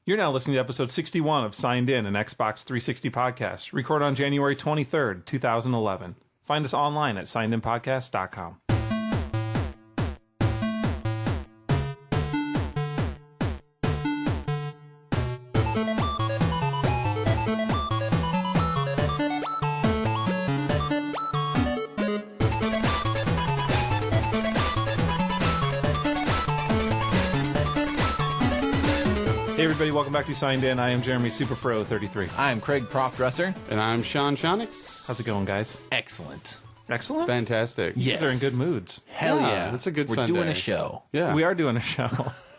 You're now listening to episode 61 of Signed In, an Xbox 360 podcast, recorded on January 23rd, 2011. Find us online at signedinpodcast.com. Hey everybody, welcome back to Signed In. I am Jeremy Superfro33. I'm Craig Profdresser. And I'm Sean Shonix. How's it going, guys? Excellent. Excellent? Fantastic. You guys are in good moods. Hell yeah. That's a good We're Sunday. doing a show. Yeah. We are doing a show.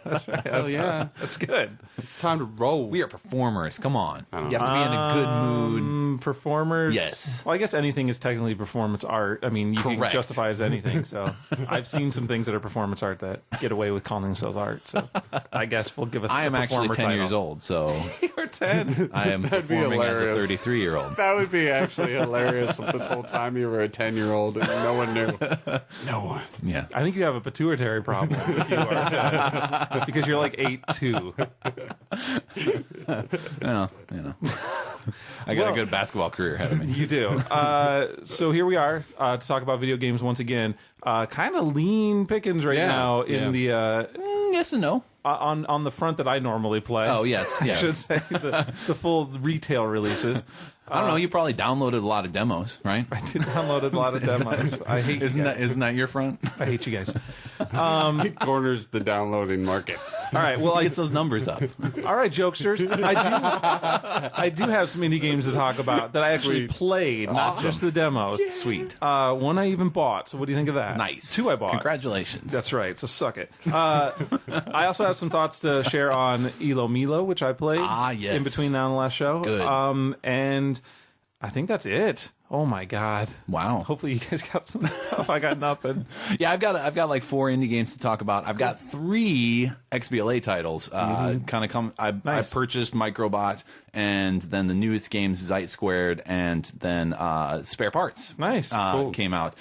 That's right. Hell yeah. That's good. It's time to roll. We are performers. Come on. I don't You have to be in a good mood. Performers? Yes. Well, I guess anything is technically performance art. I mean, you can Correct. justify as anything. So I've seen some things that are performance art that get away with calling themselves art. So I guess we'll give us I am a actually performer 10 title. years old, so You're 10. I am That'd be performing as a hilarious. 33-year-old. That would be actually hilarious if this whole time you were a 10-year-old and no one knew. No one. Yeah. I think you have a pituitary problem if you are 10. Because you're like 8'2". Well, you know. I got a good basketball career ahead of me. You do. So here we are to talk about video games once again. Kind of lean pickings right Yeah, now in the Yes and no. on the front that I normally play. Oh, yes, I yes. should say the full retail releases. I don't know. You probably downloaded a lot of demos, right? I did download a lot of demos. I hate Isn't you that guys. isn't that your front? I hate you guys. He corners the downloading market. All right. Well, Gets those numbers up. all right, jokesters. I do have some indie games to talk about that I actually Sweet. played, not just the demos. Sweet. One I even bought. So what do you think of that? Nice. Two I bought. Congratulations. That's right. So suck it. I also have some thoughts to share on ilomilo, which I played. Yes. In between now and the last show. Good. And I think that's it. Oh my god. Wow. Hopefully you guys got some stuff. I got nothing. Yeah, I've got like 4 indie games to talk about. I've got 3 XBLA titles. I purchased Microbot, and then the newest games Zeit², and then Spare Parts. Nice. Cool. Came out.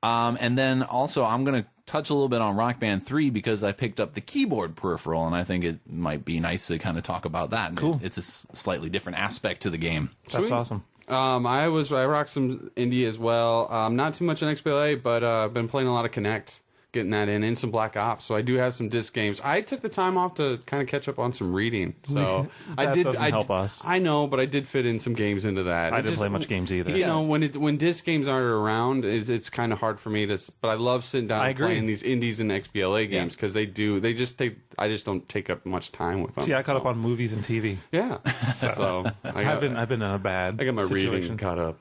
And then also I'm gonna touch a little bit on Rock Band 3 because I picked up the keyboard peripheral, and I think it might be nice to kind of talk about that. Cool. It's a slightly different aspect to the game. That's Sweet. awesome. I rock some indie as well. Not too much in XBLA, but I've been playing a lot of Kinect, getting that in, and some Black Ops. So I do have some disc games. I took the time off to kind of catch up on some reading. So That doesn't help us. I know, but I did fit in some games into that. I It didn't just- play much games either. You know, when disc games aren't around, it's kind of hard for me to. But I love sitting down I and agree. playing these indies and XBLA games because I just don't take up much time with them. See, I caught up on movies and TV. Yeah, so I've been in a bad I got my situation. reading caught up.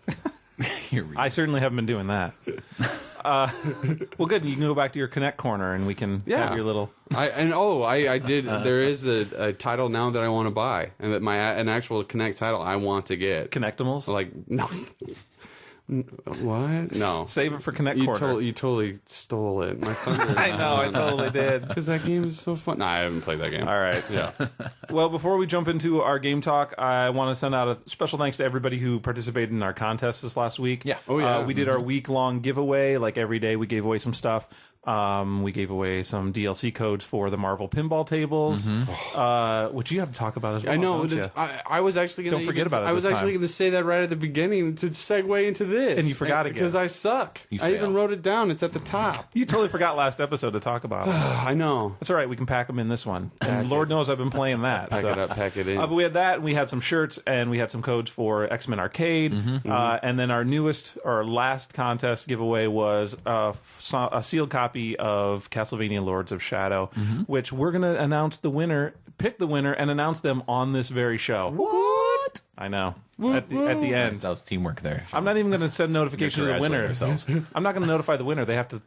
I certainly haven't been doing that. Well, good. You can go back to your Kinect corner, and we can Yeah. have your little. I did. There is a title now that I want to buy, and that an actual Kinect title I want to get. Connectimals. Like no, what? No, Save it for Kinect corner. You totally stole it. My thunder. I know, I totally did. Because that game is so fun. No, I haven't played that game. All right. Yeah. Well, before we jump into our game talk, I want to send out a special thanks to everybody who participated in our contest this last week. Yeah. Oh, yeah. We did our week-long giveaway. Like every day, we gave away some stuff. We gave away some DLC codes for the Marvel Pinball tables, which you have to talk about as well. I know. don't you? I was actually going Don't forget about it I was this actually time. going to say that right at the beginning to segue into this, And you forgot again. because I suck. You I even failed. wrote it down. It's at the top. You totally forgot last episode to talk about it. I know. That's all right. We can pack them in this one. And Lord knows I've been playing that. Pack so. it up, pack it in. But we had that, and we had some shirts, and we had some codes for X-Men Arcade. And then our last contest giveaway was a sealed copy of Castlevania Lords of Shadow, which we're going to announce the winner, pick the winner, and announce them on this very show. What? I know. At the end. That was teamwork there. I'm not even going to send notification to the winner. Ourselves. I'm not going to notify the winner. They have to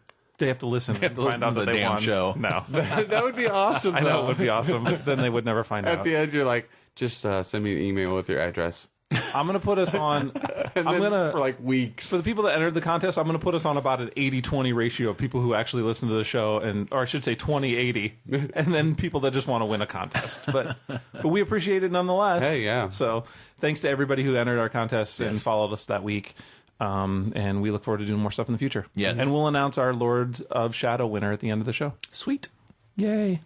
listen. They have to and listen find out to that the they damn won. show. No. That would be awesome. I know though. it would be awesome, but then they would never find At out. the end, you're like, just send me an email with your address. I'm going to put us on. And I'm then going for to. like weeks. For the people that entered the contest, I'm going to put us on about an 80-20 ratio of people who actually listen to the show, or I should say 20-80, and then people that just want to win a contest. But we appreciate it nonetheless. Hey, yeah. So thanks to everybody who entered our contest and Yes. followed us that week. And we look forward to doing more stuff in the future. Yes. And we'll announce our Lords of Shadow winner at the end of the show. Sweet. Yay.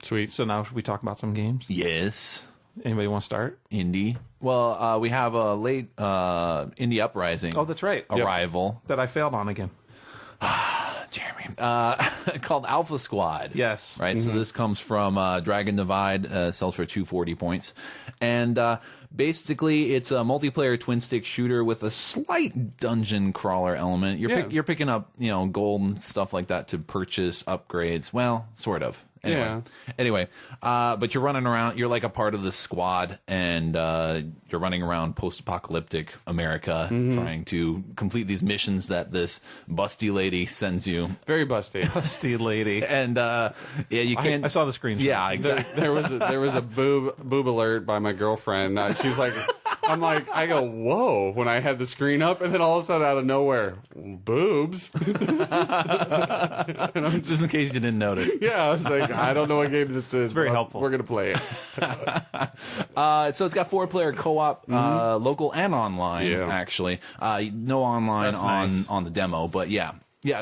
Sweet. So now should we talk about some games? Yes. Anybody want to start? Indie. Well, we have a late Indie Uprising. Oh, that's right. Arrival. That I failed on again. Jeremy. Called Alpha Squad. Yes. Right. So this comes from Dragon Divide, sells for 240 points, and basically it's a multiplayer twin stick shooter with a slight dungeon crawler element. You're picking up gold and stuff like that to purchase upgrades. Well, sort of. Anyway, but you're running around. You're like a part of the squad, and you're running around post-apocalyptic America, trying to complete these missions that this busty lady sends you. Very busty. Busty lady. And you can't. I saw the screenshot. Yeah, exactly. There was a boob alert by my girlfriend. She was like, I go, whoa, when I had the screen up, and then all of a sudden out of nowhere, boobs. And just in case you didn't notice. Yeah, I was like, I don't know what game this is. It's very helpful. We're gonna play it. So it's got 4-player co-op, local and online. Actually, no online on the demo, but yeah.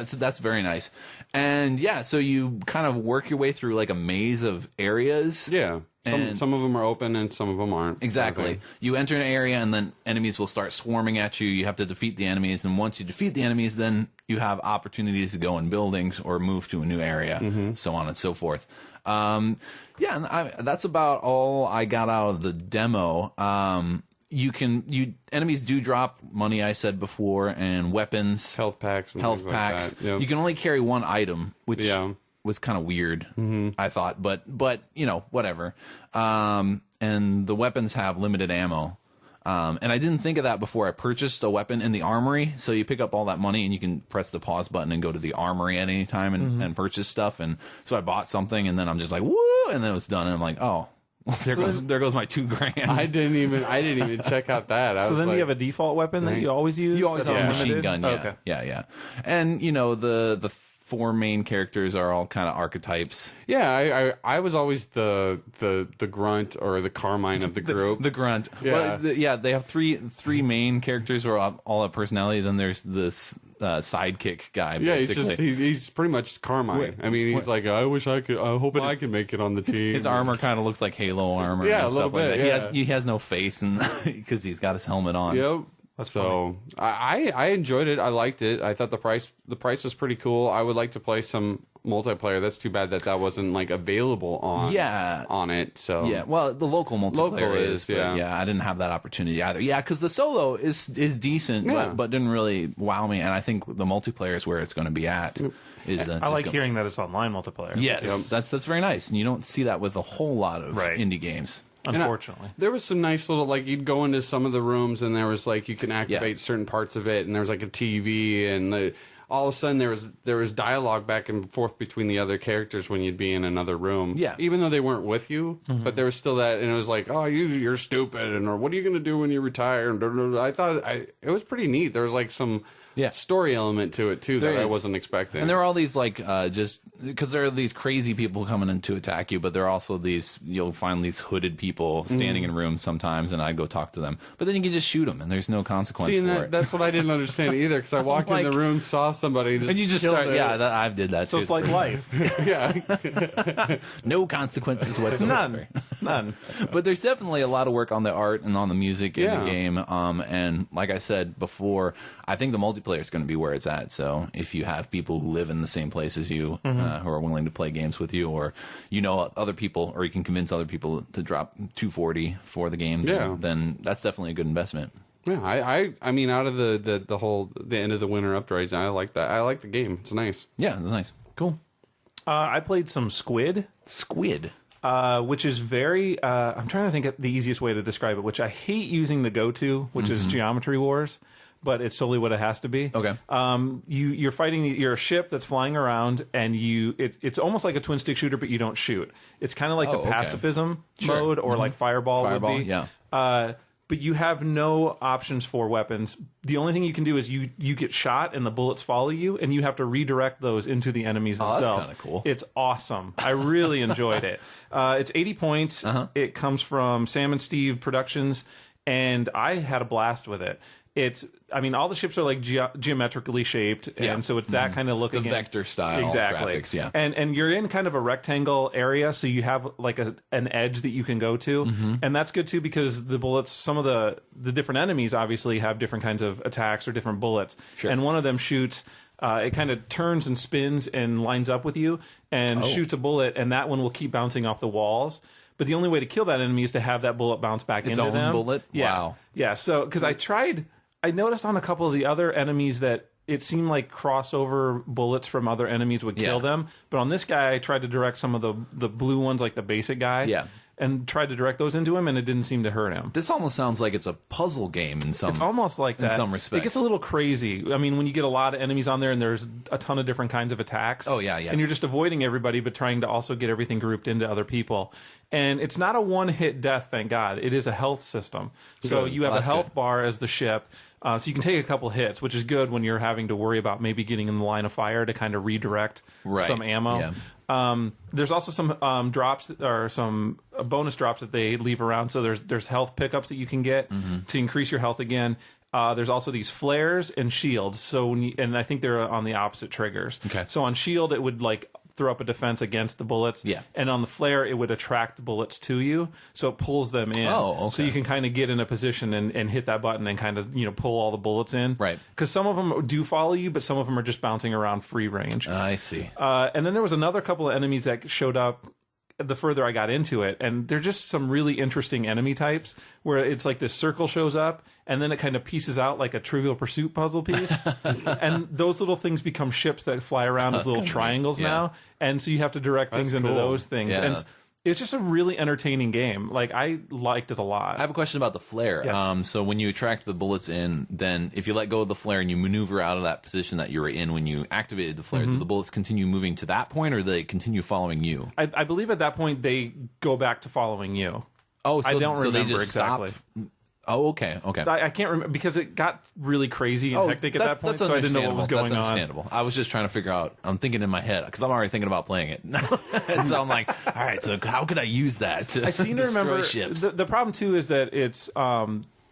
So that's very nice. And so you kind of work your way through like a maze of areas. Yeah. Some of them are open and some of them aren't. Exactly. You enter an area and then enemies will start swarming at you. You have to defeat the enemies, and once you defeat the enemies, then you have opportunities to go in buildings or move to a new area, so on and so forth. And that's about all I got out of the demo. Enemies do drop money, I said before, and weapons, health packs. Like that. Yep. You can only carry one item, which was kind of weird, I thought, but whatever. And the weapons have limited ammo. And I didn't think of that before I purchased a weapon in the armory. So you pick up all that money and you can press the pause button and go to the armory at any time and purchase stuff. And so I bought something, and then I'm just like, woo, and then it was done, and I'm like, oh. There goes my $2,000. I didn't even check out that. So then you have a default weapon that you always use? You always have a machine gun, Okay. Yeah. And the 4 main characters are all kind of archetypes. Yeah, I was always the grunt or the Carmine of the group. The grunt. Yeah. Well, they have three main characters who are all have personality. Then there's this sidekick guy. Basically. He's pretty much Carmine. He's like, I wish I could. I hope I can make it on the team. His armor kind of looks like Halo armor. Yeah, and a little stuff like bit. that. He has no face, and because he's got his helmet on. Yep. So I enjoyed it. I liked it. I thought the price was pretty cool. I would like to play some multiplayer. That's too bad that wasn't like available on it. So well, the local multiplayer is. Yeah, I didn't have that opportunity either. Yeah, because the solo is decent, but didn't really wow me. And I think the multiplayer is where it's going to be at. I like hearing that it's online multiplayer. Yes, that's very nice, and you don't see that with a whole lot of indie games. Unfortunately, there was some nice little you'd go into some of the rooms and there was you can activate certain parts of it, and there was like a TV, and all of a sudden there was dialogue back and forth between the other characters when you'd be in another room. Yeah, even though they weren't with you, but there was still that, and it was like, oh, you're stupid, and or what are you gonna do when you retire? And I thought it was pretty neat. There was some story element to it too that I wasn't expecting. And there are all these just because there are these crazy people coming in to attack you, but there are also you'll find these hooded people standing in rooms sometimes, and I go talk to them. But then you can just shoot them, and there's no consequence for it. That's what I didn't understand either, because I walked in the room, saw somebody, and you just start. I did that. So too. It's like life. No consequences whatsoever. None. But there's definitely a lot of work on the art and on the music in the game. And like I said before, I think the multiplayer is going to be where it's at. So if you have people who live in the same place as you, who are willing to play games with you, or other people, or you can convince other people to drop $240 for the game, then that's definitely a good investment. Yeah, I mean, out of the end of the winter uprising, I like that. I like the game. It's nice. Yeah, it's nice. Cool. I played some Squid. Which is very, I'm trying to think of the easiest way to describe it, which I hate using the go-to, which is Geometry Wars, but it's solely what it has to be. Okay. You're fighting, you're a ship that's flying around, and it's almost like a twin-stick shooter, but you don't shoot. It's kind of like the pacifism mode, or like Fireball would be. Yeah. But you have no options for weapons. The only thing you can do is you get shot and the bullets follow you, and you have to redirect those into the enemies themselves. That's kind of cool. It's awesome. I really enjoyed it. It's 80 points. It comes from Sam and Steve Productions. and I had a blast with it. I mean, all the ships are like geometrically shaped, and so it's that kind of look the again. vector style graphics, yeah. And you're in kind of a rectangle area, so you have like an edge that you can go to, and that's good too because the bullets, some of the different enemies obviously have different kinds of attacks or different bullets, and one of them shoots. It kind of turns and spins and lines up with you and shoots a bullet, and that one will keep bouncing off the walls. But the only way to kill that enemy is to have that bullet bounce back into them. Its own bullet? Yeah. Wow. Yeah, so, because I noticed on a couple of the other enemies that it seemed like crossover bullets from other enemies would kill them. But on this guy, I tried to direct some of the blue ones, like the basic guy. And tried to direct those into him, and it didn't seem to hurt him. This almost sounds like it's a puzzle game in some. It's almost like that in some respects. It gets a little crazy. I mean, when you get a lot of enemies on there, and there's a ton of different kinds of attacks. Oh yeah. And you're just avoiding everybody, but trying to also get everything grouped into other people. And it's not a one-hit death, thank God. It is a health system. So you have a health bar as the ship. So you can take a couple hits, which is good when you're having to worry about maybe getting in the line of fire to kind of redirect some ammo. Yeah. There's also some drops or some bonus drops that they leave around. So there's health pickups that you can get to increase your health again. There's also these flares and shields. So and I think they're on the opposite triggers. Okay. So on shield it would like throw up a defense against the bullets. Yeah. And on the flare it would attract bullets to you, so it pulls them in. Oh, okay. So you can kind of get in a position and hit that button and kind of pull all the bullets in. Right. Because some of them do follow you, but some of them are just bouncing around free range. I see. And then there was another couple of enemies that showed up the further I got into it, and they're just some really interesting enemy types where it's like this circle shows up and then it kind of pieces out like a Trivial Pursuit puzzle piece and those little things become ships that fly around as little triangles now, and so you have to direct things into those things. And it's just a really entertaining game. Like, I liked it a lot. I have a question about the flare. Yes. So when you attract the bullets in, then if you let go of the flare and you maneuver out of that position that you were in when you activated the flare, do the bullets continue moving to that point, or do they continue following you? I believe at that point they go back to following you. Oh, so I don't remember they just exactly. Stop? Oh, okay. I can't remember because it got really crazy and hectic at that point, so I didn't know what was going on. That's understandable. I was just trying to figure out. I'm thinking in my head because I'm already thinking about playing it, and so I'm like, all right, so how could I use that to I seem to remember ships? The problem too is that it's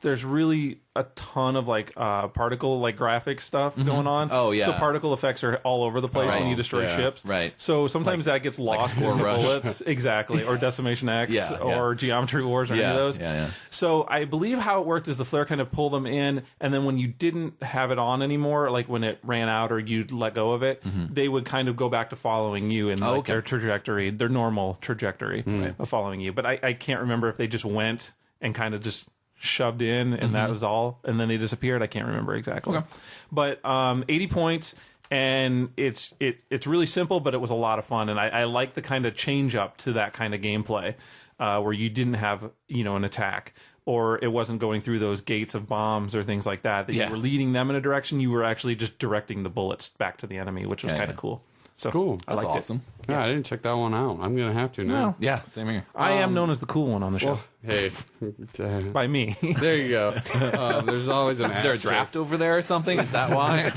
there's really a ton of like particle like graphic stuff going on. Oh yeah. So particle effects are all over the place when you destroy ships. Right. So sometimes that gets lost in the bullets. Exactly. Or Decimation X or Geometry Wars or any of those. Yeah. So I believe how it worked is the flare kind of pulled them in, and then when you didn't have it on anymore, like when it ran out or you let go of it, they would kind of go back to following you in like their trajectory, their normal trajectory of following you. But I can't remember if they just went and kind of just shoved in and that was all, and then they disappeared. I can't remember exactly. But 80 points, and it's really simple, but it was a lot of fun, and I like the kind of change up to that kind of gameplay where you didn't have an attack, or it wasn't going through those gates of bombs or things like that you were leading them in a direction. You were actually just directing the bullets back to the enemy, which was kind of cool. So cool. That's awesome. Yeah, I didn't check that one out. I'm gonna have to now. Well, yeah, same here. I am known as the cool one on the show. Hey, by me. There you go. There's always an. Is there a draft over there or something? Is that why?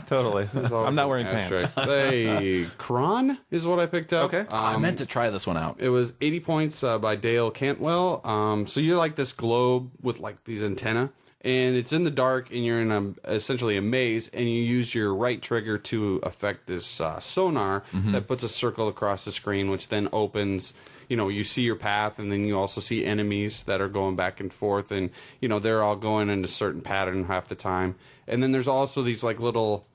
Totally. I'm not wearing pants. Hey, CRON is what I picked up. Okay. I meant to try this one out. It was 80 points by Dale Cantwell. So you're like this globe with like these antennae. And it's in the dark, and you're in essentially a maze, and you use your right trigger to affect this sonar that puts a circle across the screen, which then opens. You see your path, and then you also see enemies that are going back and forth, and they're all going in a certain pattern half the time. And then there's also these like little,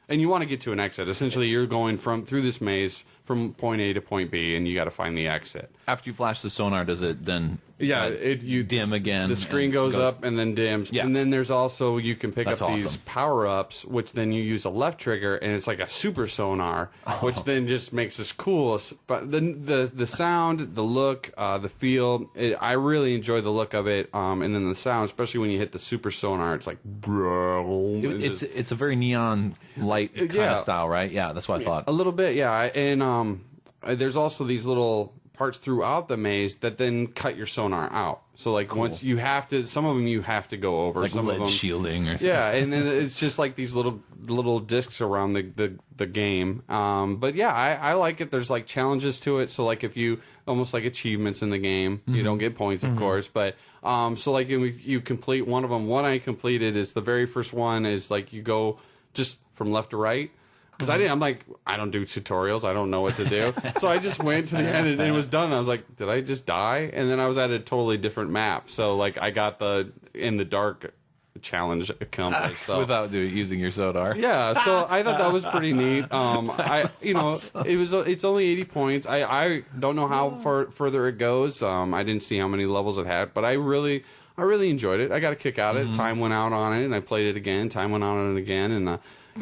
and you want to get to an exit. Essentially, you're going through this maze from point A to point B, and you got to find the exit. After you flash the sonar, does it then? Yeah, you dim again. The screen goes up and then dims. Yeah. And then there's also, you can pick That's up these awesome. power-ups, which then you use a left trigger, and it's like a super sonar, which then just makes this cool. But the sound, the look, the feel, I really enjoy the look of it. And then the sound, especially when you hit the super sonar, it's like, bro. It's a very neon light kind of style, right? Yeah, that's what I thought. A little bit, yeah. And there's also these little parts throughout the maze that then cut your sonar out. So like once you have to, some of them you have to go over. Like some lead of them, shielding or something. yeah, and then it's just like these little discs around the game. But yeah, I like it. There's like challenges to it. So like if you almost like achievements in the game, you don't get points, of course, but so like if you complete one of them, one I completed is the very first one is like you go just from left to right. Because I'm like, I don't do tutorials. I don't know what to do. So I just went to the end and it was done. And I was like, did I just die? And then I was at a totally different map. So like I got the in the dark challenge accomplished. So. Without using your Sodar. Yeah. So I thought that was pretty neat. Awesome. It's only 80 points. I don't know how further it goes. I didn't see how many levels it had, but I really enjoyed it. I got a kick out of it. Time went out on it, and I played it again. Time went out on it again, and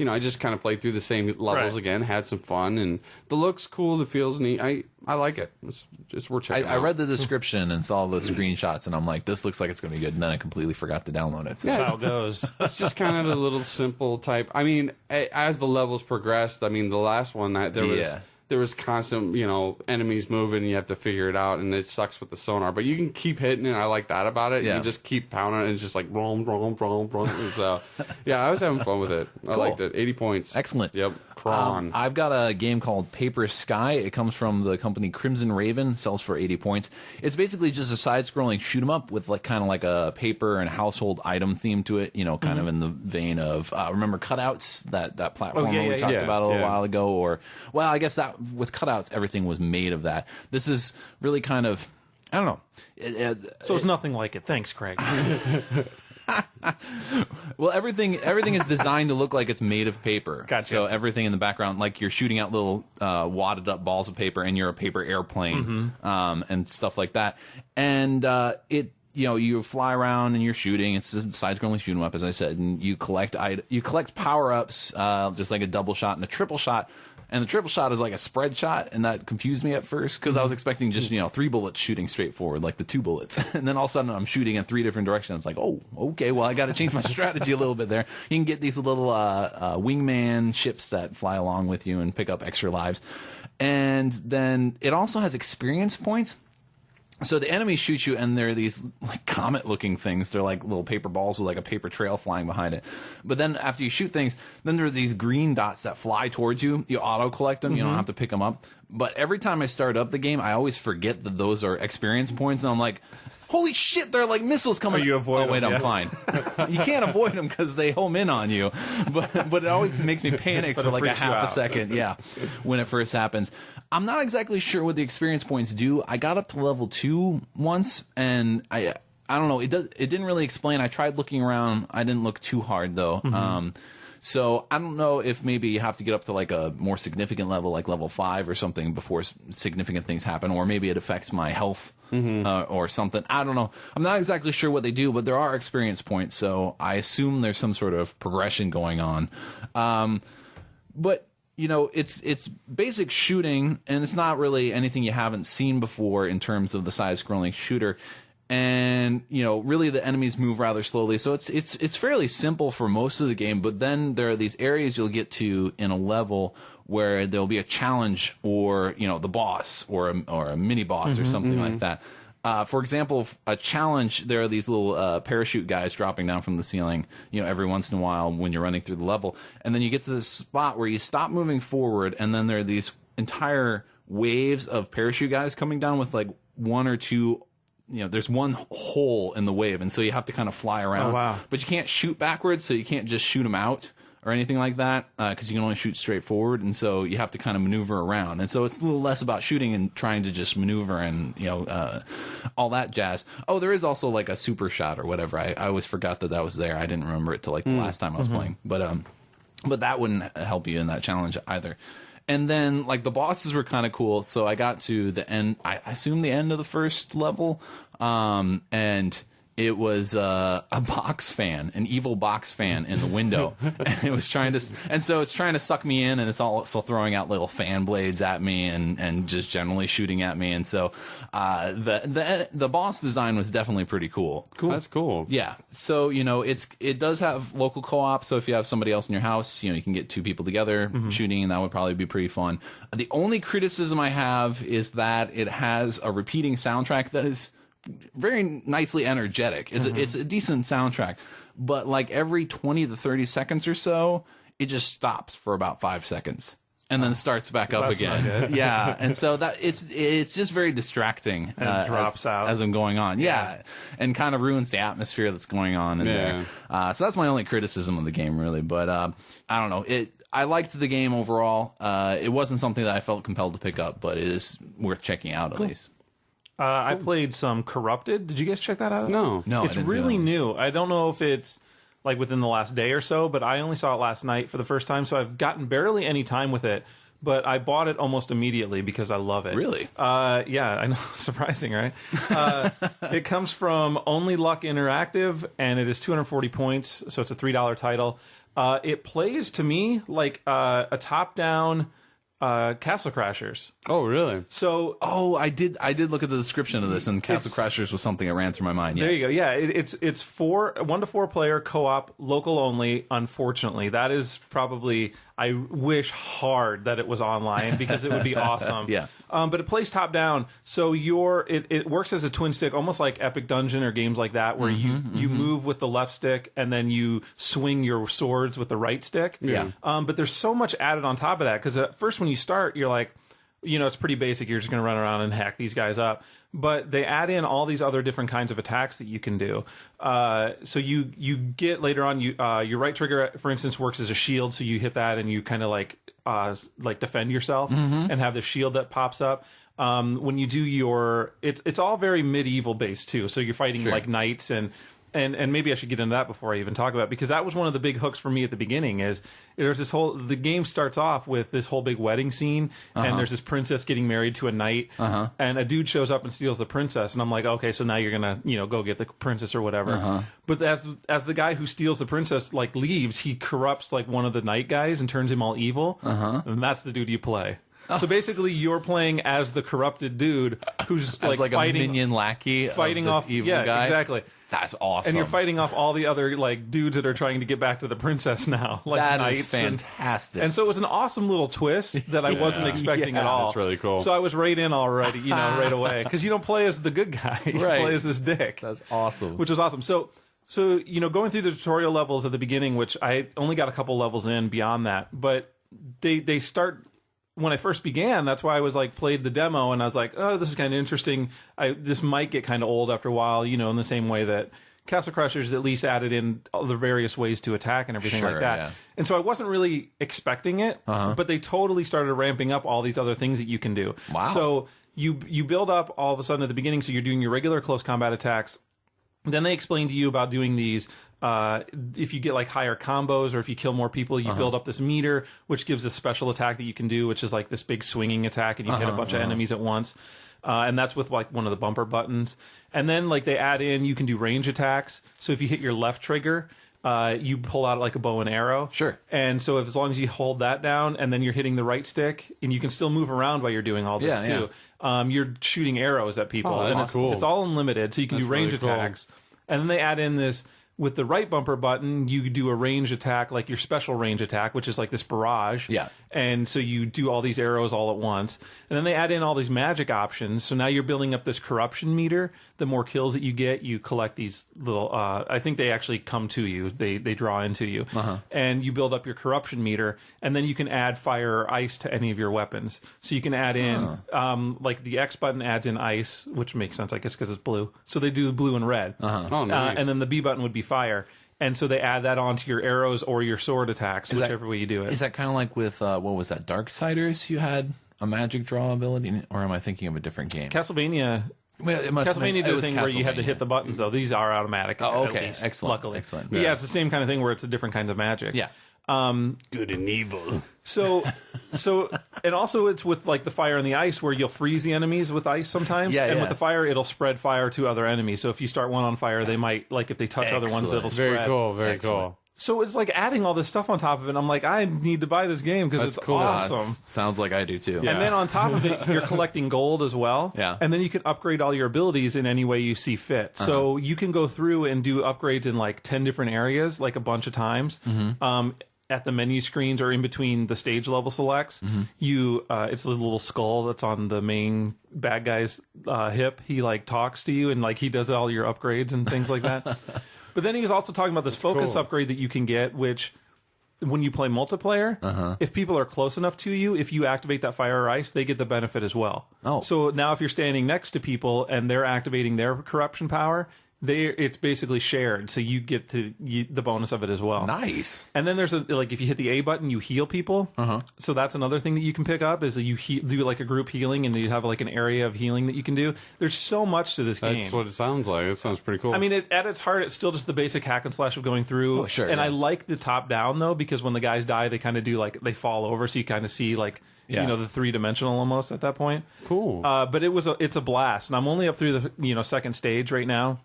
I just kind of played through the same levels again, had some fun, and the look's cool, the feel's neat. I like it. It's worth checking out. I read the description and saw the screenshots, and I'm like, this looks like it's going to be good, and then I completely forgot to download it. So. That's how it goes. It's just kind of a little simple type. I mean, as the levels progressed, I mean, the last one, there was constant, enemies moving, and you have to figure it out, and it sucks with the sonar. But you can keep hitting it. I like that about it. Yeah. You can just keep pounding it, and it's just like, vroom, vroom, vroom, vroom. So, yeah, I was having fun with it. I liked it. 80 points. Excellent. Yep. CRON. I've got a game called Paper Sky. It comes from the company Crimson Raven, sells for 80 points. It's basically just a side-scrolling shoot-'em-up with kind of like a paper and household item theme to it, kind of in the vein of, remember Cutouts, that platformer we talked about a little while ago? Or, well, I guess that with Cutouts, everything was made of that. This is really kind of, I don't know. So it's nothing like it. Thanks, Craig. Well, everything is designed to look like it's made of paper. Gotcha. So everything in the background, like you're shooting out little wadded up balls of paper, and you're a paper airplane, and stuff like that. And you fly around and you're shooting. It's a side-scrolling shoot 'em up, as I said, and you collect power ups, just like a double shot and a triple shot. And the triple shot is like a spread shot, and that confused me at first because I was expecting just 3 bullets shooting straight forward, like the 2 bullets, and then all of a sudden I'm shooting in 3 different directions. I was like, oh, okay, well I got to change my strategy a little bit there. You can get these little wingman ships that fly along with you and pick up extra lives, and then it also has experience points. So the enemies shoot you, and they're these like comet-looking things. They're like little paper balls with like a paper trail flying behind it. But then after you shoot things, then there are these green dots that fly towards you. You auto-collect them. You don't have to pick them up. But every time I start up the game, I always forget that those are experience points, and I'm like, holy shit, they're like missiles coming. You avoid them, I'm fine. You can't avoid them because they home in on you. But it always makes me panic for like a half a second. Yeah, when it first happens. I'm not exactly sure what the experience points do. I got up to level 2 once, and I don't know. It didn't really explain. I tried looking around. I didn't look too hard though. So I don't know if maybe you have to get up to like a more significant level, like level 5 or something, before significant things happen, or maybe it affects my health or something. I don't know. I'm not exactly sure what they do, but there are experience points, so I assume there's some sort of progression going on. But it's basic shooting, and it's not really anything you haven't seen before in terms of the side-scrolling shooter. And really the enemies move rather slowly, so it's fairly simple for most of the game. But then there are these areas you'll get to in a level where there'll be a challenge, or the boss, or a mini boss, or something like that. For example, a challenge, there are these little parachute guys dropping down from the ceiling, every once in a while when you're running through the level. And then you get to this spot where you stop moving forward, and then there are these entire waves of parachute guys coming down with like 1 or 2. There's one hole in the wave, and so you have to kind of fly around. Oh, wow. But you can't shoot backwards, so you can't just shoot them out or anything like that, because you can only shoot straight forward, and so you have to kind of maneuver around. And so it's a little less about shooting and trying to just maneuver and all that jazz. Oh, there is also like a super shot or whatever. I always forgot that was there. I didn't remember it till like the last time I was playing. But that wouldn't help you in that challenge either. And then, like, the bosses were kind of cool, so I got to the end, I assume the end of the first level, and it was a box fan, an evil box fan in the window, and it was trying to, and so it's trying to suck me in, and it's also throwing out little fan blades at me, and just generally shooting at me, and so the boss design was definitely pretty cool. That's cool. Yeah, so it does have local co-op, so if you have somebody else in your house, you can get 2 people together shooting, and that would probably be pretty fun. The only criticism I have is that it has a repeating soundtrack that is very nicely energetic. It's a decent soundtrack, but like every 20 to 30 seconds or so, it just stops for about 5 seconds and then starts back up again. Yeah, and so that it's just very distracting. And it drops out as I'm going on. Yeah, and kind of ruins the atmosphere that's going on in there. So that's my only criticism of the game, really. But I don't know. I liked the game overall. It wasn't something that I felt compelled to pick up, but it is worth checking out at least. I played some Corrupted. Did you guys check that out? No. It's really new. I don't know if it's like within the last day or so, but I only saw it last night for the first time, so I've gotten barely any time with it. But I bought it almost immediately because I love it. Really? Yeah, I know. Surprising, right? It comes from Only Luck Interactive, and it is 240 points, so it's a $3 title. It plays to me like a top-down Castle Crashers. Oh, really? So, I did look at the description of this, and Castle Crashers was something that ran through my mind. Yeah. There you go. Yeah, it's 1 to 4 player co-op, local only. Unfortunately, that is probably. I wish hard that it was online because it would be awesome. Yeah. But it plays top down, so it works as a twin stick, almost like Epic Dungeon or games like that, where you move with the left stick and then you swing your swords with the right stick. Yeah. But there's so much added on top of that because at first when you start, you're like, it's pretty basic. You're just going to run around and hack these guys up. But they add in all these other different kinds of attacks that you can do. So you get later on, your right trigger, for instance, works as a shield. So you hit that and you kind of like defend yourself and have the shield that pops up. When you do it's all very medieval based too. So you're fighting like knights and maybe I should get into that before I even talk about it, because that was one of the big hooks for me at the beginning. Is there's the game starts off with this whole big wedding scene, and there's this princess getting married to a knight, and a dude shows up and steals the princess, and I'm like, okay, so now you're gonna go get the princess or whatever. But as the guy who steals the princess like leaves, he corrupts like one of the knight guys and turns him all evil, and that's the dude you play. So basically, you're playing as the corrupted dude who's like fighting a minion lackey, fighting of this off evil guy. Exactly. That's awesome. And you're fighting off all the other like dudes that are trying to get back to the princess now. Like that knights is fantastic. And so it was an awesome little twist that I wasn't expecting at all. That's really cool. So I was right in already, right away, because you don't play as the good guy, you play as this dick. That's awesome. Which was awesome. So going through the tutorial levels at the beginning, which I only got a couple levels in beyond that, but they start. When I first began, that's why I was like played the demo and I was like, oh, this is kind of interesting. This might get kind of old after a while, in the same way that Castle Crashers at least added in all the various ways to attack and everything like that. Yeah. And so I wasn't really expecting it, but they totally started ramping up all these other things that you can do. Wow. So you build up all of a sudden at the beginning, so you're doing your regular close combat attacks. Then they explain to you about doing these. If you get like higher combos or if you kill more people, you build up this meter, which gives a special attack that you can do, which is like this big swinging attack, and you hit a bunch of enemies at once. And that's with like one of the bumper buttons. And then like they add in, you can do range attacks. So if you hit your left trigger, you pull out like a bow and arrow. Sure. And so as long as you hold that down and then you're hitting the right stick, and you can still move around while you're doing all this too. You're shooting arrows at people. Oh, that's cool. It's all unlimited, so you can do range attacks. And then they add in this, with the right bumper button, you do a range attack, like your special range attack, which is like this barrage. Yeah. And so you do all these arrows all at once. And then they add in all these magic options. So now you're building up this corruption meter. The more kills that you get, you collect these little, I think they actually come to you. They draw into you. And you build up your corruption meter. And then you can add fire or ice to any of your weapons. So you can add in, like the X button adds in ice, which makes sense, I guess, because it's blue. So they do blue and red. Oh, nice. And then the B button would be fire. And so they add that onto your arrows or your sword attacks, whichever way you do it. Is that kind of like with, what was that, Darksiders? You had a magic draw ability? Or am I thinking of a different game? Castlevania... Well, Castlevania did a thing where you had to hit the buttons, though. These are automatic. Oh, okay. Least, Excellent. Luckily. Excellent. Yeah, it's the same kind of thing where it's a different kind of magic. Yeah. Good and evil. So, and also it's with like the fire and the ice where you'll freeze the enemies with ice sometimes. Yeah, and yeah. with the fire, it'll spread fire to other enemies. So if you start one on fire, they might, like if they touch other ones, it'll spread. Very cool, very cool. So it's like adding all this stuff on top of it. I'm like, I need to buy this game because it's cool. awesome. Sounds like I do too. And then on top of it, you're collecting gold as well. Yeah. And then you can upgrade all your abilities in any way you see fit. So you can go through and do upgrades in like 10 different areas, like a bunch of times. At the menu screens or in between the stage level selects, it's the little skull that's on the main bad guy's hip. He like talks to you and like he does all your upgrades and things like that. But then he was also talking about this focus upgrade that you can get, which when you play multiplayer, if people are close enough to you, if you activate that fire or ice, they get the benefit as well. Oh. So now if you're standing next to people and they're activating their corruption power, it's basically shared, so you get to the bonus of it as well. Nice. And then there's like if you hit the A button, you heal people. So that's another thing that you can pick up is that you do like a group healing, and you have like an area of healing that you can do. There's so much to this game. That's what it sounds like. It sounds pretty cool. I mean, at its heart, it's still just the basic hack and slash of going through. Oh, sure. And I like the top down though, because when the guys die, they kind of do like they fall over, so you kind of see like. Yeah. You know, the 3-dimensional almost at that point. Cool. But it's a blast, and I'm only up through the second stage right now.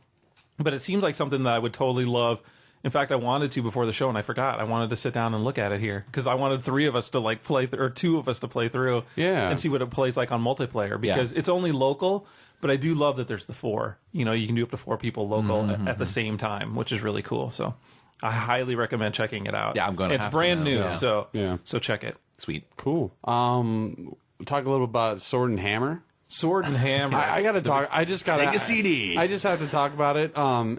But it seems like something that I would totally love. In fact, I wanted to before the show, and I forgot. I wanted to sit down and look at it here because I wanted 3 of us to like play, or 2 of us to play through, and see what it plays like on multiplayer. Because it's only local, but I do love that there's the 4. You know, you can do up to 4 people local at the same time, which is really cool. So I highly recommend checking it out. Yeah, I'm going to. It's brand new, Yeah. so check it. Sweet. Cool. Talk a little about Sword and Hammer. Sword and Hammer. I gotta talk. I just gotta. Sega CD. I just have to talk about it.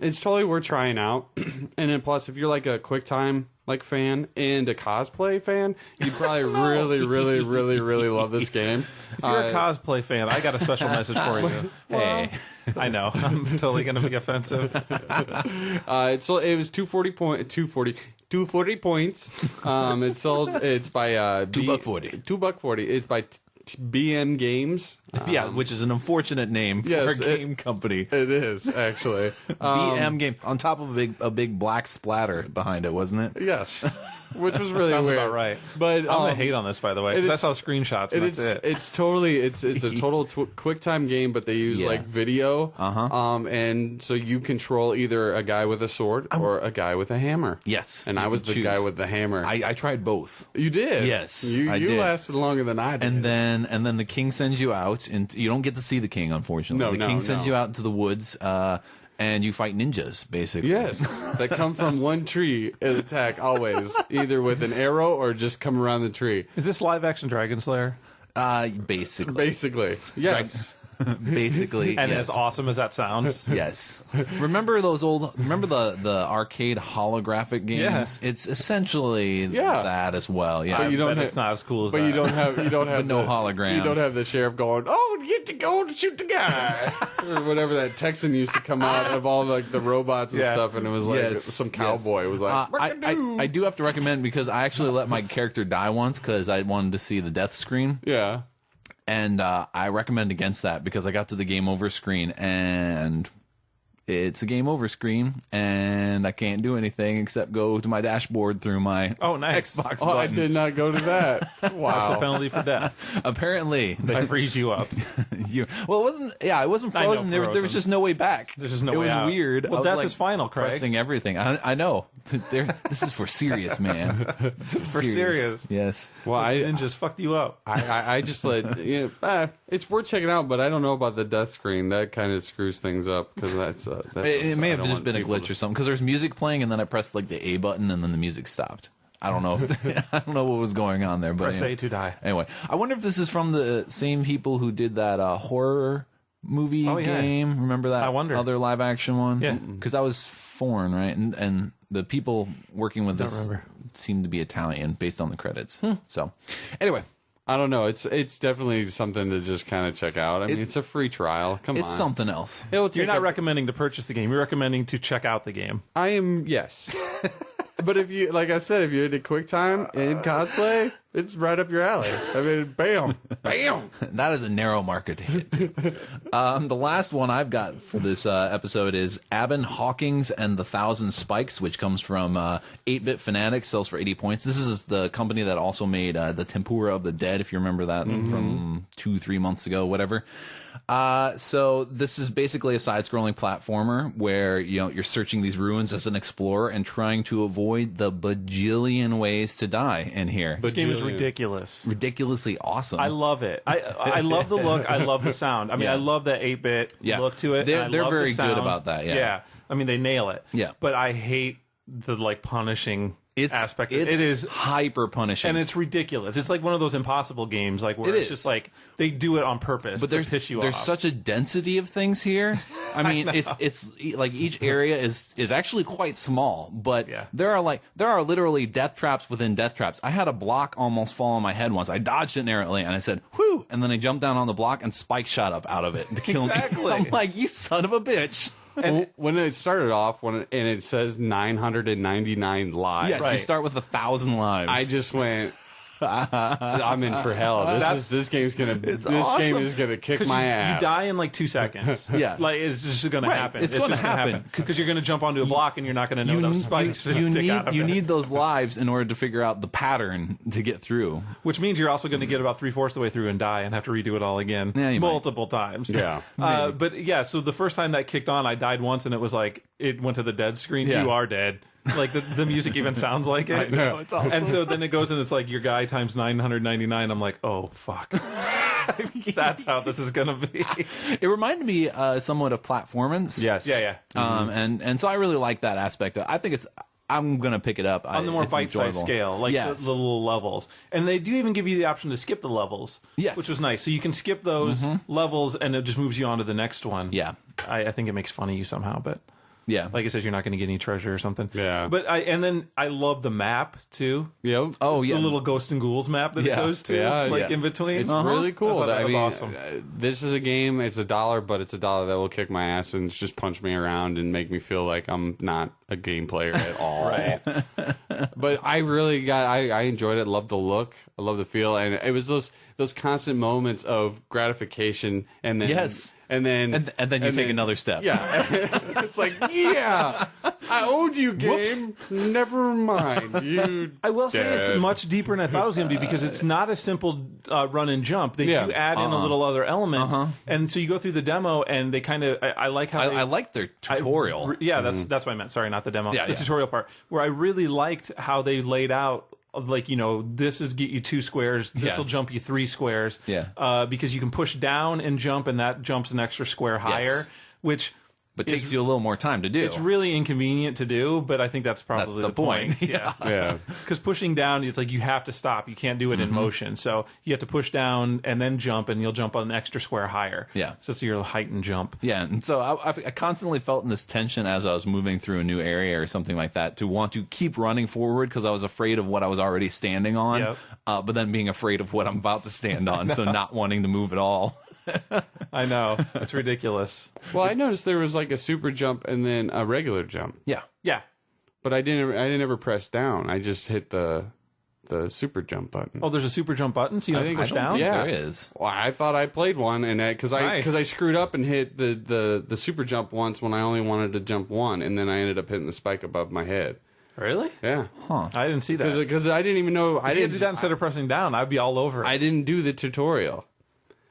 It's totally worth trying out. And then plus, if you're like a QuickTime like fan and a cosplay fan, you'd probably really love this game. If you're a cosplay fan, I got a special message for you. Hey. I know. I'm totally going to be offensive. It was 240 points. It's sold. It's by $2.40. $2.40. It's by BM Games. Yeah, which is an unfortunate name for a game company. It is actually BM Game on top of a big black splatter behind it, wasn't it? Yes, which was really Sounds weird. about right. But I'm gonna hate on this, by the way, because I saw screenshots and that's it. It's totally it's a total QuickTime game, but they use like video. And so you control either a guy with a sword or a guy with a hammer. Yes, and I was the guy with the hammer. I tried both. You did? Yes, you did. lasted longer than I did. And then the king sends you out, and you don't get to see the king, unfortunately. The king sends you out into the woods, and you fight ninjas, basically. Yes, that come from one tree and attack always, either with an arrow or just come around the tree. Is this live action Dragon Slayer? Basically, yes. Basically, And yes. as awesome as that sounds, Yes. Remember the arcade holographic games? Yeah. It's essentially that as well. Yeah. but it's not as cool as But that. you don't have But no holograms. You don't have the sheriff going, "Oh, you get to go and shoot the guy," or whatever that Texan used to come out of all like the robots and stuff, and it was like some cowboy was like, I do have to recommend, because I actually let my character die once because I wanted to see the death screen. yeah. And I recommend against that, because I got to the game over screen and it's a game over screen and I can't do anything except go to my dashboard through my nice. Xbox Oh, I button. did not go to that. That's the Wow. penalty for death. Apparently. They freeze you up. It wasn't I know frozen. There was frozen. just no way back. There's just no It way was out. weird. Well, I was death like is final, Craig. pressing everything. I know. This is for serious, man. For serious. Yes. Well, Ninjas fucked you up. I just let it's worth checking out, but I don't know about the death screen. That kind of screws things up because that's It may I have don't just want been a people glitch or something, because there's music playing and then I pressed like the A button and then the music stopped. I don't know. I don't know what was going on there, but Press A to die. Anyway, I wonder if this is from the same people who did that horror movie game. Remember that? I wonder. Other live action one? Yeah. Because that was foreign, right? And the people working with this remember. seemed to be Italian based on the credits. So, anyway. I don't know. It's definitely something to just kind of check out. I mean, it's a free trial. Come on. It's something else. It'll take You're not up- recommending to purchase the game. You're recommending to check out the game. I am, yes. But if you, like I said, if you're into QuickTime and cosplay, It's right up your alley. I mean, bam, bam. That is a narrow market to hit. The last one I've got for this episode is Aban Hawkins and the 1,000 Spikes, which comes from 8-Bit Fanatics, sells for 80 points. This is the company that also made the Tempura of the Dead, if you remember that from 2-3 months ago, whatever. So this is basically a side-scrolling platformer where you're searching these ruins as an explorer and trying to avoid the bajillion ways to die in here. This game is ridiculous. Ridiculously awesome. I love it. I love the look. I love the sound. I mean, I love that 8-bit look to it. They're very the good about that. Yeah. I mean, they nail it. Yeah. But I hate the punishing aspect. It is is hyper punishing, and it's ridiculous. It's like one of those impossible games, like where it's just like they do it on purpose. But to piss you off. There's such a density of things here. I mean, it's like each area is actually quite small, but there are literally death traps within death traps. I had a block almost fall on my head once. I dodged it narrowly, and I said, "Whew!" And then I jumped down on the block, and spikes shot up out of it to kill me. I'm like, "You son of a bitch!" And when it started off, and it says 999 lives. Yes, you start with 1,000 lives. I just went, I'm in for hell. This game is gonna kick my ass. You die in like 2 seconds. Like it's just gonna happen. It's gonna happen because you're gonna jump onto a block and you're not gonna know enough spikes to stick out of it. You need those lives in order to figure out the pattern to get through. Which means you're also gonna get about 3/4 of the way through and die and have to redo it all again multiple times. Yeah. But yeah, so the first time that kicked on, I died once and it was like it went to the dead screen. Yeah. You are dead. Like the music even sounds like it. I know, it's awesome. And so then it goes and it's like your guy times 999. I'm like, oh fuck. That's how this is gonna be. It reminded me somewhat of platformance. Yes. Yeah. And so I really like that aspect. I think I'm gonna pick it up on the more bite-sized scale, like the little levels. And they do even give you the option to skip the levels, which was nice. So you can skip those levels, and it just moves you on to the next one. Yeah, I think it makes fun of you somehow, but. Yeah, like it says, you're not going to get any treasure or something. Yeah, but then I love the map too. Yep. Oh yeah, the little Ghost and Ghouls map that it goes to. Yeah, like in between. It's really cool. That was awesome. This is a game. It's $1, but it's $1 that will kick my ass and just punch me around and make me feel like I'm not a game player at all. Right. But I really I enjoyed it. Loved the look. I love the feel, and it was those constant moments of gratification, and then and then you take another step. Yeah, it's like I owed you, game. Whoops. Never mind. You. I will say it's much deeper than I thought it was going to be because it's not a simple run and jump. They do add in a little other elements, and so you go through the demo, and they kind of I like how I like their tutorial. That's what I meant. Sorry, not the demo. The tutorial part where I really liked how they laid out. Like, this is get you 2 squares. This will jump you 3 squares. Yeah. Because you can push down and jump, and that jumps an extra square higher, which. But takes you a little more time to do. It's really inconvenient to do, but I think that's probably the point. Yeah. Because pushing down, it's like you have to stop. You can't do it in motion. So you have to push down and then jump, and you'll jump on an extra square higher. Yeah. So it's your height and jump. Yeah. And so I constantly felt in this tension as I was moving through a new area or something like that to want to keep running forward because I was afraid of what I was already standing on, but then being afraid of what I'm about to stand on, so not wanting to move at all. I know. It's ridiculous. Well, I noticed there was like a super jump and then a regular jump. Yeah. But I didn't ever press down. I just hit the super jump button. Oh, there's a super jump button, so you don't have to push down? Yeah, there is. Well, I thought I played one, and because I screwed up and hit the super jump once when I only wanted to jump one, and then I ended up hitting the spike above my head. Really? Yeah. Huh. I didn't see that. Because I didn't even know. I didn't do that instead of pressing down. I'd be all over it. I didn't do the tutorial.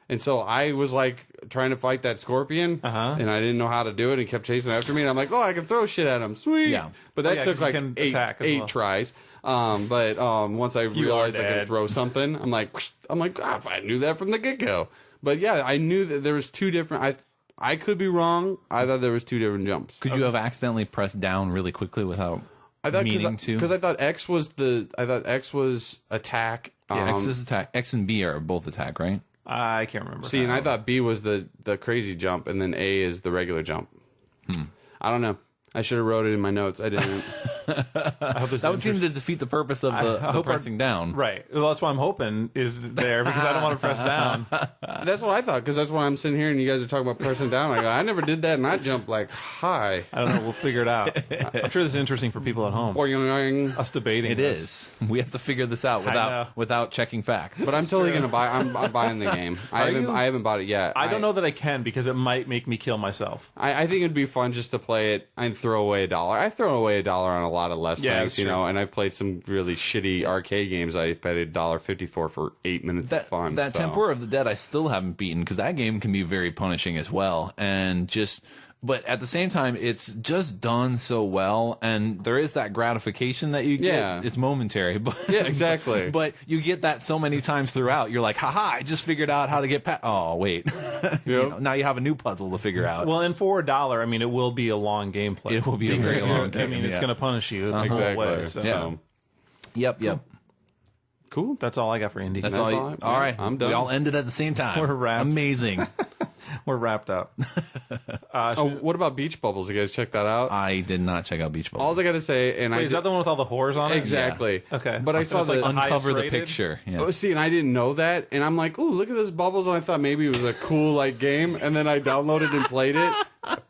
And so I was like trying to fight that scorpion, and I didn't know how to do it, and kept chasing after me. And I'm like, oh, I can throw shit at him, sweet. Yeah. But that took like eight tries. But once I realized I could throw something, I'm like, if I knew that from the get go. But yeah, I knew that there was 2 different. I could be wrong. I thought there was 2 different jumps. Could you have accidentally pressed down really quickly without meaning to? Because I thought X was attack. Yeah, X is attack. X and B are both attack, right? I can't remember. See, and I thought B was the crazy jump, and then A is the regular jump. I don't know. I should have wrote it in my notes. I didn't. I hope That would seem to defeat the purpose of the pressing down. Right. Well, that's what I'm hoping is there because I don't want to press down. That's what I thought, because that's why I'm sitting here and you guys are talking about pressing down. I go, I never did that, and I jumped like high. I don't know. We'll figure it out. I'm sure this is interesting for people at home. Boing. Us debating. It is. We have to figure this out without checking facts. But I'm totally gonna buy. I'm buying the game. I haven't bought it yet. I don't know that I can because it might make me kill myself. I think it'd be fun just to play it and throw away $1. I throw away $1 on a lot of less things, you know. And I've played some really shitty arcade games. I paid $1.54 for 8 minutes of fun. That Tempura of the Dead, I still haven't beaten because that game can be very punishing as well, but at the same time, it's just done so well, and there is that gratification that you get. Yeah. It's momentary, but yeah, exactly. But you get that so many times throughout. You're like, haha, I just figured out how to get past. Oh, wait. You know, now you have a new puzzle to figure out. Well, and for $1, I mean, it will be a long gameplay. It will be a very long game. I mean, it's going to punish you the whole way. So. Yeah. Yep. Cool. That's all I got for indie. That's all. All right. I'm done. We all ended at the same time. We're wrapped. Amazing. We're wrapped up. What about Beach Bubbles? You guys check that out? I did not check out Beach Bubbles. All I gotta say, and Wait, is that the one with all the whores on it? Exactly. Yeah. Okay. But I saw the uncover the rated? picture. Yeah. Oh, see, and I didn't know that, and I'm like, "Ooh, look at those bubbles!" And I thought maybe it was a cool like game, and then I downloaded and played it.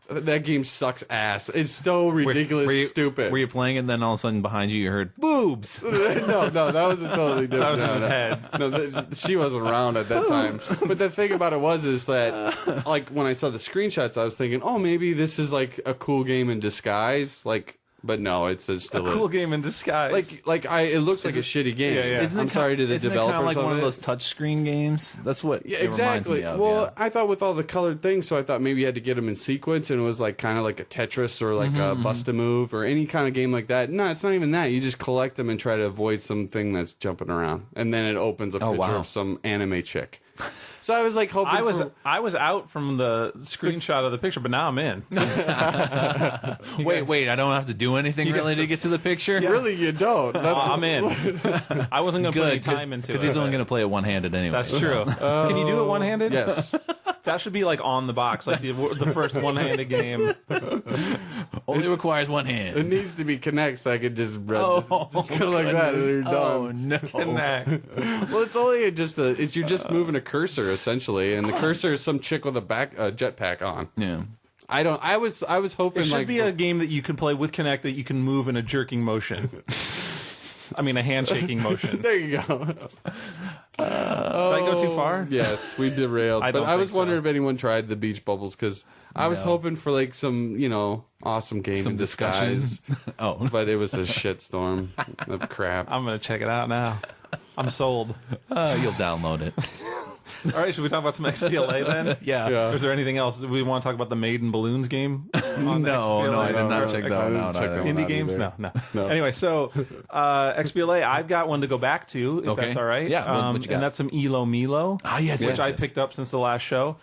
That game sucks ass. It's so ridiculous, stupid. Were you playing it, and then all of a sudden behind you heard boobs? No, that was a totally different. That was in his head. No, she wasn't around at that time. But the thing about it is that, like, when I saw the screenshots, I was thinking, oh, maybe this is like a cool game in disguise, like. But no, it's still a cool game in disguise. It looks like a shitty game. Yeah. I'm sorry to the developers. Isn't it kind of like one of it. those touchscreen games? That's what it exactly. reminds me of. Well, I thought with all the colored things, so I thought maybe you had to get them in sequence, and it was like kind of like a Tetris or like a Bust a Move or any kind of game like that. No, it's not even that. You just collect them and try to avoid something that's jumping around, and then it opens a picture of some anime chick. So I was like hoping. I was out from the screenshot of the picture, but now I'm in. Wait! I don't have to do anything really to get to the picture. Yeah. Really, you don't. I'm in. I wasn't going to put any time into it because he's only going to play it one-handed anyway. That's true. Can you do it one-handed? Yes. That should be like on the box, like the first one-handed game. Only requires one hand. It needs to be Kinect, so I could just go like that, and you're done. Oh no! Kinect. Well, it's only you're just moving a cursor essentially, and the cursor is some chick with a jetpack on. Yeah. I was hoping it should be a game that you can play with Kinect that you can move in a jerking motion. I mean, a handshaking motion. There you go. Did I go too far? Yes, we derailed. But I was wondering if anyone tried the Beach Bubbles, because I was hoping for like some, awesome game in disguise. But it was a shitstorm of crap. I'm going to check it out now. I'm sold. You'll download it. All right, should we talk about some XBLA then? Yeah. Or is there anything else? Do we want to talk about the Maid in Balloons game? No, I did not check that one out. Indie games? No. Anyway, so XBLA, I've got one to go back to, if that's all right. Yeah, what you got? And that's some ilomilo, which I picked up since the last show.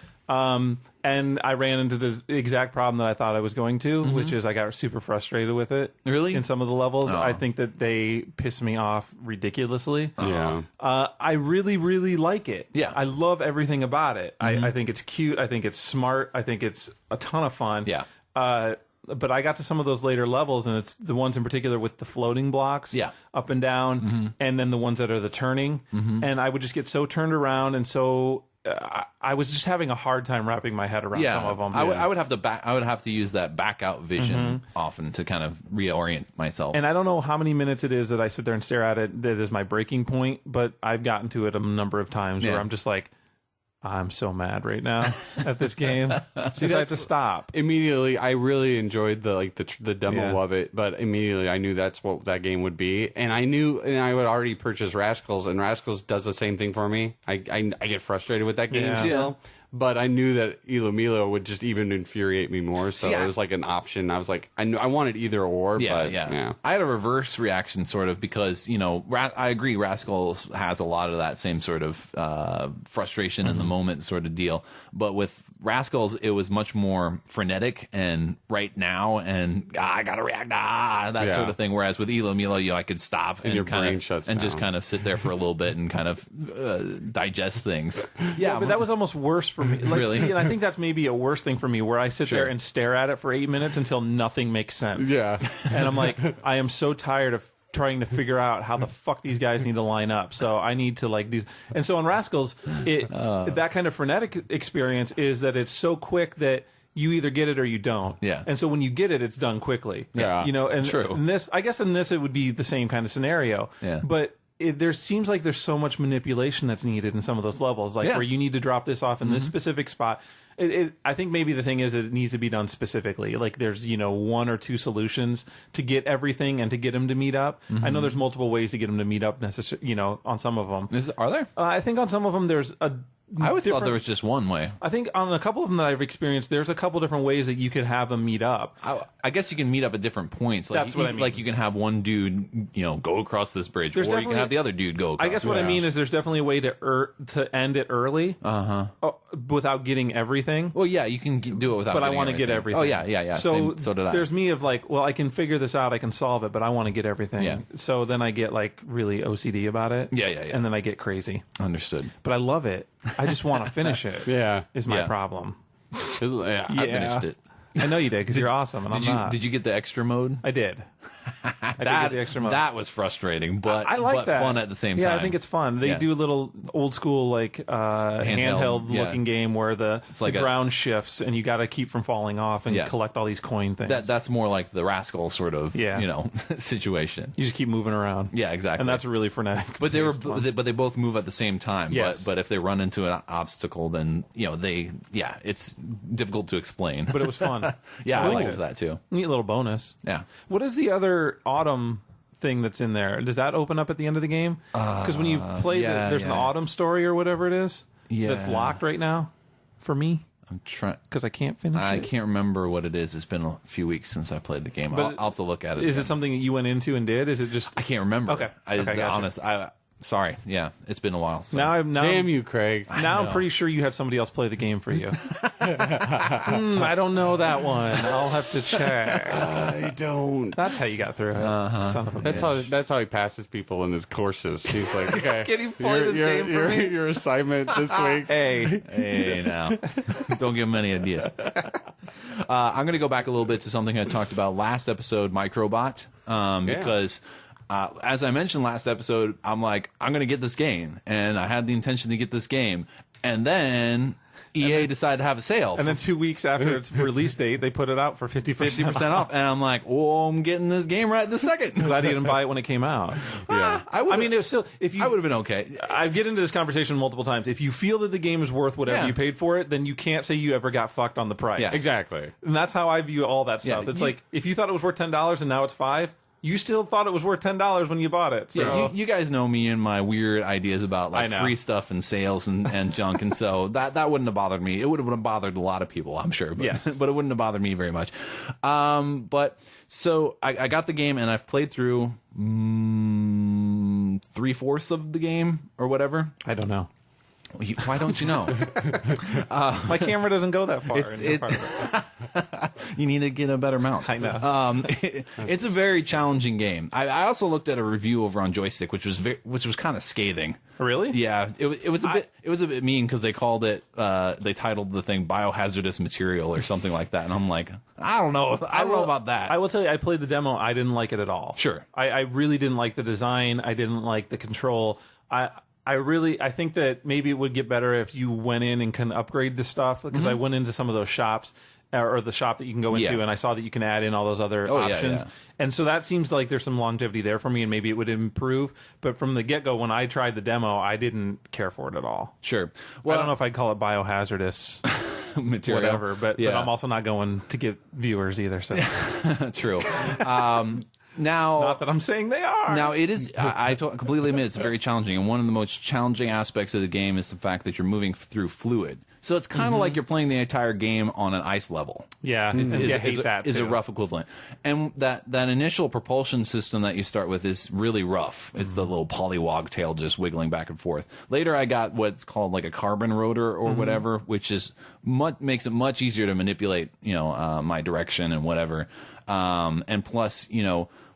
And I ran into the exact problem that I thought I was going to, which is I got super frustrated with it. Really? In some of the levels. I think that they piss me off ridiculously. Yeah. I really, really like it. Yeah. I love everything about it. I think it's cute. I think it's smart. I think it's a ton of fun. Yeah. But I got to some of those later levels, and it's the ones in particular with the floating blocks up and down, and then the ones that are the turning. And I would just get so turned around, and so I was just having a hard time wrapping my head around some of them. I would have to use that back out vision often to kind of reorient myself. And I don't know how many minutes it is that I sit there and stare at it that is my breaking point, but I've gotten to it a number of times where I'm just like, I'm so mad right now at this game. See, I have to stop. Immediately, I really enjoyed the demo of it, but immediately I knew that's what that game would be, and I would already purchase Rascals, and Rascals does the same thing for me. I get frustrated with that game still. But I knew that ilomilo would just even infuriate me more, so it was like an option. I was like, I wanted either or. Yeah. I had a reverse reaction, sort of, because I agree, Rascals has a lot of that same sort of frustration in the moment sort of deal. But with Rascals, it was much more frenetic and right now, and I gotta react, that sort of thing. Whereas with ilomilo, I could stop and your brain shuts down. just kind of sit there for a little bit and kind of digest things. Yeah, but that was almost worse for for me. Like, Really? see, and I think that's maybe a worse thing for me, where I sit Sure. there and stare at it for 8 minutes until nothing makes sense. Yeah. And I'm like, I am so tired of trying to figure out how the fuck these guys need to line up. So I need to like do. And so on Rascals, that kind of frenetic experience is that it's so quick that you either get it or you don't. Yeah. And so when you get it, it's done quickly. Yeah. You know, and True. in this, I guess in this, it would be the same kind of scenario. Yeah. But there seems like there's so much manipulation that's needed in some of those levels, like Yeah. where you need to drop this off in this specific spot. I think maybe the thing is it needs to be done specifically. Like there's, you know, 1 or 2 solutions to get everything and to get them to meet up. I know there's multiple ways to get them to meet up, you know, on some of them. Are there? I think on some of them there's a I always thought different- there was just one way. I think on a couple of them that I've experienced, there's a couple different ways that you could have them meet up. I guess you can meet up at different points. Like, That's what I mean. Like you can have one dude, you know, go across this bridge, There's or you can definitely- have the other dude go across. I guess what I mean is there's definitely a way to end it early, without getting everything. Well, yeah, you can do it without. But I getting want to get everything. Oh yeah. So, so did I. There's me of like, well, I can figure this out, I can solve it, but I want to get everything. Yeah. So then I get like really OCD about it. Yeah. And then I get crazy. Understood. But I love it. I just want to finish it. Yeah. Is my Yeah. problem. Yeah. I finished it. I know you did because you're awesome, and I'm not. Did you get the extra mode? I did. I did get the extra mode. That was frustrating, but I like that. fun at the same time. Yeah, I think it's fun. They Yeah. do a little old school like handheld yeah. looking game where the like ground shifts and you got to keep from falling off and Yeah. collect all these coin things. that's more like the Rascal sort of Yeah. you know situation. You just keep moving around. Yeah, exactly. And that's really frenetic. But they were, based one. but they both move at the same time. Yes. But if they run into an obstacle, then you know it's difficult to explain. But it was fun. yeah, I Cool. liked that too. Neat little bonus. Yeah. What is the other autumn thing that's in there? Does that open up at the end of the game? Because when you play, yeah, there's an yeah. autumn story or whatever it is that's Yeah. locked right now for me I'm trying. because I can't finish I it. can't remember what it is. It's been a few weeks since I played the game. But I'll have to look at it. Is again. it something that you went into and did? Is it just I can't remember. Okay. I, Okay, gotcha. honest. Sorry. Yeah, it's been a while. So. now? Damn you, Craig. Now I'm know. pretty sure you have somebody else play the game for you. I don't know that one. I'll have to check. I don't. That's how you got through it. Son of a bitch. That's how he passes people in his courses. He's like, okay, Can you play this game for me? Your assignment this week. Hey, Hey, now. Don't give him any ideas. I'm going to go back a little bit to something I talked about last episode, Microbot, because as I mentioned last episode, I'm like, I'm going to get this game, and I had the intention to get this game, and then EA decided to have a sale. and then 2 weeks after its release date, they put it out for 50% off, and I'm like, oh, I'm getting this game right this second. Glad you didn't buy it when it came out. Yeah. I mean, it was still if you. I would have been okay. I get into this conversation multiple times. If you feel that the game is worth whatever Yeah. you paid for it, then you can't say you ever got fucked on the price. Yeah. Exactly. And that's how I view all that stuff. Yeah, It's you- like if you thought it was worth $10 and now it's $5, you still thought it was worth $10 when you bought it. So. Yeah, you guys know me and my weird ideas about I like know. free stuff and sales and junk, and so that wouldn't have bothered me. It would have bothered a lot of people, I'm sure, but, Yes. but it wouldn't have bothered me very much. But so I got the game and I've played through 3/4 of the game or whatever. I don't know. Why don't you know? My camera doesn't go that far. It's- in your it- part of it. You need to get a better mount. I know. It's a very challenging game. I also looked at a review over on Joystick, which was kind of scathing. Really? Yeah, it was a bit mean because they called it they titled the thing biohazardous material or something like that, and I'm like, I don't know about that. I will tell you, I played the demo. I didn't like it at all. Sure. I really didn't like the design. I didn't like the control. I think that maybe it would get better if you went in and can upgrade the stuff, because I went into some of those shops or the shop that you can go into, Yeah. and I saw that you can add in all those other Oh, yeah, options. yeah. And so that seems like there's some longevity there for me, and maybe it would improve. But from the get-go, when I tried the demo, I didn't care for it at all. Sure. I don't know if I'd call it biohazardous, material, whatever, but yeah. I'm also not going to get viewers either. So True. Now, not that I'm saying they are. Now it is. I completely admit it's very challenging, and one of the most challenging aspects of the game is the fact that you're moving through fluid. So it's kind of like you're playing the entire game on an ice level. Yeah, I hate that. Is a too. rough equivalent, and that initial propulsion system that you start with is really rough. It's the little polywog tail just wiggling back and forth. Later, I got what's called like a carbon rotor or whatever, which is makes it much easier to manipulate. My direction and whatever. And plus,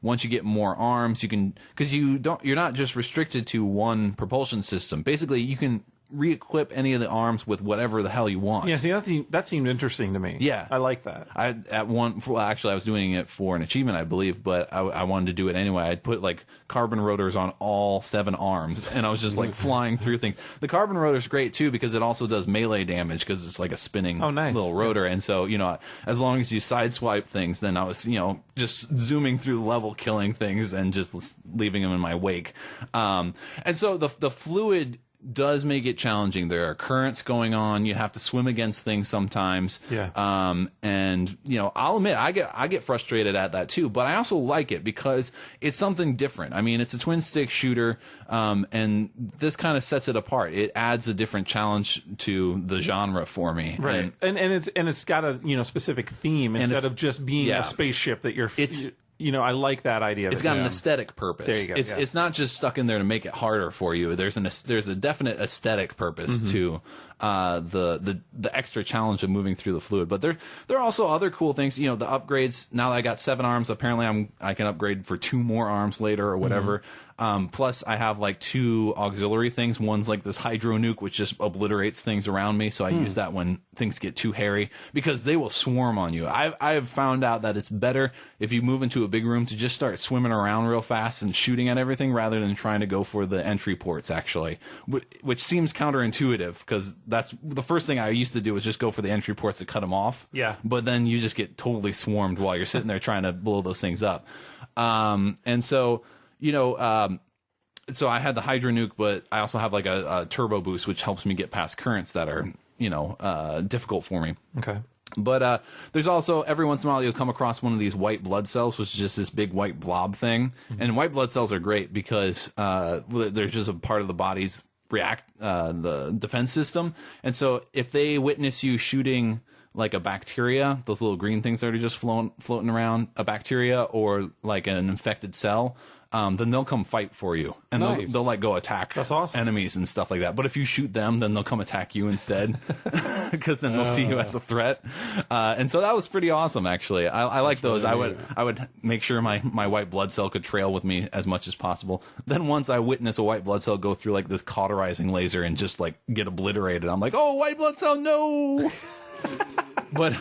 once you get more arms, you can, because you're not just restricted to one propulsion system. Basically, you can re-equip any of the arms with whatever the hell you want. Yeah, see, that seemed interesting to me. Yeah. I like that. Actually, I was doing it for an achievement, I believe, but I wanted to do it anyway. I'd put like carbon rotors on all 7 arms, and I was just like flying through things. The carbon rotor's great too because it also does melee damage because it's like a spinning little rotor. And so, as long as you sideswipe things, then I was, just zooming through the level, killing things, and just leaving them in my wake. And so the fluid does make it challenging. There are currents going on. You have to swim against things sometimes. Yeah. And I'll admit I get frustrated at that too, but I also like it because it's something different. I mean, it's a twin stick shooter, and this kind of sets it apart. It adds a different challenge to the genre for me. Right. And it's got a specific theme instead of just being a spaceship that you're. I like that idea. It's got an aesthetic purpose. There you go. It's not just stuck in there to make it harder for you. There's a definite aesthetic purpose to the extra challenge of moving through the fluid. But there are also other cool things. The upgrades. Now that I got 7 arms, apparently I can upgrade for 2 more arms later or whatever. Plus, I have like 2 auxiliary things. One's like this hydro nuke, which just obliterates things around me. So I use that when things get too hairy because they will swarm on you. I've found out that it's better if you move into a big room to just start swimming around real fast and shooting at everything rather than trying to go for the entry ports, actually, which seems counterintuitive because that's the first thing I used to do was just go for the entry ports to cut them off. Yeah. But then you just get totally swarmed while you're sitting there trying to blow those things up. And so, so I had the hydro nuke, but I also have like a turbo boost, which helps me get past currents that are, difficult for me. Okay. But there's also, every once in a while, you'll come across one of these white blood cells, which is just this big white blob thing. And white blood cells are great because they're just a part of the body's the defense system. And so if they witness you shooting like a bacteria, those little green things that are just floating around, a bacteria or like an infected cell, then they'll come fight for you, and they'll like go attack enemies and stuff like that. But if you shoot them, then they'll come attack you instead, because then they'll see you as a threat. And so that was pretty awesome, actually. I like those. Really I would make sure my white blood cell could trail with me as much as possible. Then once I witness a white blood cell go through like this cauterizing laser and just like get obliterated, I'm like, oh, white blood cell, no. But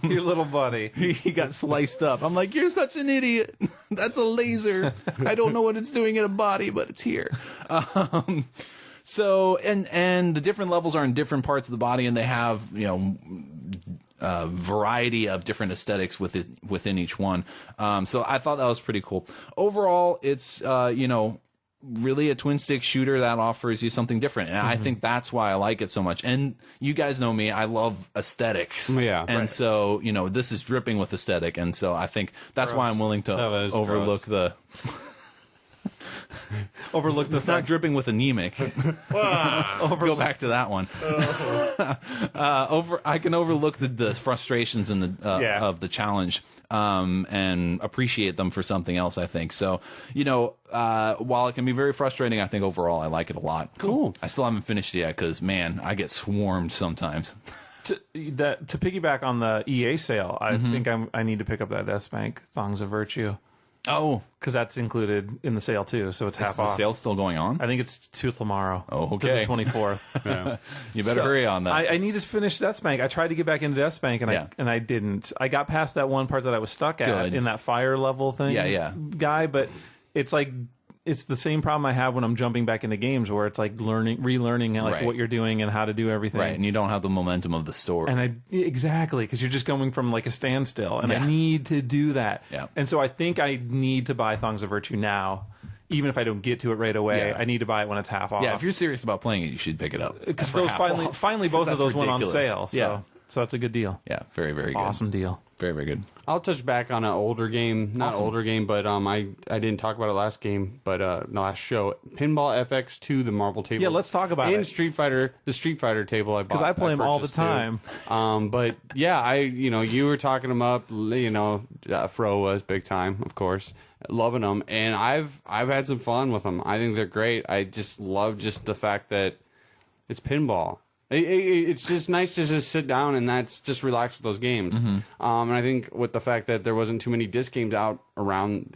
your little buddy, he got sliced up. I'm like, you're such an idiot. That's a laser. I don't know what it's doing in a body, but it's here. So and the different levels are in different parts of the body, and they have variety of different aesthetics within each one. So I thought that was pretty cool. Overall, it's really a twin stick shooter that offers you something different, and I think that's why I like it so much. And you guys know me, I love aesthetics. And so this is dripping with aesthetic, and so I think that's why I'm willing to overlook the it's not dripping with anemic. Go back to that one. I can overlook the frustrations and of the challenge, and appreciate them for something else, I think. So, while it can be very frustrating, I think overall I like it a lot. Cool. I still haven't finished it yet because, man, I get swarmed sometimes. To piggyback on the EA sale, I think I need to pick up that S-Bank Thongs of Virtue. Oh, because that's included in the sale too, so it's half off. The sale's still going on? I think it's to tomorrow. Oh, okay. To the 24th. Yeah. You better hurry on that. I need to finish Deathspank. I tried to get back into Deathspank, and I didn't. I got past that one part that I was stuck at in that fire level thing. Guy, but it's like it's the same problem I have when I'm jumping back into games where it's like relearning what you're doing and how to do everything. Right, and you don't have the momentum of the story. And exactly, because you're just going from like a standstill, and I need to do that. Yeah. And so I think I need to buy Thongs of Virtue now. Even if I don't get to it right away, I need to buy it when it's half off. Yeah, if you're serious about playing it, you should pick it up. Because those finally both of those went on sale. So, so that's a good deal. Yeah, very, very good. Awesome deal. Very, very good. I'll touch back on an older game, older game, but I didn't talk about it last game, but the last show, Pinball FX2, the Marvel table. Yeah, let's talk about it. And Street Fighter, the Street Fighter table I bought. Because I play them all the time. But yeah, you were talking them up. Fro was big time, of course, loving them, and I've had some fun with them. I think they're great. I just love the fact that it's pinball. It's just nice to just sit down and just relax with those games. And I think with the fact that there wasn't too many disc games out around,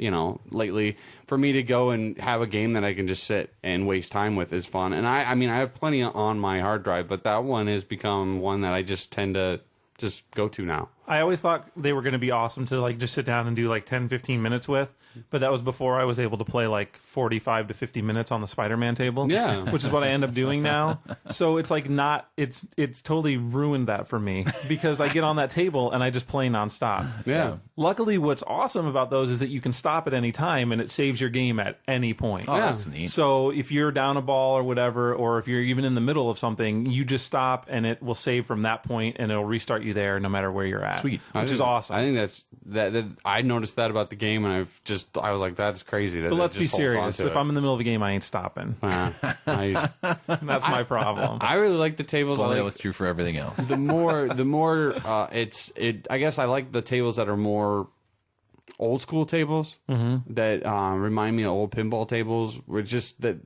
lately, for me to go and have a game that I can just sit and waste time with is fun. And I mean, I have plenty on my hard drive, but that one has become one that I just tend to just go to now. I always thought they were going to be awesome to like just sit down and do like 10, 15 minutes with, but that was before I was able to play like 45 to 50 minutes on the Spider-Man table. Yeah. Which is what I end up doing now. So it's like it's totally ruined that for me because I get on that table and I just play nonstop. Yeah. Luckily, what's awesome about those is that you can stop at any time and it saves your game at any point. Oh, that's neat. So if you're down a ball or whatever, or if you're even in the middle of something, you just stop and it will save from that point and it'll restart you there no matter where you're at. Sweet. Which is awesome. I think that I noticed that about the game, and I was like, that's crazy. But let's be serious. If I'm in the middle of a game, I ain't stopping. That's my problem. I really like the tables. Well, that was true for everything else. The more I guess I like the tables that are more old school tables that remind me of old pinball tables. Where just the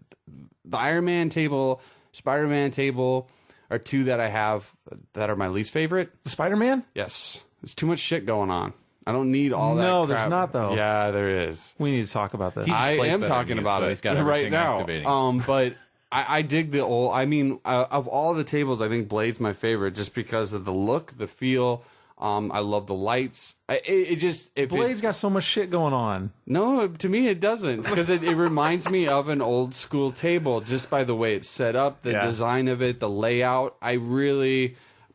Iron Man table, Spider-Man table are two that I have that are my least favorite. The Spider-Man? Yes. There's too much shit going on. I don't need all that. No, crap. there's not though. Yeah, there is. We need to talk about this. I plays am better talking than you, about so it he's got right everything now. activating. But I dig the old. I mean, of all the tables, I think Blade's my favorite, just because of the look, the feel. I love the lights. Blade's got so much shit going on. No, to me it doesn't, because it reminds me of an old school table just by the way it's set up, the design of it, the layout.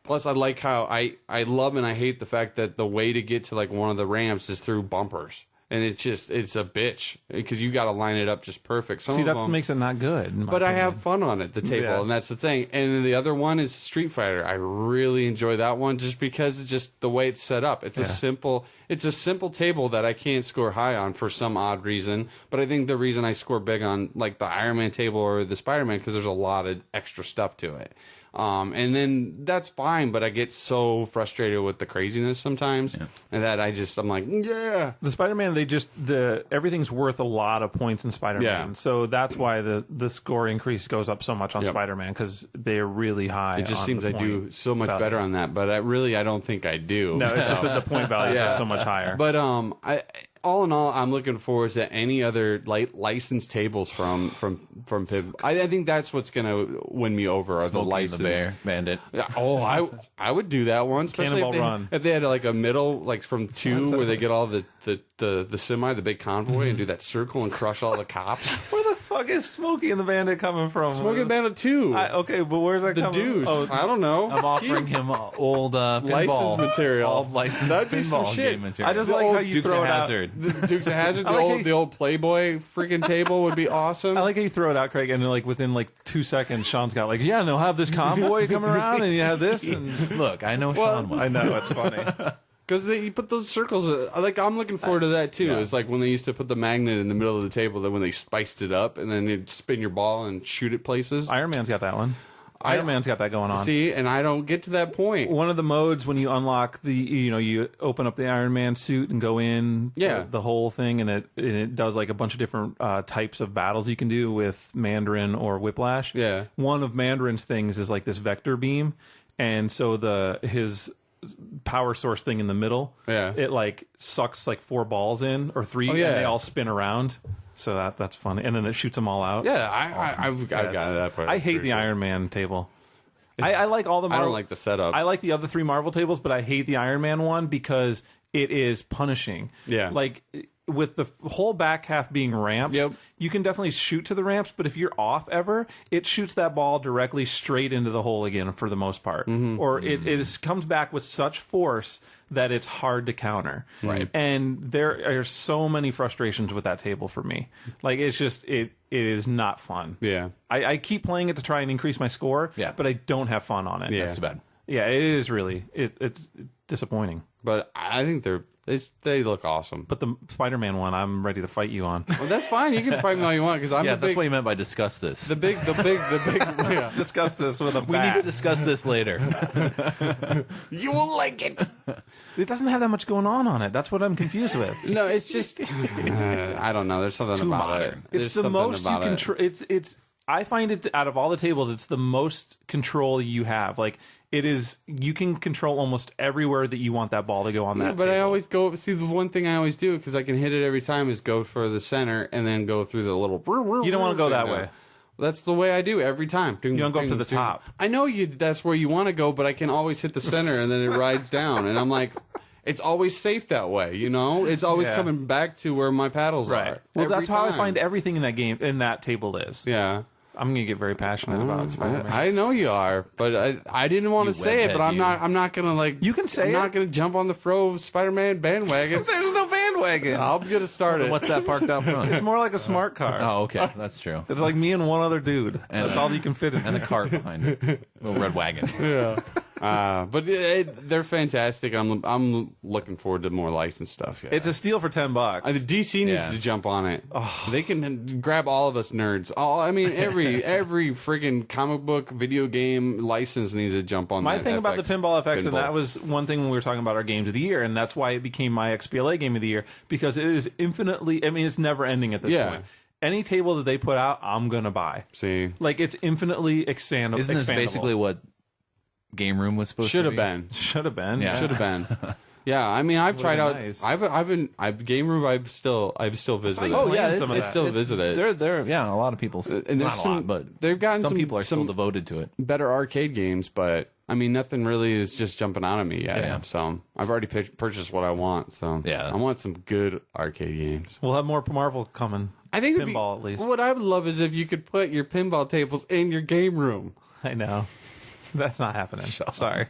Plus, I like how I love and I hate the fact that the way to get to like one of the ramps is through bumpers. And it's a bitch because you got to line it up just perfect. See, that's what makes it not good. But I have fun on it, the table, and that's the thing. And then the other one is Street Fighter. I really enjoy that one just because it's just the way it's set up. It's a simple table that I can't score high on for some odd reason. But I think the reason I score big on like the Iron Man table or the Spider-Man because there's a lot of extra stuff to it. And then that's fine, but I get so frustrated with the craziness sometimes, and that I'm like, yeah. The Spider-Man, everything's worth a lot of points in Spider-Man, so that's why the score increase goes up so much on Spider-Man because they're really high. It just seems I do so much better on that, but I don't think I do. No, it's just that the point values are so much higher. But all in all, I'm looking forward to any other licensed tables from PIB. I think that's what's gonna win me over are the licensed Bandit. Oh, I would do that one, especially if they had like a middle, like from 2 where they get all the semi, the big convoy, and do that circle and crush all the cops. Where the fuck is Smokey and the Bandit coming from? Smokey and the Bandit 2. Okay, but where's that coming? The Deuce. Oh, I don't know. I'm offering him old pinball. Licensed material. All licensed That'd be some pinball shit. game material. I just like how you Dukes throw of it out. Hazzard. The Dukes of Hazzard, like the old Playboy freaking table would be awesome. I like how you throw it out, Craig, and then, like within like 2 seconmes, Sean's got like, and they'll have this convoy coming around, and you have this. And Look, I know Sean will. I know it's funny. Because you put those circles, like I'm looking forward to that too. It's like when they used to put the magnet in the middle of the table, that when they spiced it up, and then you'd spin your ball and shoot it places. Iron Man's got that one. Iron Man's got that going on. See, and I don't get to that point. One of the modes when you unlock you open up the Iron Man suit and go in, the whole thing, and it does like a bunch of different types of battles you can do with Mandarin or Whiplash. Yeah. One of Mandarin's things is like this vector beam, and so his power source thing in the middle, it like sucks like 4 balls in or 3, and they all spin around. So that's funny, and then it shoots them all out. Yeah, I've got that part. I hate the Iron Man table. I like all the Marvel. I don't like the setup. I like the other 3 Marvel tables, but I hate the Iron Man one because it is punishing. Yeah. Like with the whole back half being ramps, you can definitely shoot to the ramps, but if you're off ever, it shoots that ball directly straight into the hole again for the most part. Or it comes back with such force that it's hard to counter. Right. And there are so many frustrations with that table for me. Like it's just it is not fun. Yeah. I keep playing it to try and increase my score, but I don't have fun on it. Yeah. That's too bad. Yeah, it is really it's disappointing. But I think they look awesome. But the Spider-Man one, I'm ready to fight you on. Well, that's fine. You can fight me all you want because I'm that's what he meant by discuss this. the big. Yeah. Discuss this with a We need to discuss this later. You will like it. It doesn't have that much going on it. That's what I'm confused with. No, it's just I don't know. There's something too about modern. it. It's the most you can. It's I find it, out of all the tables, it's the most control you have. Like, it is, you can control almost everywhere that you want that ball to go on that but table. I always go, see, the one thing I always do, because I can hit it every time, is go for the center and then go through the little... You don't want to go that way. That's the way I do every time. You don't go up to the top. I know that's where you want to go, but I can always hit the center and then it rides down. And I'm like, it's always safe that way, you know? It's always coming back to where my paddles are. Well, that's how I find everything in that game, in that table is. Yeah. I'm gonna get very passionate about Spider-Man. I know you are, but I didn't want to say it. But I'm not gonna like. You can say I'm not gonna jump on the Spider-Man bandwagon. There's no bandwagon. I'm gonna start it. What's that parked out front? It's more like a smart car. Oh, okay, that's true. It's like me and one other dude. And that's all you can fit in. And a cart behind it, a little red wagon. Yeah. But they're fantastic. I'm looking forward to more licensed stuff. Yeah. It's a steal for $10. DC needs to jump on it. Oh. They can grab all of us nerds. Every friggin' comic book, video game license needs to jump on. My that thing about the Pinball FX, and pinball. that was one thing when we were talking about our games of the year, and that's why it became my XBLA game of the year, because it is infinitely. I mean, it's never ending at this point. Any table that they put out, I'm gonna buy. See, like it's infinitely expandable. Isn't this basically what Game Room was supposed to be? Should have been. Yeah. Should have been. Yeah, I mean, I've tried out. Nice. I've Game Room. I've still visited. Oh yeah, it's still visited. Yeah, a lot of people. And not a lot, but they've gotten some people are still devoted to it. Better arcade games, but I mean, nothing really is just jumping out at me yet. Yeah. So I've already purchased what I want. So yeah, I want some good arcade games. We'll have more Marvel coming. I think pinball at least. What I would love is if you could put your pinball tables in your game room. I know. That's not happening. Sorry.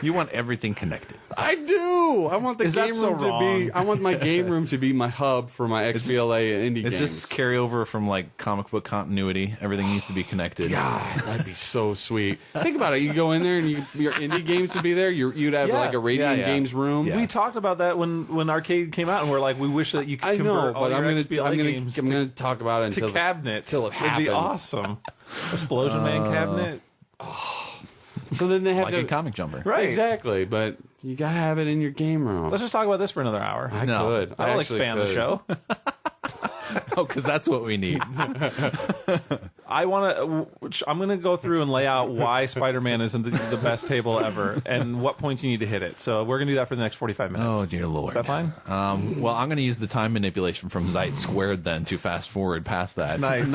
You want everything connected. I do. I want the game room to be. I want my game room to be my hub for my XBLA and indie games. Is this carryover from like comic book continuity? Everything needs to be connected. God, that'd be so sweet. Think about it. You go in there and your indie games would be there. You'd have like a Radiant Games room. Yeah. We talked about that when Arcade came out, and we're like, we wish that you could convert all your XBLA games I'm gonna talk about it to cabinets. Until it happens. It'd be awesome. Explosion Man cabinet. So then they have like a comic jumper. Right. Exactly, but you gotta have it in your game room. Let's just talk about this for another hour. I could. I'll expand the show. Oh, because that's what we need. I'm going to go through and lay out why Spider-Man isn't the best table ever and what points you need to hit it. So we're going to do that for the next 45 minutes. Oh, dear Lord. Is that fine? Well, I'm going to use the time manipulation from Zeit² then to fast forward past that. Nice.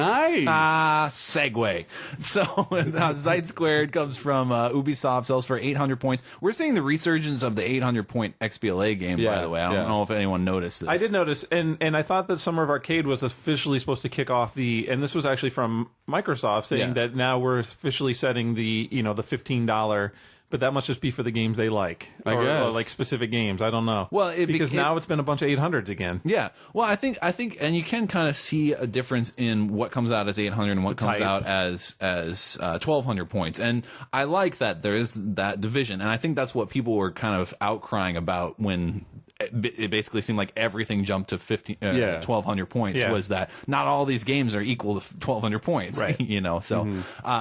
Segue. So Zeit² comes from Ubisoft, sells for 800 points. We're seeing the resurgence of the 800-point XBLA game, by the way. I don't know if anyone noticed this. I did notice, and I thought that Summer of Arcade was officially supposed to kick off and this was actually from Microsoft saying that now we're officially setting the $15, but that must just be for the games they like, or like specific games. I don't know. Well, because now it's been a bunch of 800s again. Yeah. Well, I think, and you can kind of see a difference in what comes out as 800 and what comes out as 1200 points. And I like that there is that division, and I think that's what people were kind of outcrying about when it basically seemed like everything jumped to 1,200 points. Was that not all these games are equal to 1,200 points? Right. You know, so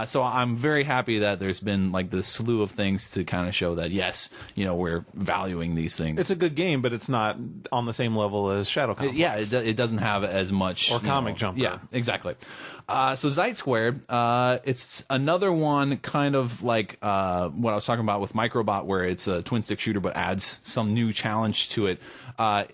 so I'm very happy that there's been like this slew of things to kind of show that yes, you know, we're valuing these things. It's a good game, but it's not on the same level as Shadow Complex. Yeah, it doesn't have as much or Comic Jumper. Yeah, exactly. So Zeit², it's another one kind of like what I was talking about with Microbot, where it's a twin stick shooter but adds some new challenge to it.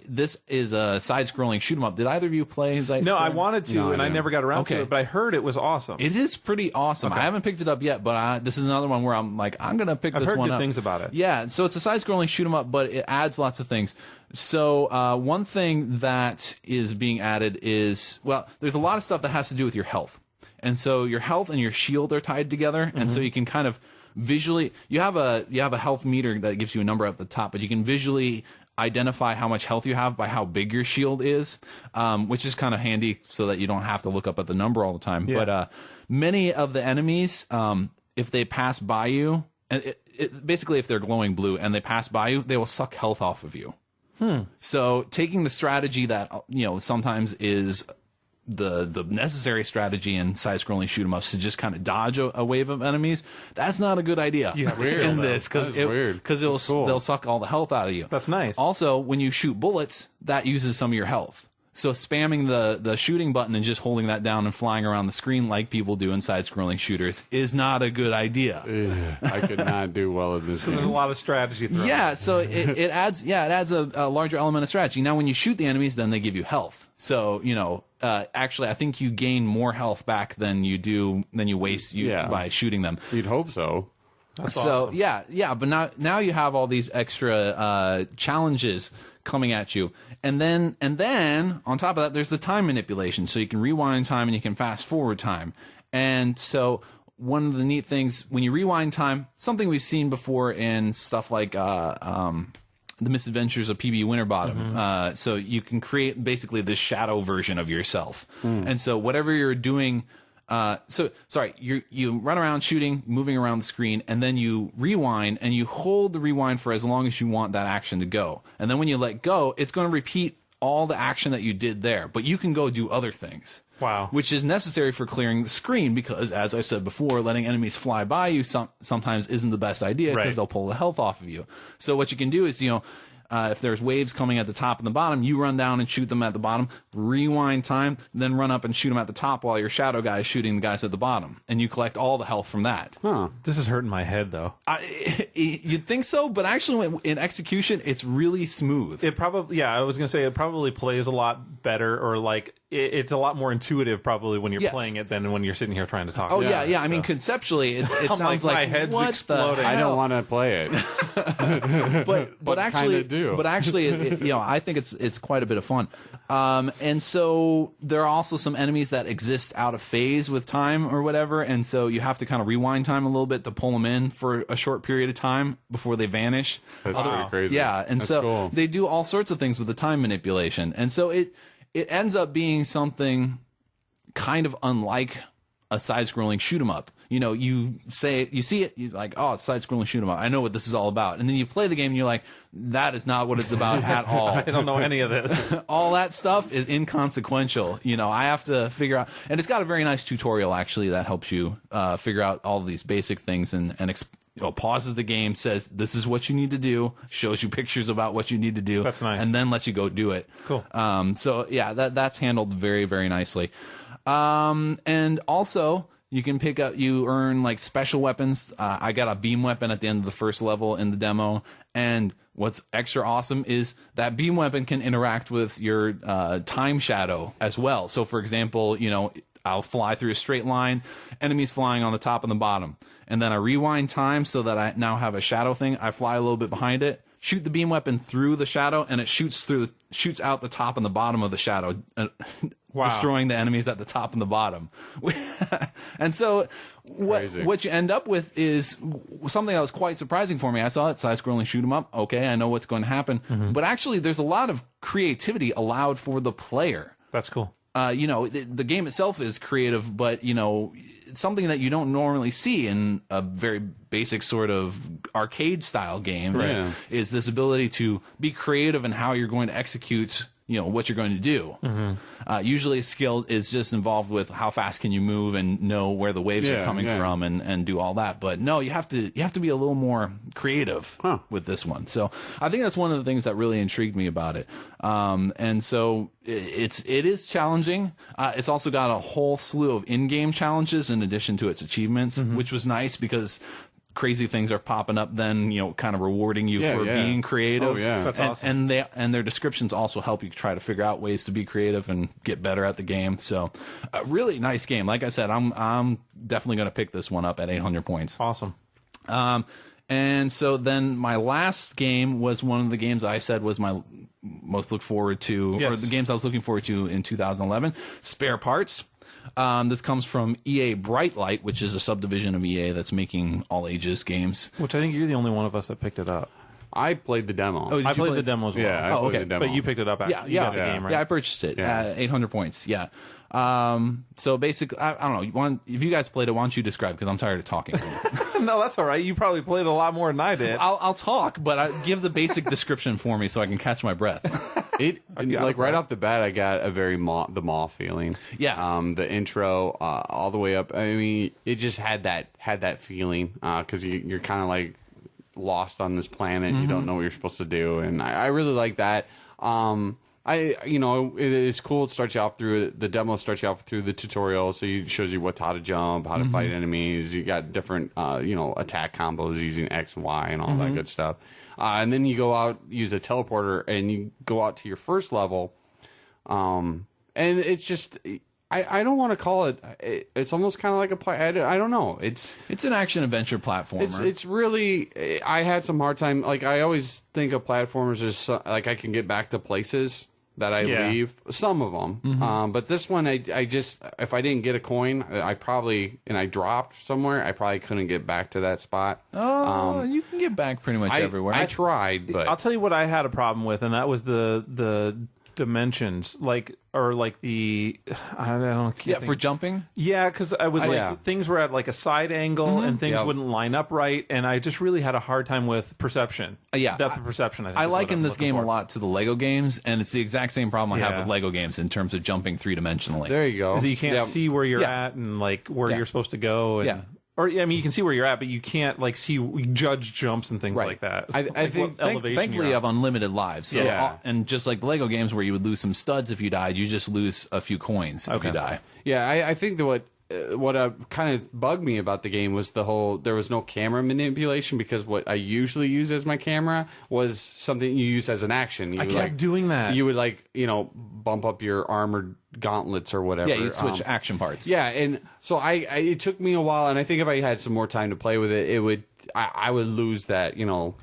This is a side-scrolling shoot 'em up. Did either of you play Zeit²? No, I wanted to, and I never got around to it, but I heard it was awesome. It is pretty awesome. I haven't picked it up yet, but this is another one where I'm like, I'm going to pick this one up. I've heard good things about it. Yeah, so it's a side-scrolling shoot 'em up, but it adds lots of things. So one thing that is being added is, well, there's a lot of stuff that has to do with your health. And so your health and your shield are tied together, and so you can kind of visually, you have a health meter that gives you a number at the top, but you can visually identify how much health you have by how big your shield is, which is kind of handy so that you don't have to look up at the number all the time. Yeah. But many of the enemies, if they pass by you, and basically if they're glowing blue and they pass by you, they will suck health off of you. So taking the strategy that sometimes is the necessary strategy in side-scrolling shoot-'em-ups to just kind of dodge a wave of enemies, that's not a good idea in this, because they'll suck all the health out of you. That's nice. Also, when you shoot bullets, that uses some of your health. So spamming the shooting button and just holding that down and flying around the screen like people do in side-scrolling shooters is not a good idea. I could not do well in this. So there's a lot of strategy thrown. Yeah, so it adds a larger element of strategy. Now, when you shoot the enemies, then they give you health. So actually, I think you gain more health back than you waste by shooting them. You'd hope so. That's so awesome. yeah, but now you have all these extra challenges coming at you, and then on top of that, there's the time manipulation. So you can rewind time and you can fast forward time, and so one of the neat things when you rewind time, something we've seen before in stuff like the Misadventures of PB Winterbottom. So you can create basically this shadow version of yourself, and so whatever you're doing. You run around shooting, moving around the screen, and then you rewind, and you hold the rewind for as long as you want that action to go. And then when you let go, it's going to repeat all the action that you did there, but you can go do other things. Wow. Which is necessary for clearing the screen because, as I said before, letting enemies fly by you sometimes isn't the best idea because they'll pull the health off of you. So what you can do is, if there's waves coming at the top and the bottom, you run down and shoot them at the bottom, rewind time, then run up and shoot them at the top while your shadow guy is shooting the guys at the bottom. And you collect all the health from that. Huh. This is hurting my head, though. You'd think so, but actually in execution, it's really smooth. It probably, I was going to say it probably plays a lot better, or like it's a lot more intuitive probably when you're playing it than when you're sitting here trying to talk. Oh, yeah. I mean, conceptually, it sounds like my head's what exploding. I don't want to play it. but actually, do. But actually, I think it's quite a bit of fun. And so there are also some enemies that exist out of phase with time or whatever, and so you have to kind of rewind time a little bit to pull them in for a short period of time before they vanish. That's pretty crazy. Yeah, and That's so cool. they do all sorts of things with the time manipulation, and so it ends up being something kind of unlike a side-scrolling shoot 'em up. You see it, you're like, oh, it's side-scrolling shoot 'em up. I know what this is all about. And then you play the game and you're like, that is not what it's about at all. I don't know any of this. All that stuff is inconsequential. I have to figure out, and it's got a very nice tutorial actually that helps you figure out all of these basic things and pauses the game, says this is what you need to do, shows you pictures about what you need to do. That's nice. And then lets you go do it. Cool. So yeah, that's handled very, very nicely. And also you can you earn like special weapons. I got a beam weapon at the end of the first level in the demo. And what's extra awesome is that beam weapon can interact with your time shadow as well. So for example, I'll fly through a straight line, enemies flying on the top and the bottom. And then I rewind time so that I now have a shadow thing. I fly a little bit behind it, shoot the beam weapon through the shadow, and it shoots out the top and the bottom of the shadow, destroying the enemies at the top and the bottom. And so what you end up with is something that was quite surprising for me. I saw it, side-scrolling shoot 'em up. Okay, I know what's going to happen. But actually, there's a lot of creativity allowed for the player. That's cool. The game itself is creative, but it's something that you don't normally see in a very basic sort of arcade style game. Right. Is this ability to be creative in how you're going to execute what you're going to do. Usually skill is just involved with how fast can you move and know where the waves are coming from and do all that. But no, you have to be a little more creative with this one. So I think that's one of the things that really intrigued me about it. And so it is challenging. It's also got a whole slew of in-game challenges in addition to its achievements, which was nice because crazy things are popping up then, kind of rewarding you for being creative. Oh, yeah. That's awesome. And their descriptions also help you try to figure out ways to be creative and get better at the game. So a really nice game. Like I said, I'm definitely going to pick this one up at 800 points. Awesome. And so then my last game was one of the games I said was my most look forward to, or the games I was looking forward to in 2011, Spare Parts. This comes from EA Brightlight, which is a subdivision of EA that's making all ages games. Which I think you're the only one of us that picked it up. I played the demo. Oh, I played the demo as well. Yeah, I played the demo. But you picked it up after you got the game, right? Yeah, I purchased it at 800 points. Yeah. So basically, I don't know. If you guys played it, why don't you describe? Because I'm tired of talking. No, that's all right. You probably played a lot more than I did. I'll talk, but give the basic description for me so I can catch my breath. Right off the bat, I got a very the mall feeling. Yeah. The intro, all the way up. I mean, it just had that feeling because you're kind of like lost on this planet. You don't know what you're supposed to do, and I really like that. it's cool. It starts you off through the demo. Starts you off through the tutorial, so it shows you how to jump, how to fight enemies. You got different, attack combos using X and Y and all that good stuff. And then you go out, use a teleporter, and you go out to your first level. And it's just, I don't want to call it. It's almost kind of like I don't know. It's an action adventure platformer. It's really. I had some hard time. Like I always think of platformers as like I can get back to places that I leave. Some of them, but this one, I just, if I didn't get a coin, I dropped somewhere, I probably couldn't get back to that spot. You can get back pretty much everywhere. I tried, but I'll tell you what I had a problem with, and that was the dimensions, like the I don't yeah, for jumping. Yeah, because I was things were at like a side angle and things wouldn't line up right, and I just really had a hard time with perception. Depth of perception. I liken this game a lot to the Lego games, and it's the exact same problem I have with Lego games in terms of jumping 3-dimensionally. There you go. So you can't see where you're at and like where you're supposed to go. And, or I mean, you can see where you're at, but you can't like judge jumps and things like that. I think thankfully you have unlimited lives. So and just like the Lego games where you would lose some studs if you died, you just lose a few coins if you die. Yeah, I think that what kind of bugged me about the game was there was no camera manipulation, because what I usually use as my camera was something you use as an action. I kept doing that. You would bump up your armored gauntlets or whatever. Yeah, you switch action parts. Yeah, and so it took me a while, and I think if I had some more time to play with it, I would lose that.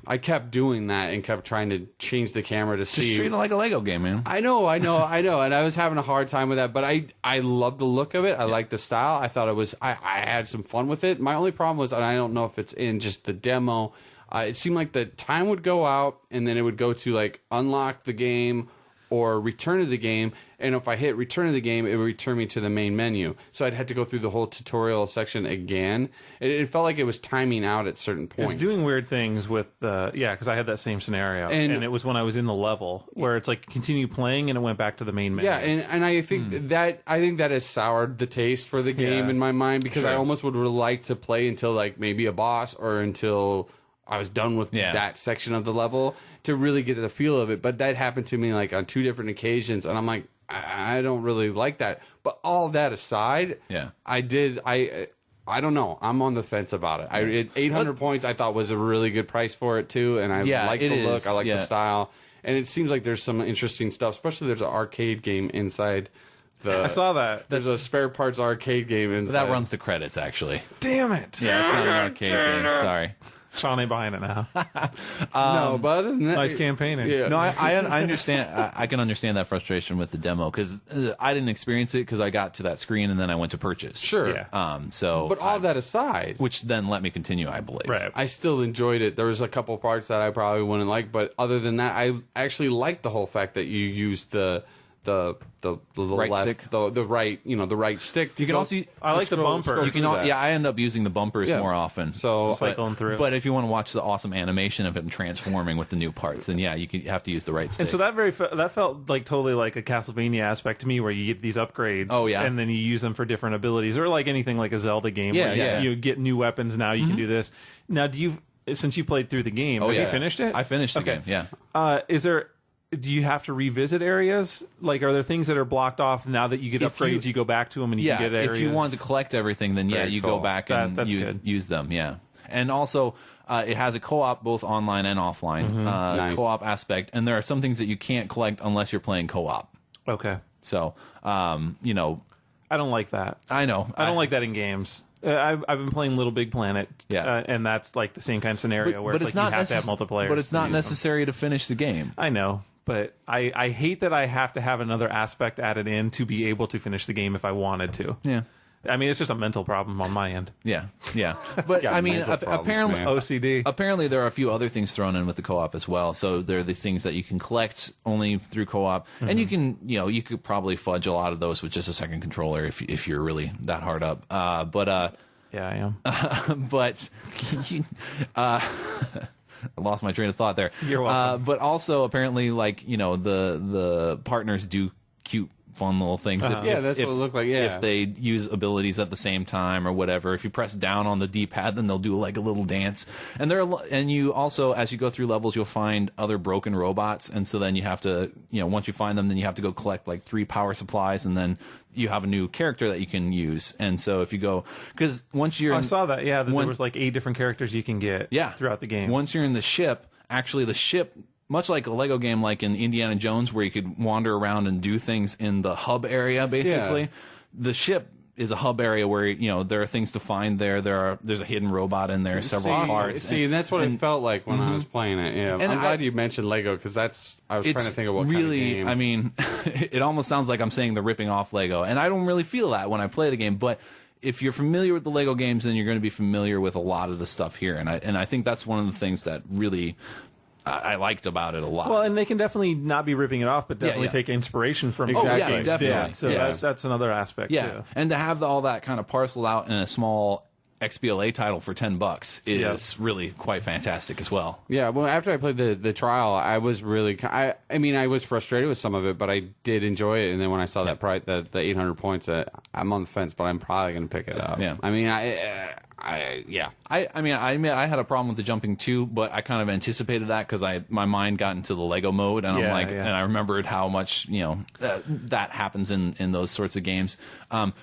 I kept doing that and kept trying to change the camera to see. Just treat it like a Lego game, man. I know, and I was having a hard time with that, but I love the look of it. I like the style. I thought I had some fun with it. My only problem was, and I don't know if it's in just the demo, it seemed like the time would go out, and then it would go to like unlock the game or return to the game, and if I hit return to the game, it would return me to the main menu. So I'd had to go through the whole tutorial section again. It felt like it was timing out at certain points. It was doing weird things with because I had that same scenario, and it was when I was in the level where it's like continue playing, and it went back to the main menu. Yeah, and I think that has soured the taste for the game in my mind, because I almost would like to play until like maybe a boss or until I was done with that section of the level to really get the feel of it. But that happened to me like on 2 different occasions, and I'm like, I don't really like that. But all that aside, I don't know. I'm on the fence about it. 800 points I thought was a really good price for it too, and I like the look, I like the style, and it seems like there's some interesting stuff. Especially there's an arcade game inside. I saw that. There's a spare parts arcade game inside. That runs the credits, actually. Damn it! Yeah, it's not an arcade game. Sorry. Sean ain't buying it now. No, but other than that, nice campaigning. Yeah. No, I understand. I can understand that frustration with the demo, because I didn't experience it because I got to that screen and then I went to purchase. Sure. Yeah. But all that aside, which then let me continue, I believe. Right. I still enjoyed it. There was a couple parts that I probably wouldn't like, but other than that, I actually liked the whole fact that you used the right left stick? the right stick. You can also I like the bumper. You can I end up using the bumpers more often. So cycling through. But if you want to watch the awesome animation of him transforming with the new parts, then you have to use the right stick. And so that felt like totally like a Castlevania aspect to me, where you get these upgrades. Oh, yeah. And then you use them for different abilities, or like anything like a Zelda game. Yeah, You get new weapons now. You can do this. Now, since you played through the game, have you finished it? I finished the game. Yeah. Do you have to revisit areas? Like, are there things that are blocked off now that you get upgrades? You go back to them and you can get areas. If you want to collect everything, then you go back and use them. Yeah, and also it has a co-op both online and offline Nice. co-op aspect, and there are some things that you can't collect unless you're playing co-op. Okay. So I don't like that. I know I don't like that in games. I've been playing Little Big Planet, and that's like the same kind of scenario where it's like you have to have multiplayer. But it's not necessary to finish the game. I know. But I hate that I have to have another aspect added in to be able to finish the game if I wanted to. Yeah. I mean, it's just a mental problem on my end. Yeah. But I mean, apparently, OCD. Apparently, there are a few other things thrown in with the co-op as well. So there are these things that you can collect only through co-op, and you can, you could probably fudge a lot of those with just a second controller if you're really that hard up. Yeah, I am. But I lost my train of thought there. You're welcome. But also, apparently, like the partners do cute fun little things. Yeah, that's what it looked like. Yeah, if they use abilities at the same time or whatever. If you press down on the D-pad, then they'll do like a little dance. And you also, as you go through levels, you'll find other broken robots, and so then you have to, once you find them, then you have to go collect like 3 power supplies, and then you have a new character that you can use. And so if you go, because once you're, I saw that. Yeah, there was like 8 different characters you can get. Throughout the game. Once you're in the ship, actually the ship, much like a Lego game, like in Indiana Jones, where you could wander around and do things in the hub area, basically, the ship is a hub area where there are things to find there. There's a hidden robot in there, several parts. And that's what it felt like when I was playing it. Yeah, and I'm glad you mentioned Lego, because I was trying to think of what really, kind of game. I mean, it almost sounds like I'm saying they're ripping off Lego, and I don't really feel that when I play the game, but if you're familiar with the Lego games, then you're going to be familiar with a lot of the stuff here, and I think that's one of the things that really I liked about it a lot. Well, and they can definitely not be ripping it off, but definitely take inspiration from Exactly. Oh, yeah, definitely. Yeah, so that's another aspect, too. And to have all that kind of parceled out in a small XBLA title for $10 is really quite fantastic as well. Yeah, well, after I played the trial, I was really, I mean, I was frustrated with some of it, but I did enjoy it. And then when I saw that the 800 points, I'm on the fence, but I'm probably going to pick it up. Yeah. I mean, I had a problem with the jumping too, but I kind of anticipated that because my mind got into the Lego mode, and and I remembered how much that happens in those sorts of games.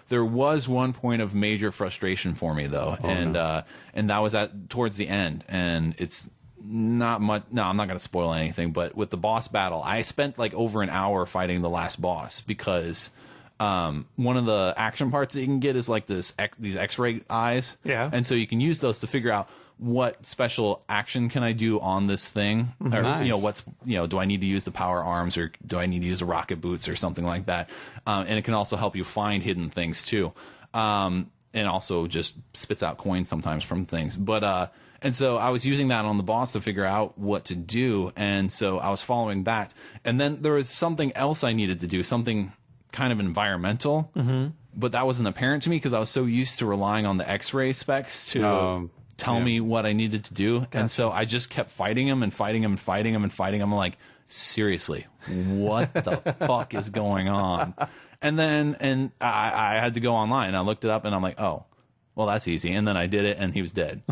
There was one point of major frustration for me though, and that was towards the end, and it's not much. No, I'm not going to spoil anything, but with the boss battle, I spent like over an hour fighting the last boss because. One of the action parts that you can get is like these X-ray eyes. Yeah. And so you can use those to figure out what special action can I do on this thing, or Nice. do I need to use the power arms, or do I need to use the rocket boots or something like that? And it can also help you find hidden things too. And also just spits out coins sometimes from things. But and so I was using that on the boss to figure out what to do, and so I was following that. And then there was something else I needed to do, something kind of environmental, but that wasn't apparent to me because I was so used to relying on the X-ray specs to tell me what I needed to do. Gotcha. And so I just kept fighting him and fighting him and fighting him and fighting him. I'm like, seriously, what the fuck is going on? And then I had to go online. I looked it up and I'm like, oh, well, that's easy. And then I did it and he was dead.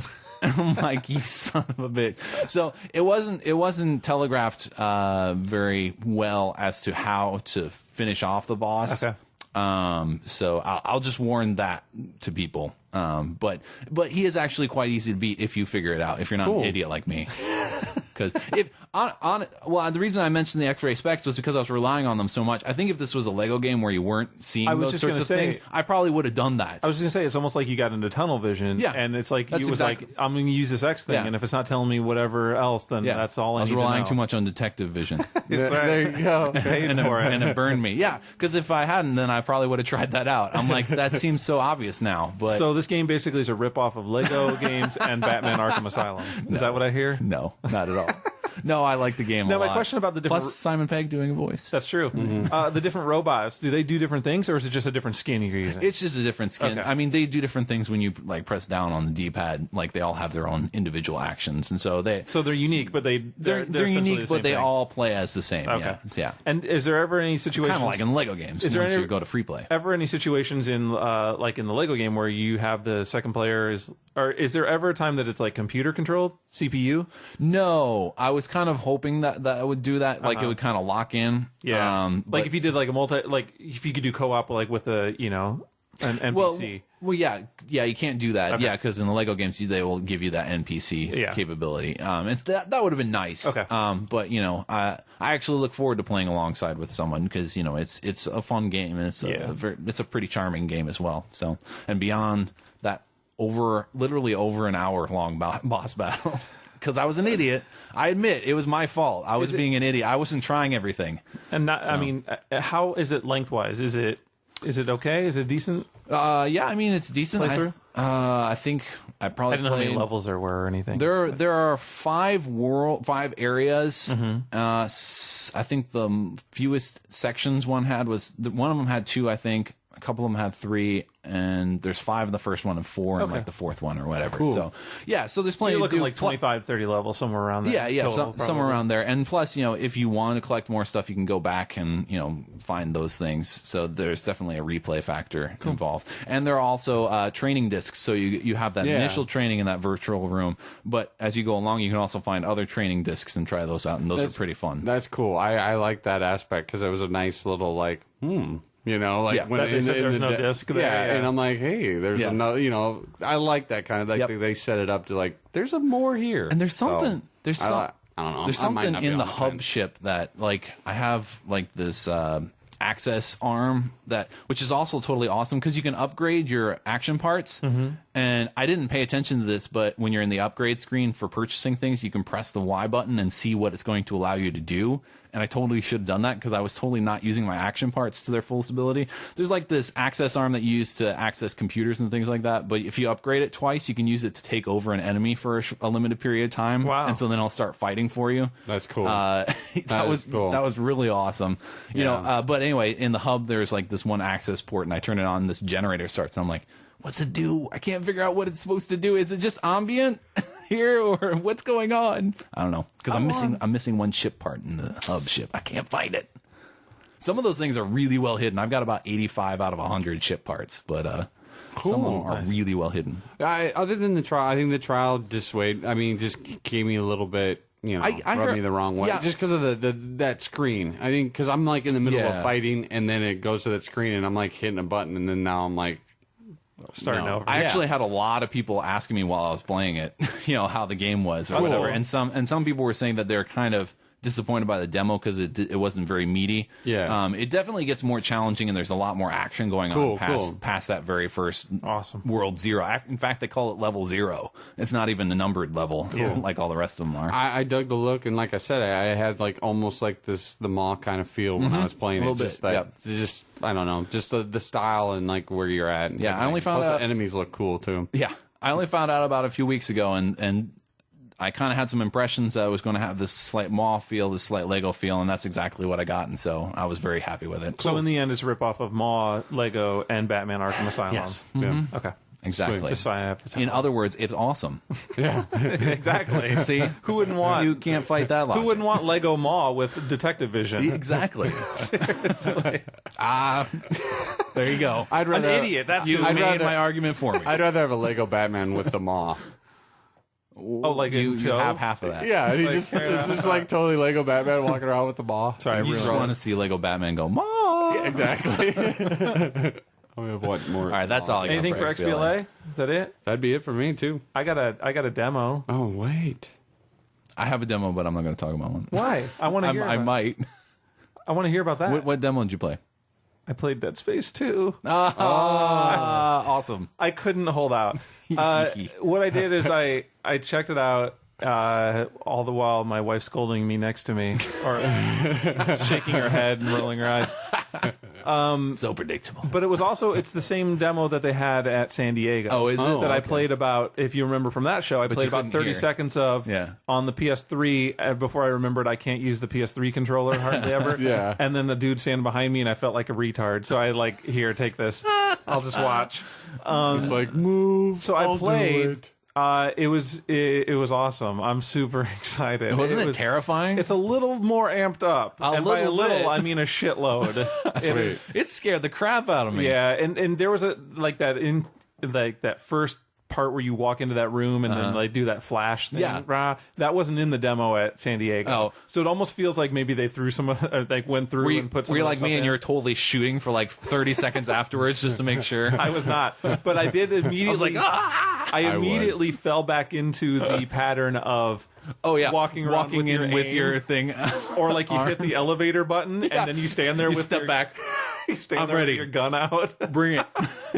And I'm like, you son of a bitch. So it wasn't telegraphed very well as to how to finish off the boss. Okay. So I'll just warn that to people. But he is actually quite easy to beat if you figure it out, if you're not an idiot like me. Because the reason I mentioned the X-ray specs was because I was relying on them so much. I think if this was a Lego game where you weren't seeing those sorts of things, I probably would have done that. I was going to say, it's almost like you got into tunnel vision, and it's like like, I'm going to use this X thing, and if it's not telling me whatever else, then that's all I need to know. I was relying too much on detective vision. There you go. And it burned me. Yeah, because if I hadn't, then I probably would have tried that out. I'm like, that seems so obvious now. But so this game basically is a ripoff of Lego games and Batman Arkham Asylum. Is that what I hear? No, not at all. No, I like the game a lot. Now, my question about the different... Plus Simon Pegg doing a voice. That's true. The different robots, do they do different things, or is it just a different skin you're using? It's just a different skin. Okay. I mean, they do different things when you like press down on the D-pad. Like, they all have their own individual actions, and so they're unique, but they're unique, but they thing. all play as the same. Okay. Yeah. And is there ever any situations... Kind of like in Lego games. Is there you go to free play? Ever any situations in like in the Lego game where you have the second player or is there ever a time that it's like computer controlled CPU? No, I was kind of hoping that I would do that, like it would kind of lock in. Yeah, like if you did like if you could do co-op like with an NPC. Well, yeah, you can't do that. Okay. Yeah, because in the Lego games they will give you that NPC capability. That would have been nice. Okay. But I actually look forward to playing alongside with someone because it's a fun game and it's a pretty charming game as well. So, and beyond that, literally over an hour long boss battle. Because I was an idiot. I admit, it was my fault. I was being an idiot. I wasn't trying everything. And I mean, how is it lengthwise? Is it okay? Is it decent? Yeah, I mean, it's decent. I think I probably didn't know how many levels there were or anything. There are 5 areas. I think the fewest sections one of them had 2, I think. A couple of them have 3, and there's 5 in the first one and 4 in like the 4th one or whatever. Cool. So yeah, so there's plenty. You're looking to do. like 25, 30 levels, somewhere around there. Yeah, total, somewhere around there. And plus, if you want to collect more stuff, you can go back and find those things. So there's definitely a replay factor involved. And there are also training discs, so you have that initial training in that virtual room. But as you go along, you can also find other training discs and try those out, and those are pretty fun. That's cool. I like that aspect because it was a nice little like when there's no disc there. Yeah, and I'm like, hey, there's another. I like that kind of like they set it up to like there's a more here. And there's something. I don't know. There's something in the hub ship that like I have like this access arm which is also totally awesome because you can upgrade your action parts. And I didn't pay attention to this, but when you're in the upgrade screen for purchasing things, you can press the Y button and see what it's going to allow you to do. And I totally should have done that because I was totally not using my action parts to their fullest ability. There's like this access arm that you use to access computers and things like that. But if you upgrade it twice, you can use it to take over an enemy for a limited period of time. Wow. And so then I'll start fighting for you. That's cool. That was cool. That was really awesome. But anyway, in the hub, there's like this one access port, and I turn it on, and this generator starts, and I'm like, what's it do? I can't figure out what it's supposed to do. Is it just ambient here, or what's going on? I don't know, because I'm missing one ship part in the hub ship. I can't find it. Some of those things are really well hidden. I've got about 85 out of 100 ship parts, but some of them are really well hidden. Other than the trial, I think the trial just gave me a little bit. Rubbed me the wrong way, just because of that screen. I think because I'm like in the middle of fighting, and then it goes to that screen, and I'm like hitting a button, and then now I'm like starting over. I actually had a lot of people asking me while I was playing it, how the game was or whatever, and some people were saying that they're kind of disappointed by the demo because it wasn't very meaty. Yeah. It definitely gets more challenging, and there's a lot more action going on past that very first World Zero. In fact, they call it Level 0. It's not even a numbered level like all the rest of them are. I dug the look, and like I said, I had like almost like the Maw kind of feel when I was playing it. Just I don't know, just the style and like where you're at. And I only found out the enemies look cool too. Yeah, I only found out about a few weeks ago, and I kind of had some impressions that I was going to have this slight Maw feel, this slight Lego feel, and that's exactly what I got, and so I was very happy with it. So in the end, it's a ripoff of Maw, Lego, and Batman Arkham Asylum. Yes. Yeah. Okay. Exactly. Just so I have to In other words, it's awesome. Yeah. Exactly. See? Who wouldn't want... You can't fight that logic. Who wouldn't want Lego Maw with detective vision? Exactly. Seriously. There you go. An idiot. That's you who made my argument for me. I'd rather have a Lego Batman with the Maw. Oh, like you have half of that. Yeah, it's just like totally Lego Batman walking around with the Maw. Sorry, You just want to see Lego Batman go, Maw! Yeah, exactly. What more? All right, that's all I got. Anything for XBLA? Is that it? That'd be it for me too. I got a demo. Oh wait, I have a demo, but I'm not going to talk about one. Why? I want to hear. I might. I want to hear about that. What demo did you play? I played Dead Space 2. Awesome. I couldn't hold out. What I did is I checked it out. All the while my wife scolding me next to me or shaking her head and rolling her eyes. So predictable. But it's the same demo that they had at San Diego. Oh, is it? I played about, if you remember from that show, I played about 30 seconds of on the PS3 before I remembered I can't use the PS3 controller hardly ever. Yeah. And then the dude standing behind me and I felt like a retard. So I like, here, take this. I'll just watch. It's like move. So I played. It was awesome. I'm super excited. Wasn't it terrifying? It's a little more amped up. And by a little, bit. I mean a shitload. It scared the crap out of me. Yeah, and there was that first part where you walk into that room and then like do that flash thing. Yeah. That wasn't in the demo at San Diego. Oh. So it almost feels like maybe they threw some like went through and put some. Were you of like the me stuff and in. you were totally shooting for like 30 seconds afterwards just to make sure? I was not, but I did immediately. I was like, I immediately fell back into the pattern of walking in with your thing, or like you hit the elevator button and then you stand there with step back. You stand there ready. with your gun out. Bring it.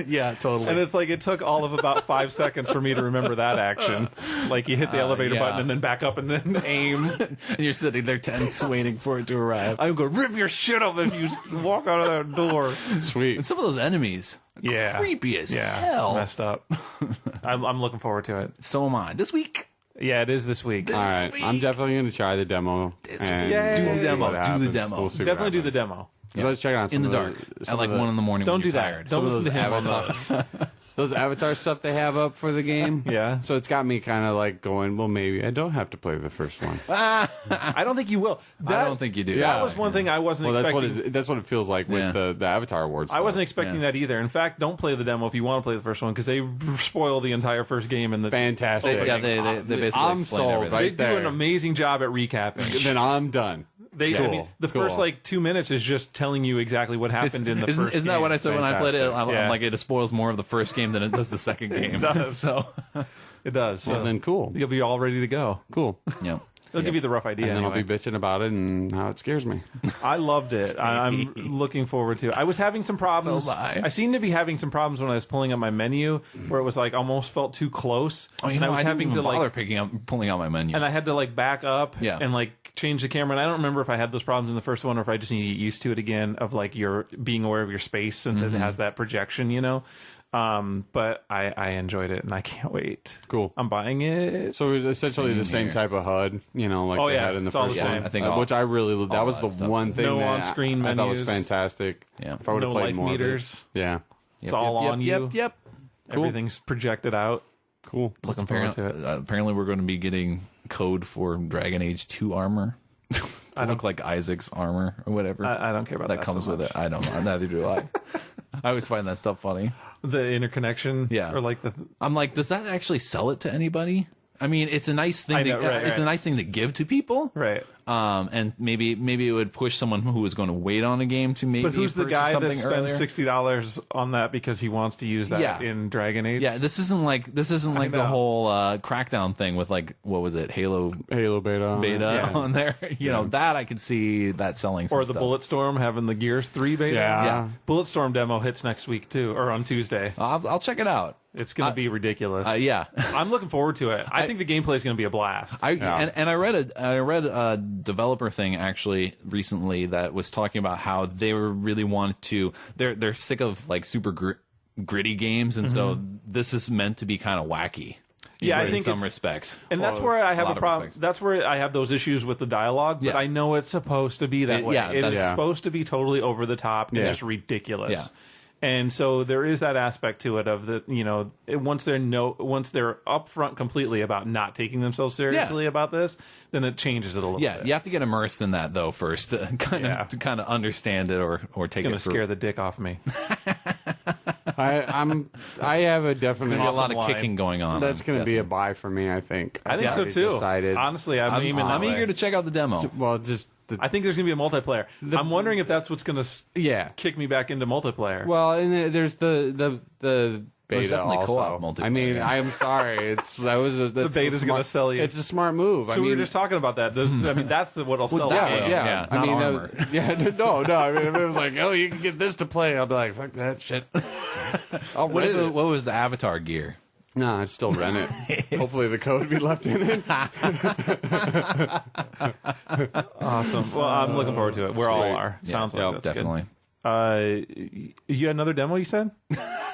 Yeah, totally. And it's like it took all of about 5 seconds for me to remember that action. Like you hit the elevator button and then back up and then aim. And you're sitting there tense waiting for it to arrive. I'm going to rip your shit up if you walk out of that door. Sweet. And some of those enemies, creepy as hell. Messed up. I'm looking forward to it. So am I. This week. Yeah, it is this week. All right, I'm definitely going to try the demo. Do the demo. Definitely do the demo. 'Cause I was checking out in some the of dark at like 1 in the morning. Don't when do you're that. tired. Don't listen to him on avatars. those. Those Avatar stuff they have up for the game. Yeah. So it's got me kind of like going, well, maybe I don't have to play the first one. I don't think you will. I don't think you do. That was one thing I wasn't Well, expecting. that's what it feels like with the Avatar Awards. I wasn't expecting that either. In fact, don't play the demo if you want to play the first one because they spoil the entire first game in the Fantastic. They basically I'm explain sold, everything. right? They do an there. amazing job at recapping. Then I'm done. They, I mean, the Cool. first like 2 minutes is just telling you exactly what happened in the Isn't first. that what I said when I played it? Fantastic. I'm Yeah. like, it spoils more of the first game than it does the second game. It does. So, It does. So Well, then cool. you'll be all ready to go. Cool. yeah. It'll give you the rough idea. And then I'll anyway. be bitching about it and how it scares me. I loved it. I'm looking forward to it. I was having some problems. So am I. I seemed to be having some problems when I was pulling up my menu where it was like almost felt too close. Oh, you and know, I was having didn't to even bother like, pulling out my menu. and I had to like back up Yeah. and like change the camera. And I don't remember if I had those problems in the first one or if I just need to get used to it again of like your being aware of your space since it has that projection, you know. But I enjoyed it and I can't wait. Cool. I'm buying it. So it was essentially the same here. type of HUD, you know, like Oh, they yeah, had in the it's all first the one. same. I think which I really, that was that the stuff. one thing No that on-screen I thought was menus. fantastic. Yeah. If I would have No played life more meters. of it. Yeah. It's all on you. Yep. Cool. Everything's projected out. Cool. Looking forward to it. Apparently, we're going to be getting code for Dragon Age 2 armor. I look like Isaac's armor or whatever. I don't care about that. comes so with much. it. I don't know. Neither do I. I always find that stuff funny. The interconnection. Yeah. Or like the. I'm like, does that actually sell it to anybody? I mean, it's a nice thing. I know, right, it's a right. nice thing to give to people. Right. And maybe it would push someone who was going to wait on a game to maybe. But who's the purchase guy that something spends earlier. $60 on that because he wants to use that Yeah. in Dragon Age? Yeah, this isn't like the know. whole Crackdown thing with like what was it, Halo Beta. beta on there. You know that I could see that selling. Some Or the stuff. Bulletstorm having the Gears 3 beta. Yeah. Bulletstorm demo hits next week too, or on Tuesday. I'll check it out. It's going to be ridiculous. Yeah. I'm looking forward to it. I think the gameplay is going to be a blast. And I read a developer thing actually recently that was talking about how they were really want to. They're sick of like super gritty games, and so this is meant to be kind of wacky. Yeah, I in think some it's- respects. And that's where I have lot a of problem. respects. That's where I have those issues with the dialogue. But Yeah. I know it's supposed to be that way. yeah, It is that's- supposed to be totally over the top and Yeah. just ridiculous. Yeah. And so there is that aspect to it of the, you know, once they're upfront completely about not taking themselves seriously about this, then it changes it a little Yeah, bit. you have to get immersed in that though first to kind of understand it or take It's it. going to through. scare the dick off me. I have a definite. There's a lot of Awesome kicking going on. That's I'm going to be a guessing. buy for me. I think. I think I've so already too. Decided. Honestly, I'm aiming that I'm way. eager to check out the demo. Well, just I think there's going to be a multiplayer. I'm wondering if that's what's going to yeah. kick me back into multiplayer. Well, and there's the beta definitely also. co-op multiplayer, I mean, yeah. I'm sorry. The beta's gonna sell you. It's a smart move. So I mean, we were just talking about that. I mean, that's what'll sell the that game. will. Yeah, I not mean, armor. no. I mean, if it was like, oh, you can get this to play, I'll be like, fuck that shit. I'll What rent it. was the Avatar gear? No, I'd still rent it. Hopefully, the code be left in it. Awesome. Well, I'm looking forward to it. We all are. Sounds like that's definitely. good. You had another demo, you said?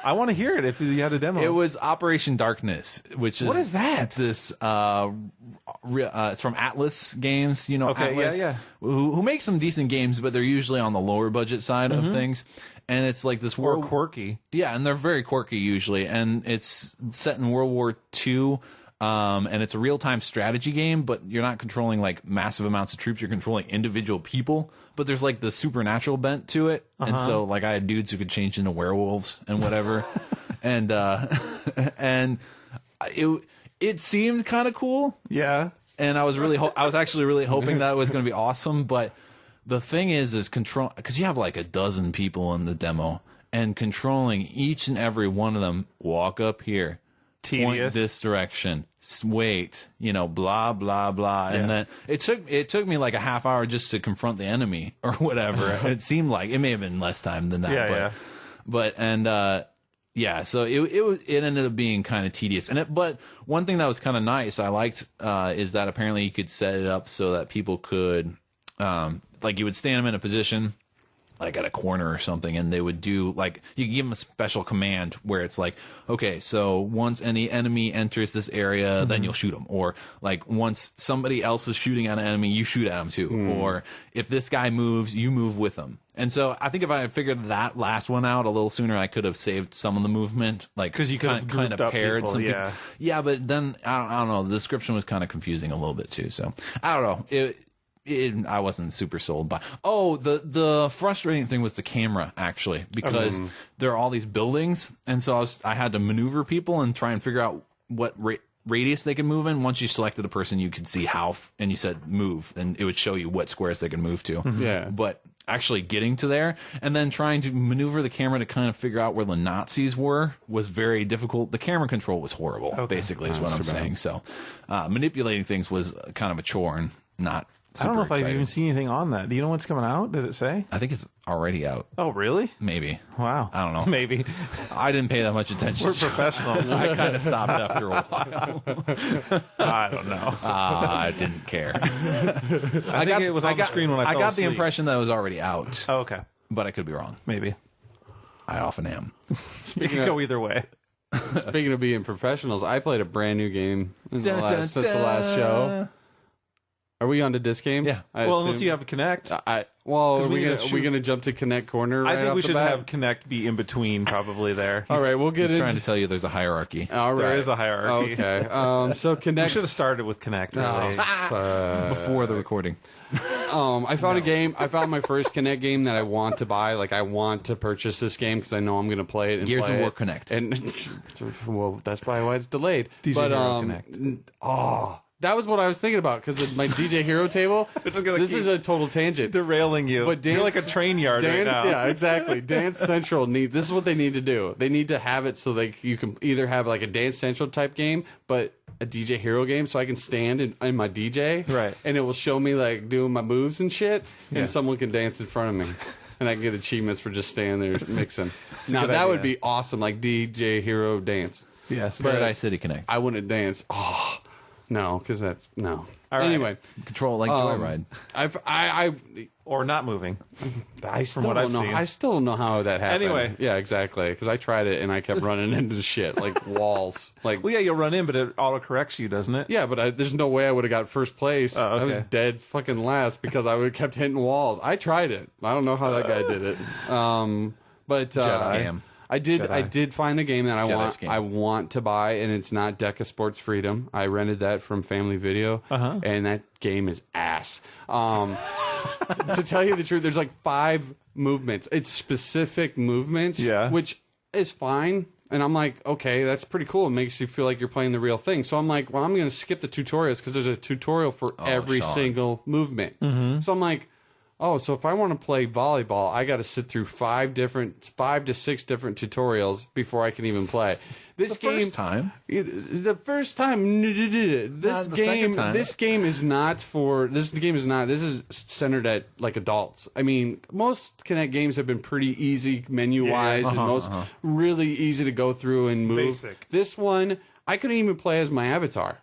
I want to hear it if you had a demo. It was Operation Darkness, which is What is that? This it's from Atlas Games, you know. Okay, Atlas, yeah. Who make some decent games, but they're usually on the lower budget side of things. And it's like this or world, quirky. yeah, and they're very quirky usually, and it's set in World War II. And it's a real-time strategy game, but you're not controlling like massive amounts of troops. You're controlling individual people, but there's like the supernatural bent to it. And so like I had dudes who could change into werewolves and whatever. and it seemed kind of cool. Yeah. And I was actually really hoping that was going to be awesome. But the thing is control, because you have like a dozen people in the demo, and controlling each and every one of them. Walk up here. Point Tedious. this direction. Wait, blah blah blah, and then it took me like a half hour just to confront the enemy or whatever. It seemed like it may have been less time than that. Yeah, So it ended up being kind of tedious. But one thing that was kind of nice I liked is that apparently you could set it up so that people could like you would stand them in a position. like at a corner or something, and they would do like you give them a special command where it's like, okay, so once any enemy enters this area, then you'll shoot them, or like once somebody else is shooting at an enemy, you shoot at them too, or if this guy moves, you move with them. And so I think if I had figured that last one out a little sooner, I could have saved some of the movement, like because you could have kind of paired people, some people. Yeah, but then I don't know. The description was kind of confusing a little bit too. So I don't know. I wasn't super sold by. Oh, the frustrating thing was the camera actually, because there are all these buildings, and so I had to maneuver people and try and figure out what radius they could move in. Once you selected a person, you could see how, and you said move, and it would show you what squares they could move to. Yeah, but actually getting to there and then trying to maneuver the camera to kind of figure out where the Nazis were was very difficult. The camera control was horrible, basically, is what I'm saying. So manipulating things was kind of a chore and not super I don't know if exciting. I've even seen anything on that. Do you know what's coming out? Did it say? I think it's already out. Oh, really? Maybe. Wow. I don't know. Maybe. I didn't pay that much attention. We're professionals. I kind of stopped after a while. I don't know. I didn't care. I think it was on the screen when I fell got the asleep. impression that it was already out, Oh, okay. but I could be wrong. Maybe. I often am. It could go either way. Speaking of being professionals, I played a brand new game since the last show. Are we on to disc game? Yeah. Well, unless you have a Kinect. Are we we gonna jump to Kinect Corner? Right I think off we the should bat? have Kinect be in between, probably there. All right, we'll get He's into. trying to tell you there's a hierarchy. All right, There is a hierarchy. Okay. So We Kinect. should have started with Kinect. Really. Before the recording. I found a game. I found my first Kinect game that I want to buy. Like I want to purchase this game because I know I'm going to play it. And Gears play of War it. Kinect. And well, that's probably why it's delayed. DJ but Hero Kinect. That was what I was thinking about because my DJ Hero table. just gonna This keep is a total tangent. Derailing you. But You're like a train yard right now. Yeah, exactly. Dance Central this is what they need to do. They need to have it so like you can either have like a Dance Central type game, but a DJ Hero game, so I can stand in my DJ, Right. and it will show me like doing my moves and shit, Yeah. and someone can dance in front of me, and I can get achievements for just standing there mixing. Now good that would idea. be awesome, like DJ Hero dance. Yes. Paradise City Connect. I wouldn't dance. Oh no, because that's no. All right. Anyway, Control like Joyride. I or not moving. still what don't I've know. seen. I still don't know how that happened. Anyway. Yeah, exactly. Because I tried it and I kept running into shit like walls. Like, Well, yeah, you'll run in, but it auto corrects you, doesn't it? yeah, but there's no way I would have got first place. Oh, okay. I was dead fucking last because I would have kept hitting walls. I tried it. I don't know how that guy did it. But Scam. I did. Jedi. I did find a game that Jedi I scam. want to buy, and it's not Deca Sports Freedom. I rented that from Family Video, and that game is ass. To tell you the truth, there's like 5 movements. It's specific movements, Yeah. which is fine. And I'm like, okay, that's pretty cool. It makes you feel like you're playing the real thing. So I'm like, well, I'm going to skip the tutorials because there's a tutorial for every Sean. single movement. So I'm like, oh, so if I want to play volleyball, I got to sit through 5 to 6 different tutorials before I can even play. This game, First time. the first time, Not the second time. this game is not for. This game is not. This is centered at like adults. I mean, most Kinect games have been pretty easy menu wise and most really easy to go through and move. Basic. This one, I couldn't even play as my avatar.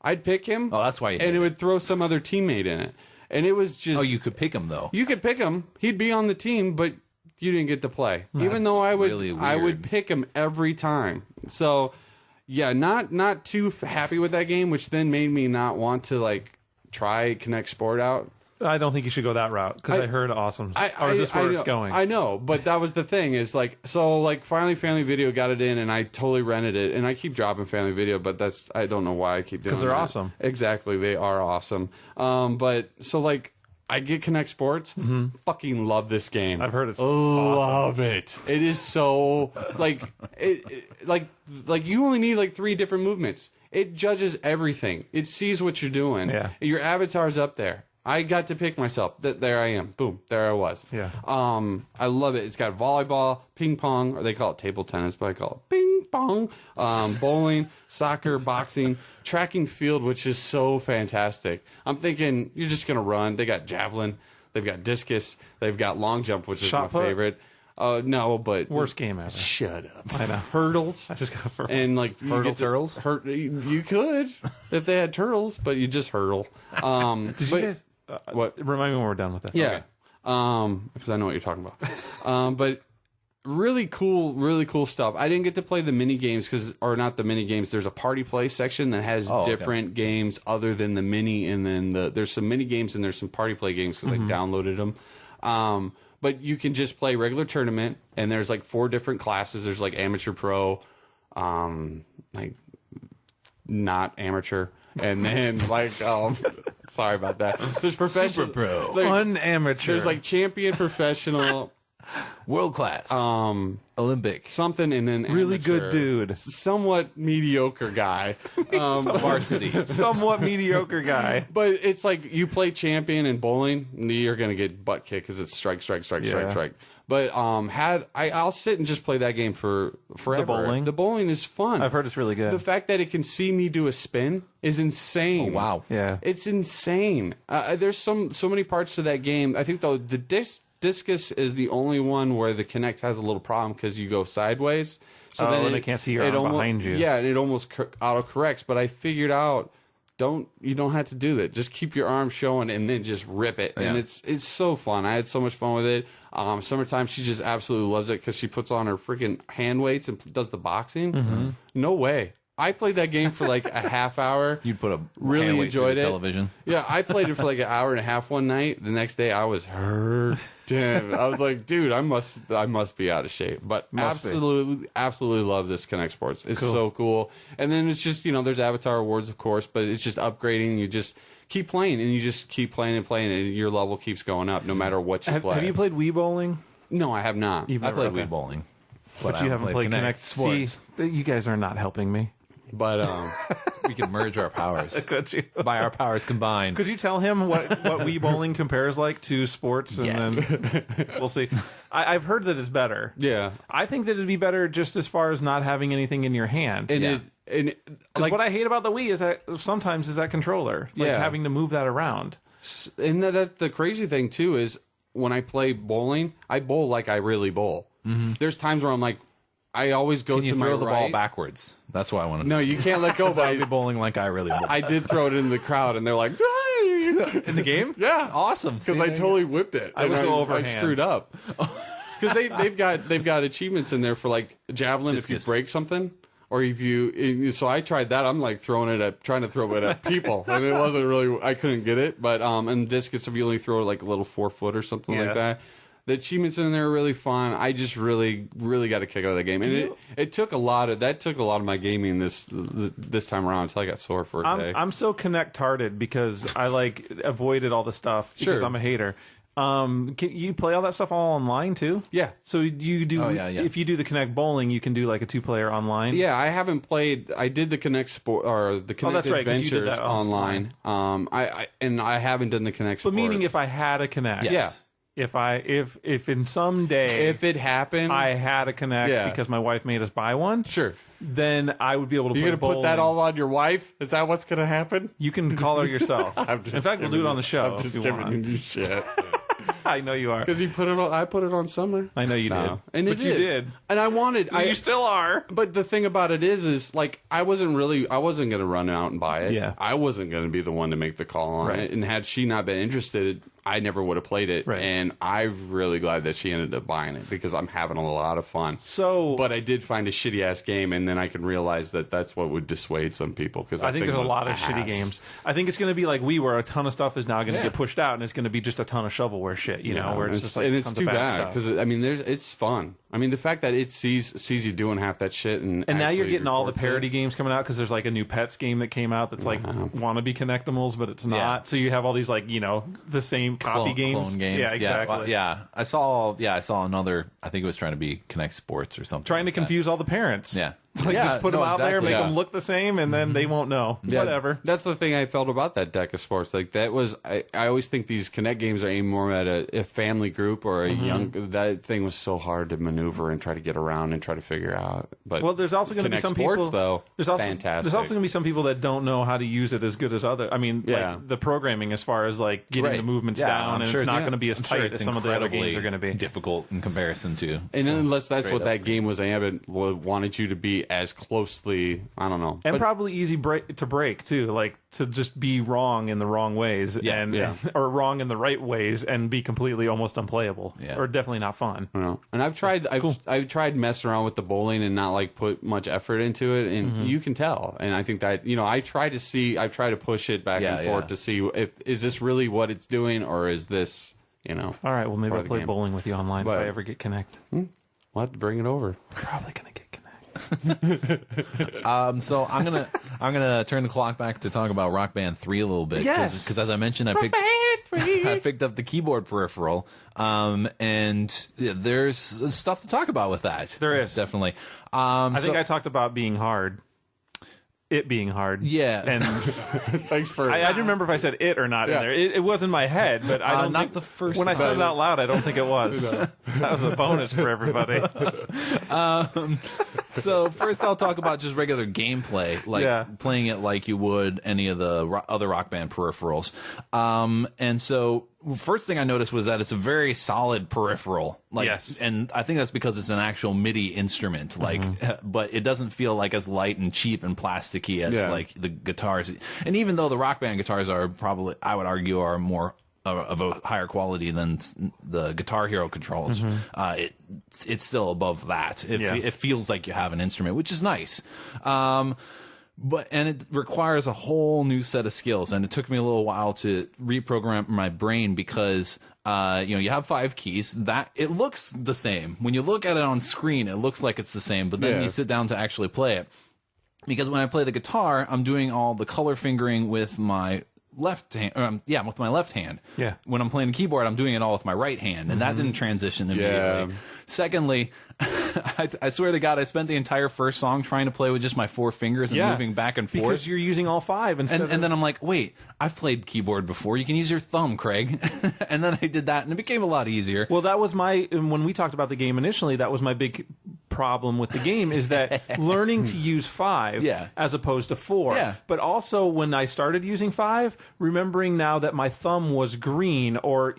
I'd pick him. Oh, that's why you and hate it it. would throw some other teammate in it, and it was just. Oh, you could pick him though. You could pick him. He'd be on the team, but you didn't get to play. Even though I would, really I would weird. pick him every time. So, yeah, not too happy with that game, which then made me not want to like try Kinect Sport out. I don't think you should go that route because I heard awesome. Or is this where it's going? I know, but that was the thing. Is like so like finally Family Video got it in, and I totally rented it, and I keep dropping Family Video, but that's I don't know why I keep doing. 'Cause they're that. awesome. Exactly, they are awesome. But so like. I get Kinect Sports. Fucking love this game. I've heard it's love it. It is so like like you only need like 3 different movements. It judges everything. It sees what you're doing. Yeah. Your avatar's up there. I got to pick myself. There I am. Boom. There I was. Yeah. I love it. It's got volleyball, ping pong, or they call it table tennis, but I call it ping pong. Bowling, soccer, boxing, track and field, which is so fantastic. I'm thinking you're just gonna run. They got javelin, they've got discus, they've got long jump, which is Shot my put? favorite. No, but worst game ever. Shut up. I know. Hurdles. I just got for And like you get to turtles? you could if they had turtles, but you just hurdle. Did you guys? what? Remind me when we're done with this. Yeah. because I know what you're talking about. But really cool stuff. I didn't get to play the mini games or not the mini games. There's a party play section that has different games other than the mini, and then there's some mini games and there's some party play games because I downloaded them. But you can just play regular tournament, and there's like 4 different classes. There's like amateur, pro, like not amateur, and then like sorry about that. There's professional, super pro, like, unamateur. There's like champion, professional. World class, Olympic, something, and then really amateur, good dude, somewhat mediocre guy, varsity, somewhat mediocre guy. But it's like you play champion in bowling, you're gonna get butt kicked because it's strike. But I'll sit and just play that game for forever. The bowling is fun. I've heard it's really good. The fact that it can see me do a spin is insane. Oh, wow, yeah, it's insane. There's so many parts to that game. I think though the discus is the only one where the Kinect has a little problem because you go sideways. So then they can't see your arm behind you. Yeah, and it almost auto-corrects. But I figured out, you don't have to do that. Just keep your arm showing and then just rip it. And it's so fun. I had so much fun with it. Summertime, she just absolutely loves it because she puts on her freaking hand weights and does the boxing. No way. I played that game for like a half hour. You'd put a really hand weight enjoyed through the it. television. Yeah, I played it for like an hour and a half one night. The next day, I was hurt. Damn, I was like, dude, I must be out of shape. But absolutely love this Kinect Sports. It's so cool. And then it's just there's Avatar Awards, of course, but it's just upgrading. You just keep playing, and you just keep playing, and your level keeps going up no matter what you play. Have you played Wii Bowling? No, I have not. I played Wii Bowling, but you haven't played Kinect Sports. See, you guys are not helping me. But we could merge our powers. Could you? By our powers combined. Could you tell him what Wii Bowling compares like to sports? And then we'll see. I've heard that it's better. Yeah. I think that it'd be better just as far as not having anything in your hand. And like what I hate about the Wii is that sometimes is that controller, like having to move that around. And that the crazy thing too is when I play bowling, I bowl like I really bowl. There's times where I'm like, I always go to my right. Can you throw the ball backwards? That's what I want to know. No, you can't let go. I'll be bowling like I really bowl. I did throw it in the crowd, and they're like, in the game? Yeah. Awesome. Because I totally whipped it. I would go overhand. I screwed up. Because they've got achievements in there for like javelin if you break something. Or if you, so I tried that. I'm like trying to throw it at people, and it wasn't really. I couldn't get it. But and discus, if you only throw like a little 4 foot or something like that. The achievements in there are really fun. I just really got a kick out of the game, and it took a lot of my gaming this time around until I got sore for a day. I'm so Kinect-tarded because I like avoided all the stuff because I'm a hater. Can you play all that stuff all online too? Yeah. So you do. Oh, yeah. If you do the Kinect Bowling, you can do like a 2-player online. Yeah, I haven't played. I did the Kinect Sport or the Kinect Adventures online. I haven't done the Kinect Sports. But meaning, if I had a Kinect, yeah. If in some day if it happened, I had a Kinect because my wife made us buy one. Sure. Then I would be able to. You're play gonna put that all on your wife? Is that what's gonna happen? You can call her yourself. In fact, we'll do it on the show. I'm just giving you shit. I know you are. Because you put it on. I put it on Summer. I know you did. And but you did. And I wanted. You still are. But the thing about it is like I wasn't going to run out and buy it. Yeah. I wasn't going to be the one to make the call on it. And had she not been interested, I never would have played it. Right. And I'm really glad that she ended up buying it because I'm having a lot of fun. But I did find a shitty ass game, and then I can realize that that's what would dissuade some people. Because I think there's a lot of shitty games. I think it's going to be like where a ton of stuff is now going to get pushed out, and it's going to be just a ton of shovelware shit. You know, where it's just like and it's too bad because I mean, it's fun. I mean, the fact that it sees you doing half that shit, and now you're getting all the parody games coming out because there's like a new Pets game that came out that's like wannabe Connectimals, but it's not. Yeah. So you have all these like the same copy games. Clone games. Yeah, exactly. I saw another. I think it was trying to be Kinect Sports or something. Trying to confuse all the parents. Yeah. Just put them out there, make them look the same, and then they won't know. Yeah, whatever. That's the thing I felt about that deck of sports. Like that was, I always think these Kinect games are aimed more at a family group or a young. That thing was so hard to maneuver and try to get around and try to figure out. But there's also going to be some sports, people though. Fantastic. There's also going to be some people that don't know how to use it as good as other. I mean, like the programming as far as like getting the movements down, and it's not going to be as tight as some of the other games are going to be. Difficult in comparison to. And unless that's what that game was, wanted you to be as closely. I don't know, and probably easy to break too, like to just be wrong in the wrong ways, or wrong in the right ways, and be completely almost unplayable, or definitely not fun. And I've tried messing around with the bowling and not like put much effort into it, and you can tell. And I think that I try to push it back and forth to see is this really what it's doing, or is this All right, well maybe I'll play bowling with you online if I ever get Kinect. We'll have to bring it over. Probably gonna get Kinect. So I'm gonna turn the clock back to talk about Rock Band 3 a little bit. Yes, because as I mentioned, I picked up the keyboard peripheral, and there's stuff to talk about with that. There is definitely. I think I talked about being hard. It being hard. Yeah. And thanks for I didn't remember if I said it or not in there. It was in my head, but I don't think, the first when I said it out loud, I don't think it was. That was a bonus for everybody. So first I'll talk about just regular gameplay, like playing it like you would any of the other Rock Band peripherals. And so first thing I noticed was that it's a very solid peripheral. And I think that's because it's an actual MIDI instrument. But it doesn't feel like as light and cheap and plasticky as like the guitars. And even though the Rock Band guitars are probably, I would argue, are more of a higher quality than the Guitar Hero controls, it's still above that. It feels like you have an instrument, which is nice. But it requires a whole new set of skills, and it took me a little while to reprogram my brain because you have 5 keys. That it looks the same when you look at it on screen. It looks like it's the same, but then you sit down to actually play it. Because when I play the guitar, I'm doing all the color fingering with my left hand. With my left hand. Yeah. When I'm playing the keyboard, I'm doing it all with my right hand, and that didn't transition immediately. Secondly, I swear to God, I spent the entire first song trying to play with just my 4 fingers and moving back and forth. Because you're using all 5 instead and then I'm like, wait, I've played keyboard before. You can use your thumb, Craig. And then I did that, and it became a lot easier. Well, that was when we talked about the game initially, that was my big problem with the game, is that learning to use 5 as opposed to 4. Yeah. But also, when I started using 5, remembering now that my thumb was green or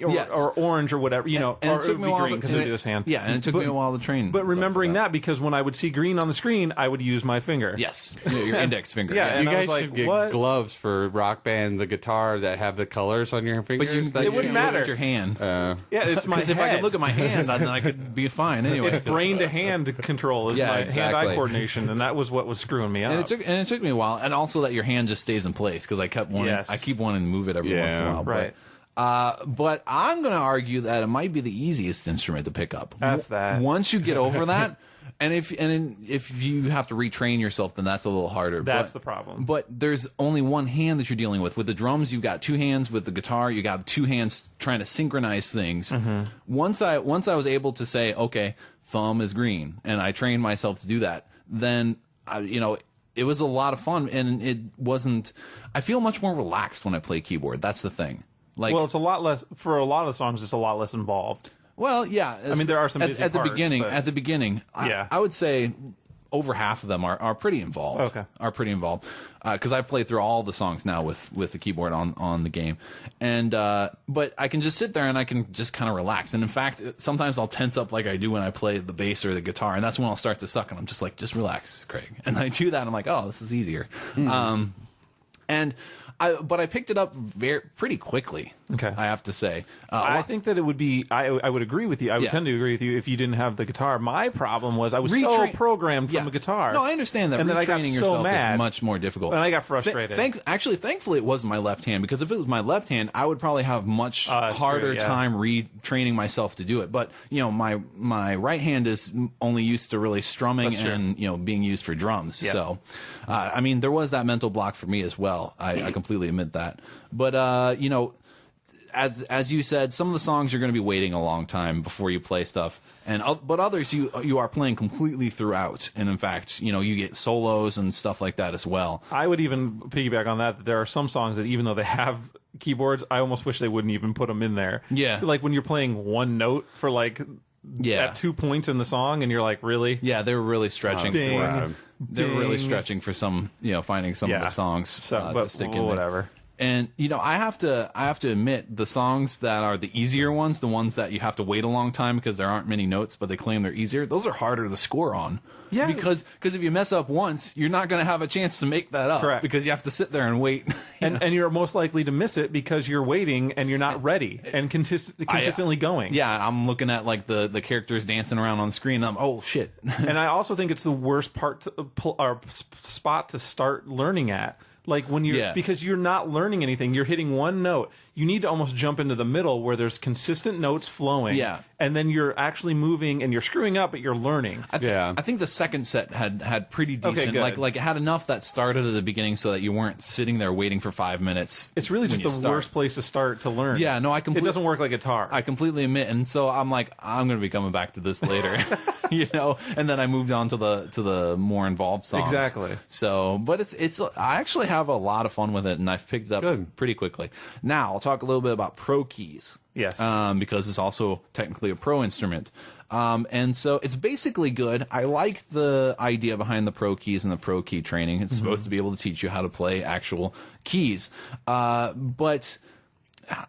orange or whatever, or it would be green because it was this hand. Yeah, and it took me a while to train. But remembering that, because when I would see green on the screen, I would use my finger. Yes, your index finger. Yeah, you guys should get gloves for Rock Band, the guitar, that have the colors on your fingers. But it wouldn't matter. Your hand. It's my head. Because if I could look at my hand, then I could be fine anyway. It's brain to hand control is my hand-eye coordination, and that was what was screwing me up. And it took me a while, and also that your hand just stays in place, because I kept wanting, I keep wanting to move it every once in a while. Right. But I'm going to argue that it might be the easiest instrument to pick up. F that. Once you get over that, and if you have to retrain yourself, then that's a little harder. That's the problem. But there's only one hand that you're dealing with. With the drums, you've got 2 hands. With the guitar, you got 2 hands trying to synchronize things. Once I was able to say, okay, thumb is green, and I trained myself to do that, then it was a lot of fun, and it wasn't. I feel much more relaxed when I play keyboard. That's the thing. It's a lot less for a lot of songs. It's a lot less involved. Well, yeah. I mean, there are some busy at the parts, beginning. but... At the beginning, I would say over half of them are pretty involved. Okay, are pretty involved because I've played through all the songs now with the keyboard on the game, and but I can just sit there and I can just kind of relax. And in fact, sometimes I'll tense up like I do when I play the bass or the guitar, and that's when I'll start to suck. And I'm just like, just relax, Craig. And I do that. And I'm like, oh, this is easier. But I picked it up pretty quickly. Okay, I have to say. I think that it would be. I would agree with you. I would tend to agree with you if you didn't have the guitar. My problem was I was so programmed from a guitar. No, I understand that. And then I got so mad, is much more difficult. And I got frustrated. Thankfully, it was my left hand, because if it was my left hand, I would probably have much harder time retraining myself to do it. But my right hand is only used to really strumming and being used for drums. Yeah. So, I mean, there was that mental block for me as well. I completely admit that. But as you said, some of the songs you're going to be waiting a long time before you play stuff, but others you are playing completely throughout. And in fact, you get solos and stuff like that as well. I would even piggyback on that. There are some songs that even though they have keyboards, I almost wish they wouldn't even put them in there. Yeah, like when you're playing one note for at 2 points in the song, and you're like, really? Yeah, they were really stretching for. They were really stretching for some, finding some of the songs to stick in. Whatever. And I have to admit, the songs that are the easier ones, the ones that you have to wait a long time because there aren't many notes, but they claim they're easier, those are harder to score on. Yeah, because if you mess up once, you're not going to have a chance to make that up. Correct. Because you have to sit there and wait. And you're most likely to miss it because you're waiting and you're not ready and consistently going. Yeah, I'm looking at like the characters dancing around on screen. And oh shit! And I also think it's the worst part or spot to start learning at. Like when you're because you're not learning anything, you're hitting one note. You need to almost jump into the middle where there's consistent notes flowing. Yeah. And then you're actually moving and you're screwing up, but you're learning. I think the second set had pretty decent. Okay, like it had enough that started at the beginning so that you weren't sitting there waiting for 5 minutes. It's really just the worst place to start to learn. Yeah, no, it doesn't work like guitar. I completely admit, and so I'm like, I'm going to be coming back to this later, And then I moved on to the more involved songs. Exactly. So, but it's I actually have a lot of fun with it, and I've picked it up pretty quickly. Now I'll talk a little bit about pro keys. Yes. Because it's also technically a pro instrument. And so it's basically good. I like the idea behind the pro keys and the pro key training. It's supposed to be able to teach you how to play actual keys. But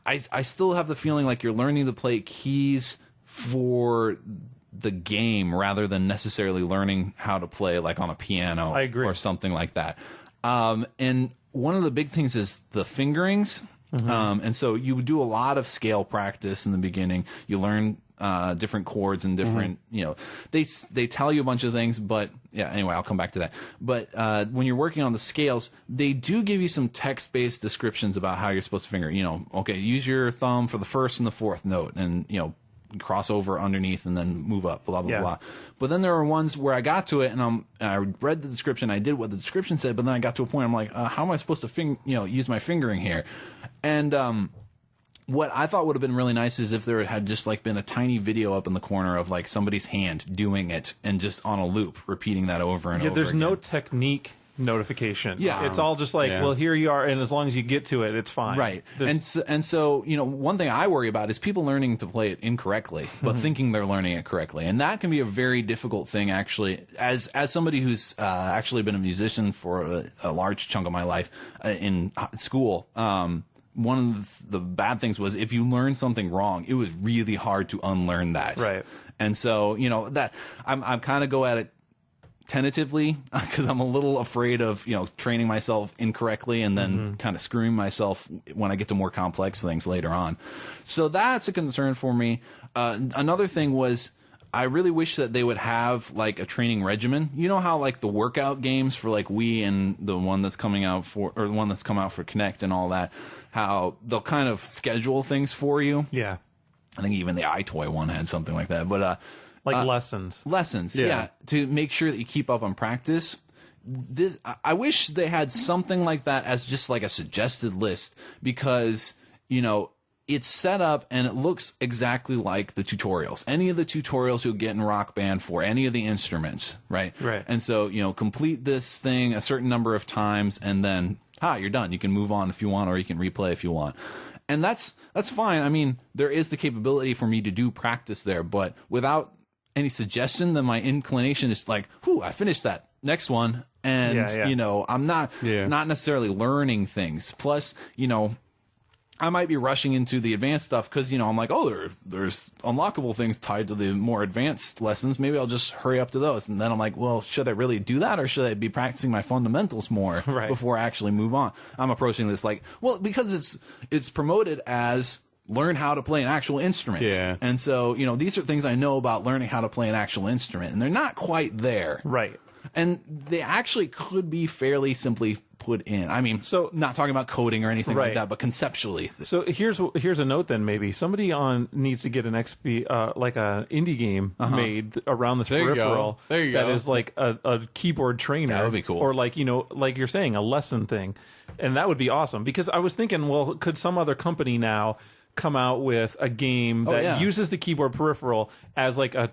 I still have the feeling like you're learning to play keys for the game rather than necessarily learning how to play like on a piano or something like that. And one of the big things is the fingerings. And so you do a lot of scale practice in the beginning. You learn different chords and different, they tell you a bunch of things, but anyway, I'll come back to that. But when you're working on the scales, they do give you some text-based descriptions about how you're supposed to finger. Okay, use your thumb for the first and the fourth note, and cross over underneath and then move up, blah blah blah. But then there are ones where I got to it and I read the description, I did what the description said, but then I got to a point I'm like, how am I supposed to use my fingering here? And what I thought would have been really nice is if there had just like been a tiny video up in the corner of like somebody's hand doing it and just on a loop repeating that over and over. There's again. no technique notification. Yeah. It's all just like, well, here you are, and as long as you get to it, it's fine. Right. And so, one thing I worry about is people learning to play it incorrectly, but thinking they're learning it correctly. And that can be a very difficult thing, actually. As somebody who's actually been a musician for a large chunk of my life in school, one of the bad things was if you learned something wrong, it was really hard to unlearn that. Right. And so, that I'm kind of go at it tentatively because I'm a little afraid of training myself incorrectly and then kind of screwing myself when I get to more complex things later on. So that's a concern for me. Another thing was I really wish that they would have like a training regimen. You know how like the workout games for like Wii and the one that's coming out for the one that's come out for Kinect and all that, how they'll kind of schedule things for you. Yeah. I think even the iToy one had something like that. But lessons. Yeah, to make sure that you keep up on practice. I wish they had something like that as just like a suggested list because, it's set up and it looks exactly like the tutorials. Any of the tutorials you'll get in Rock Band for any of the instruments, right? Right. And so, complete this thing a certain number of times and then, you're done. You can move on if you want or you can replay if you want. And that's fine. I mean, there is the capability for me to do practice there, but without any suggestion, then my inclination is like, I finished that next one. And, I'm not necessarily learning things. Plus, I might be rushing into the advanced stuff because, I'm like, there's unlockable things tied to the more advanced lessons. Maybe I'll just hurry up to those. And then I'm like, well, should I really do that or should I be practicing my fundamentals more before I actually move on? I'm approaching this like, well, because it's promoted as learn how to play an actual instrument. Yeah. And so, these are things I know about learning how to play an actual instrument, and they're not quite there. Right. And they actually could be fairly simply put in. I mean, so not talking about coding or anything like that, but conceptually. So here's a note then maybe. Somebody needs to get an like a indie game made around this peripheral that is like a keyboard trainer. That would be cool. Or like, like you're saying, a lesson thing. And that would be awesome. Because I was thinking, well, could some other company now come out with a game that uses the keyboard peripheral as like a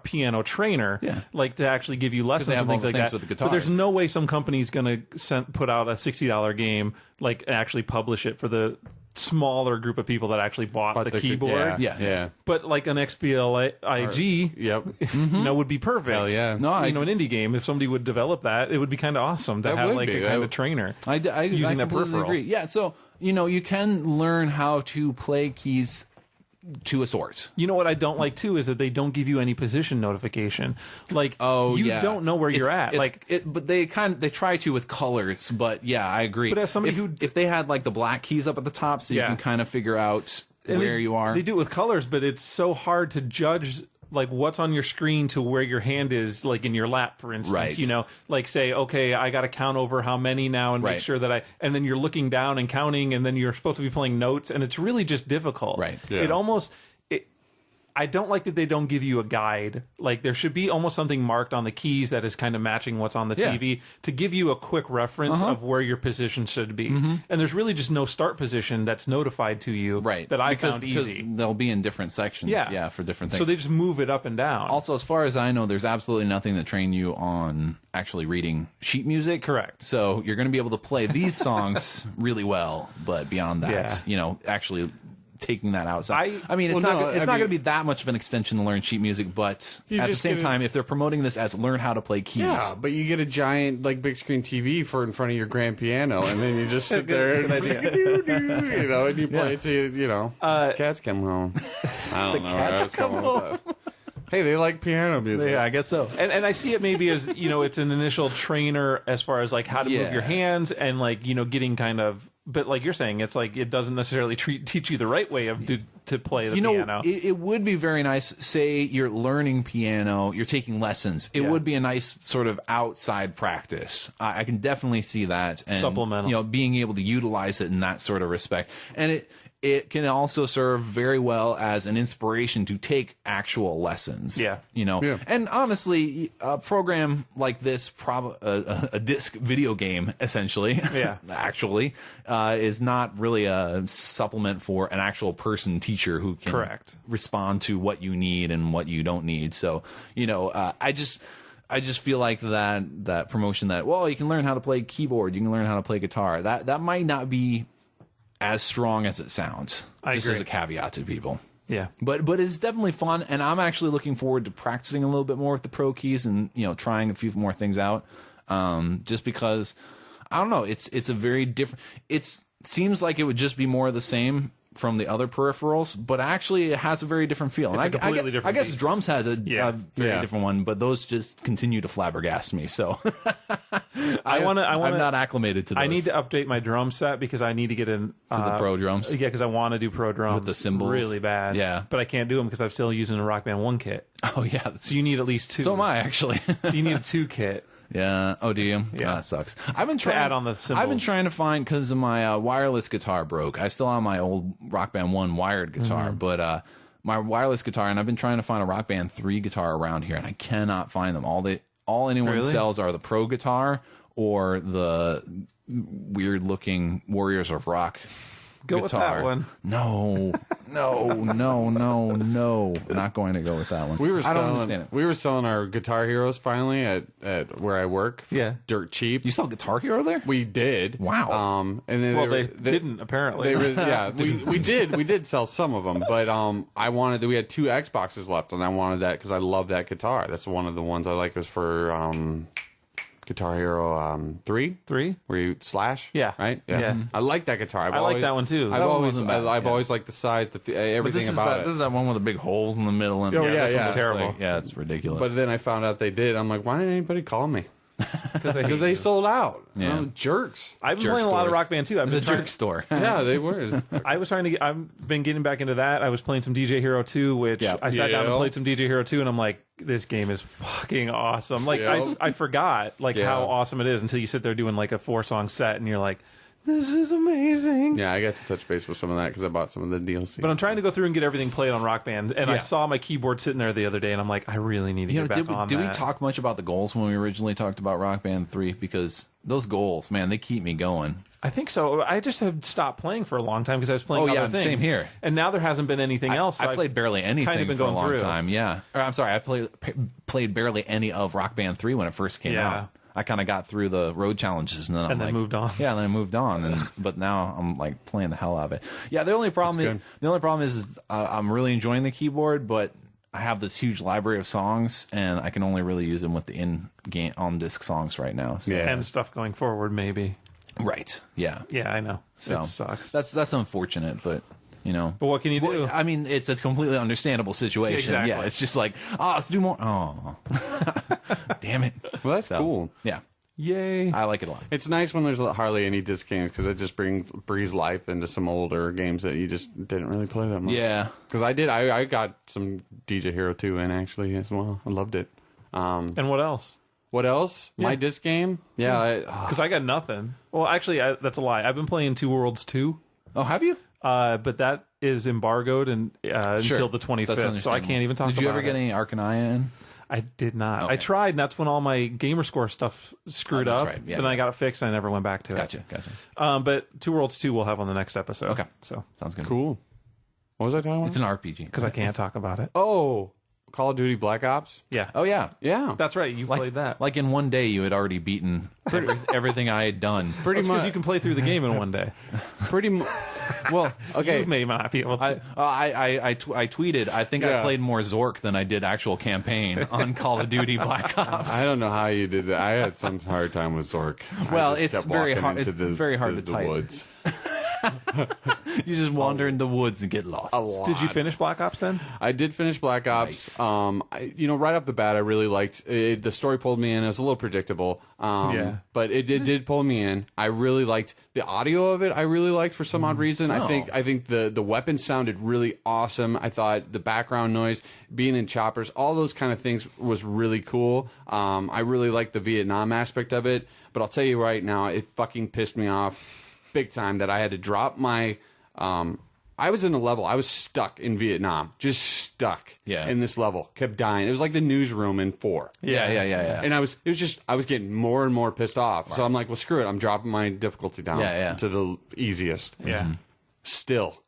piano trainer, like to actually give you lessons and things like that. With the but there's no way some company's going to put out a $60 game like actually publish it for the smaller group of people that actually bought the keyboard. Yeah. But like an XBLA IG, would be perfect. Hell yeah. No, an indie game, if somebody would develop that, it would be kind of awesome to have like a kind of trainer using that peripheral. Agree. Yeah, so you can learn how to play keys to a sort. You know what I don't like too is that they don't give you any position notification. Like, you don't know where you're at. But they try to with colors. But yeah, I agree. But as somebody if they had like the black keys up at the top, so you can kind of figure out where you are. They do it with colors, but it's so hard to judge like what's on your screen to where your hand is, like in your lap, for instance. Right. Like say, okay, I got to count over how many now and make sure that and then you're looking down and counting, and then you're supposed to be playing notes, and it's really just difficult. Right. Yeah. It almost. I don't like that they don't give you a guide. Like there should be almost something marked on the keys that is kind of matching what's on the TV to give you a quick reference of where your position should be. And there's really just no start position that's notified to you that I found easy. Because they'll be in different sections for different things. So they just move it up and down. Also, as far as I know, there's absolutely nothing that train you on actually reading sheet music. Correct. So you're going to be able to play these songs really well, but beyond that, actually taking that outside. I mean, it's not going to be that much of an extension to learn sheet music, but at the same time, if they're promoting this as learn how to play keys. But you get a giant big screen TV in front of your grand piano, and then you just sit there and and you play it to cats come home. I don't know. Cats come home. Hey, they like piano music. Yeah, I guess so. And I see it maybe as, it's an initial trainer as far as like how to move your hands and like, getting kind of, but like you're saying, it's like it doesn't necessarily teach you the right way to play the piano. It would be very nice, say you're learning piano, you're taking lessons. It would be a nice sort of outside practice. I can definitely see that. And, supplemental. Being able to utilize it in that sort of respect. And it can also serve very well as an inspiration to take actual lessons. And honestly, a program like this, a disc video game, essentially, actually, is not really a supplement for an actual person teacher who can respond to what you need and what you don't need. So, I just feel like that promotion that, you can learn how to play keyboard, you can learn how to play guitar, that might not be as strong as it sounds. Just as a caveat to people. Yeah. But it's definitely fun, and I'm actually looking forward to practicing a little bit more with the Pro keys and trying a few more things out. Just because I don't know, it's a very different. It seems like it would just be more of the same from the other peripherals, but actually it has a very different feel. It's and a completely different I guess piece. drums had a very different one, but those just continue to flabbergast me. So I'm not acclimated to those. I need to update my drum set because I need to get in to the Pro drums. Yeah, because I want to do Pro drums with the cymbals really bad. Yeah, but I can't do them because I'm still using a Rock Band 1 kit. Oh yeah, so you need at least 2. So am I actually. So you need a 2 kit. Yeah. Oh, do you? Yeah, that sucks. I've been trying to add on the cymbals. I've been trying to find because my wireless guitar broke. I still have my old Rock Band 1 wired guitar, but my wireless guitar, and I've been trying to find a Rock Band 3 guitar around here, and I cannot find them. All anyone sells are the Pro guitar or the weird looking Warriors of Rock. Go guitar. with that one. No. Not going to go with that one. I don't understand it. We were selling our Guitar Heroes finally at where I work. Dirt cheap. You sell Guitar Hero there? We did. Wow. And then they didn't apparently. We did sell some of them, but we had 2 Xboxes left, and I wanted that because I love that guitar. That's one of the ones I like. Was for Guitar Hero 3, where you slash. Right. Yeah. I like that guitar. I like that one too. I've always liked the size, everything about it. This is that one with the big holes in the middle. And this one's terrible. Like, yeah, it's ridiculous. But then I found out they did. I'm like, why didn't anybody call me? Because they sold out. Yeah. Jerks. I've been playing a lot of Rock Band too. It's a jerk store. Yeah, they were. I've been getting back into that. I was playing some DJ Hero 2, which I sat down and played some DJ Hero 2, and I'm like, this game is fucking awesome. Like I forgot how awesome it is until you sit there doing like a 4-song set, and you're like, this is amazing. Yeah, I got to touch base with some of that because I bought some of the DLC. But I'm trying to go through and get everything played on Rock Band, and I saw my keyboard sitting there the other day, and I'm like, I really need to get back on that. Did we talk much about the goals when we originally talked about Rock Band 3? Because those goals, man, they keep me going. I think so. I just have stopped playing for a long time because I was playing other things. Same here. And now there hasn't been anything else. I played barely anything for a long time. Yeah. Or, I'm sorry, I played barely any of Rock Band 3 when it first came out. I kind of got through the road challenges, and then moved on. Yeah, and then I moved on, but now I'm like playing the hell out of it. Yeah, the only problem is I'm really enjoying the keyboard, but I have this huge library of songs, and I can only really use them with the in-game on-disc songs right now. So. Yeah, and stuff going forward, maybe. Right. Yeah. Yeah, I know. So it sucks. That's unfortunate, but. But what can you do? I mean, it's a completely understandable situation. Exactly. Yeah, it's just like, let's do more. Oh, damn it. Well, that's cool. Yeah, Yay! I like it a lot. It's nice when there's hardly any disc games because it just breathes life into some older games that you just didn't really play that much. Yeah, because I got some DJ Hero 2 in actually as well. I loved it. And what else? What else? Yeah. My disc game? Yeah, because I got nothing. Well, actually, that's a lie. I've been playing Two Worlds 2. Oh, have you? But that is embargoed until the 25th, so I can't even talk about it. Did you ever get any Arcanaya in? I did not. Okay. I tried, and that's when all my Gamerscore stuff screwed up. Right. Yeah, then I got it fixed, and I never went back to it. Gotcha. But Two Worlds 2 we'll have on the next episode. Okay. So sounds good. Cool. What was I talking about? It's an RPG. Because I can't talk about it. Oh, Call of Duty Black Ops? Yeah. Oh, yeah. Yeah. That's right. You played that. Like in one day, you had already beaten everything I had done. Pretty much. Because you can play through the game in one day. Pretty much. Well, okay. You may not be able to. I tweeted, I think I played more Zork than I did actual campaign on Call of Duty Black Ops. I don't know how you did that. I had some hard time with Zork. Well, it's very hard. It's very hard to type. Woods. You just wander in the woods and get lost. Did you finish Black Ops then? I did finish Black Ops. Nice. Right off the bat, I really liked it. The story pulled me in. It was a little predictable. But it did pull me in. I really liked the audio of it. I really liked for some odd reason. I think the weapons sounded really awesome. I thought the background noise, being in choppers, all those kind of things was really cool. I really liked the Vietnam aspect of it. But I'll tell you right now, it fucking pissed me off big time that I had to drop my I was in a level. I was stuck in Vietnam, just stuck in this level. Kept dying. It was like the newsroom in 4. Yeah. And I was getting more and more pissed off. Right. So I'm like, well, screw it. I'm dropping my difficulty down to the easiest. Yeah. Still.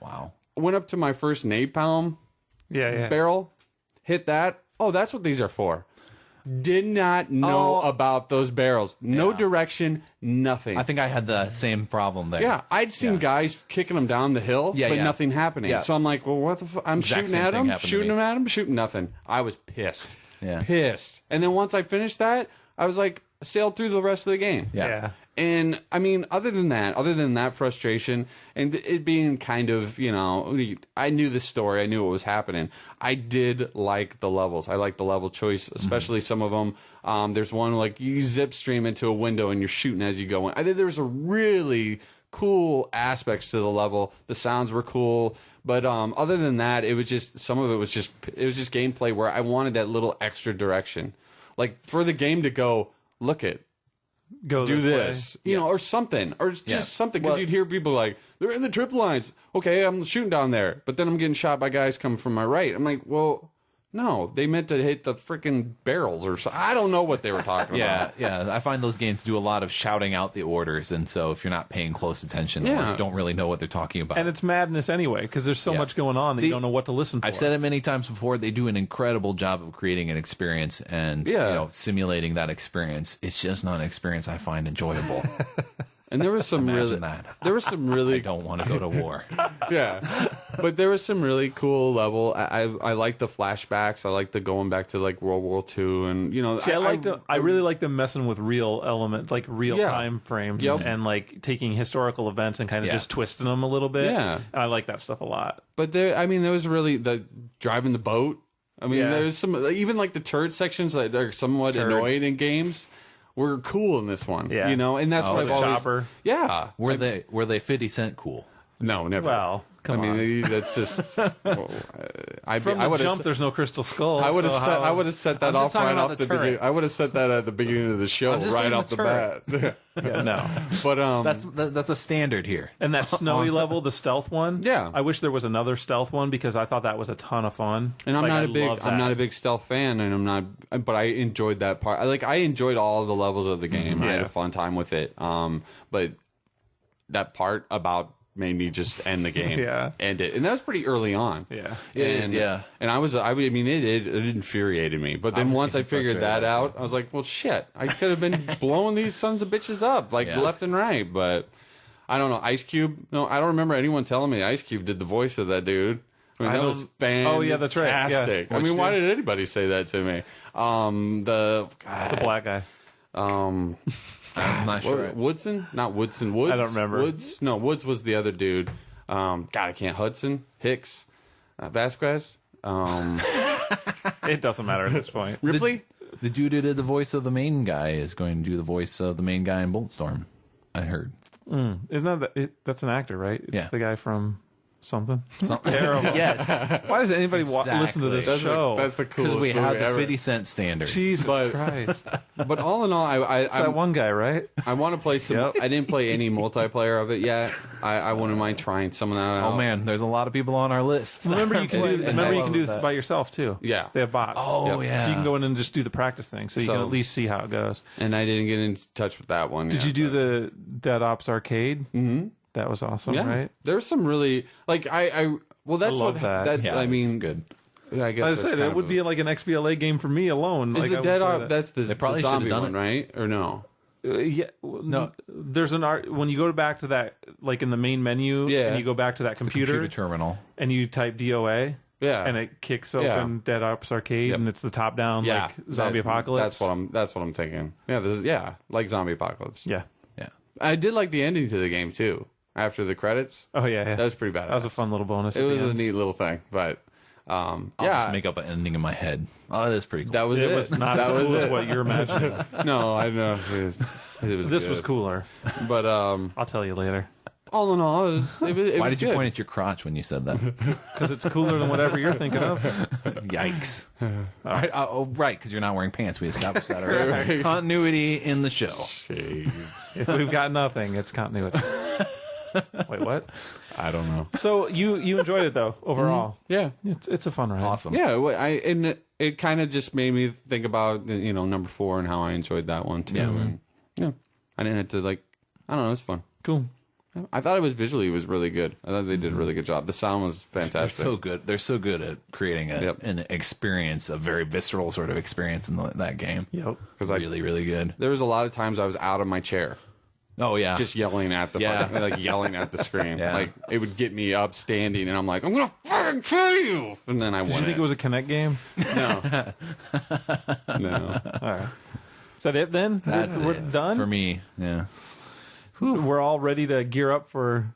Wow. Went up to my first napalm barrel, hit that. Oh, that's what these are for. Did not know about those barrels. No direction, nothing. I think I had the same problem there. Yeah, I'd seen guys kicking them down the hill, but nothing happening. Yeah. So I'm like, well, what the fuck? I'm shooting at them, shooting nothing. I was pissed. Yeah. Pissed. And then once I finished that, I was like, sailed through the rest of the game. Yeah. And I mean, other than that frustration and it being kind of, I knew the story, I knew what was happening. I did like the levels. I like the level choice, especially some of them. There's one like you zip stream into a window and you're shooting as you go in. I think there was a really cool aspects to the level. The sounds were cool. But other than that, it was just some of it was just gameplay where I wanted that little extra direction, like for the game to go look at. Go do this, or something, or just something, because you'd hear people like, they're in the trip lines. Okay, I'm shooting down there, but then I'm getting shot by guys coming from my right. I'm like, well, no, they meant to hit the freaking barrels or something. I don't know what they were talking about. Yeah. I find those games do a lot of shouting out the orders, and so if you're not paying close attention, you don't really know what they're talking about. And it's madness anyway, because there's so much going on that you don't know what to listen for. I've said it many times before. They do an incredible job of creating an experience and simulating that experience. It's just not an experience I find enjoyable. And there was some I don't want to go to war. But there was some really cool level. I like the flashbacks. I like the going back to like World War II, and See, I really like them messing with real elements, like real time frames, and like taking historical events and kind of just twisting them a little bit. Yeah, and I like that stuff a lot. But there was really the driving the boat. I mean, there's some even like the turret sections that are somewhat annoying in games. Were cool in this one, and that's what I've always. Chopper. Yeah, were they 50 Cent cool? No, never. Well, come on. I mean, that's just. From the jump, there's no crystal skull. I would have set that off right off the beginning. I would have set that at the beginning of the show, right off the bat. No, but that's a standard here. And that snowy level, the stealth one. Yeah, I wish there was another stealth one because I thought that was a ton of fun. And I'm not a big stealth fan, and but I enjoyed that part. I enjoyed all of the levels of the game. I had a fun time with it. But that part about made me just end the game. End it. And that was pretty early on. Yeah. And I mean, it infuriated me. But then once I figured that out, I was like, well, shit, I could have been blowing these sons of bitches up, like, left and right. But I don't know. Ice Cube, no, I don't remember anyone telling me Ice Cube did the voice of that dude. I mean, that was fantastic. Oh, yeah, that's right. Yeah. I mean, why did anybody say that to me? The black guy. I'm not sure. Woodson? Not Woodson. Woods? I don't remember. Woods? No, Woods was the other dude. God, I can't. Hudson? Hicks? Vasquez? It doesn't matter at this point. Ripley? The dude who did the voice of the main guy is going to do the voice of the main guy in Bulletstorm, I heard. Isn't that's an actor, right? It's the guy from something. Terrible. Yes. Why does anybody listen to this show? That's the coolest Because we have the ever. 50-cent standard. Jesus Christ. But all in all, It's that one guy, right? I want to play some. I didn't play any multiplayer of it yet. I wouldn't mind trying some of that out. Oh man, there's a lot of people on our list. Remember, you can do this by yourself too. Yeah. They have bots. Oh, yeah. So you can go in and just do the practice thing, so you can at least see how it goes. And I didn't get in touch with that one. Did you do the Dead Ops arcade? Mm-hmm. That was awesome, right? There's some really like well, that's I love what that. that's. Yeah, I mean, it's good. I guess I said it would be like an XBLA game for me alone. Is like, the Dead Ops? That's the probably should have zombie done one, it. right? Or no? Yeah, no. There's an art when you go back to that, like in the main menu, and you go back to that computer terminal, and you type DOA, and it kicks open Dead Ops Arcade, and it's the top down like zombie apocalypse. That's what I'm thinking. Yeah, like zombie apocalypse. Yeah. I did like the ending to the game too. After the credits, oh yeah, that was pretty badass. That was a fun little bonus. It was a neat little thing, but I'll just make up an ending in my head. Oh, that is pretty cool. That was it. It was not as cool as what you're imagining. No, I know it was. This was cooler, but I'll tell you later. All in all, it was Why did you good. point at your crotch when you said that? Because it's cooler than whatever you're thinking of. Yikes! Right, because you're not wearing pants. We established that already. Continuity in the show. If we've got nothing, it's continuity. Wait, what? I don't know. So you enjoyed it though overall? Yeah, it's a fun ride. Awesome. Yeah, and it kind of just made me think about number 4 and how I enjoyed that one too. Yeah. And I didn't have to I don't know. It's fun. Cool. I thought it was really good. I thought they did a really good job. The sound was fantastic. They're so good. They're so good at creating an experience, a very visceral sort of experience in that game. Yep. Because really, really good. There was a lot of times I was out of my chair. Oh yeah, just yelling at the yelling at the screen. Yeah. Like it would get me up standing, and I'm like, I'm gonna fucking kill you. And then I won. Did you think it was a Kinect game? No, no. All right. Is that it then? We're done for me. Yeah. We're all ready to gear up for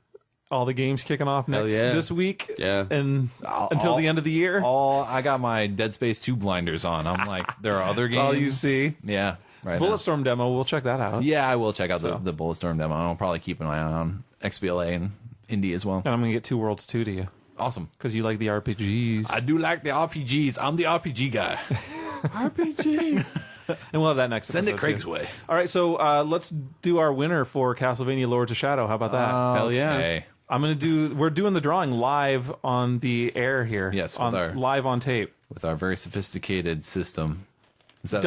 all the games kicking off this week. Yeah. And until the end of the year. I got my Dead Space 2 blinders on. I'm like, there are other games. That's all you see. Yeah. Right. Bulletstorm demo, we'll check that out. Yeah, I will check out the Bulletstorm demo. I'll probably keep an eye on XBLA and Indie as well. And I'm going to get 2 Worlds 2 to you. Awesome. Because you like the RPGs. I do like the RPGs. I'm the RPG guy. RPG. And we'll have that next Send it episode, Craig's too. way. All right, so let's do our winner for Castlevania Lords of Shadow. How about that? Hell yeah. Okay. We're doing the drawing live on the air here. Yes, live on tape. With our very sophisticated system. Is that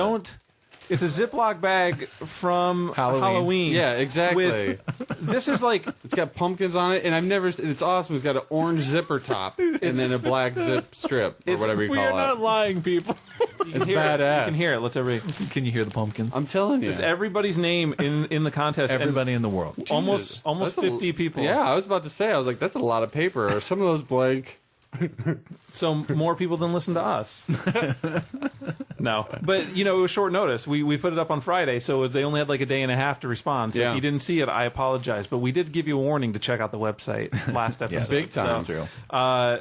It's a Ziploc bag from Halloween. Yeah, exactly. This is like it's got pumpkins on it, and it's awesome. It's got an orange zipper top and then a black zip strip or whatever you call it. We're not lying, people. It's badass. You can hear it. Let's everybody. Can you hear the pumpkins? I'm telling you, it's everybody's name in the contest. Everybody in the world. Almost 50 people. Yeah, I was about to say. I was like, that's a lot of paper. Are some of those blank? So more people than listen to us. No, but it was short notice. We put it up on Friday, so they only had like a day and a half to respond. So if you didn't see it, I apologize. But we did give you a warning to check out the website last episode. Big time.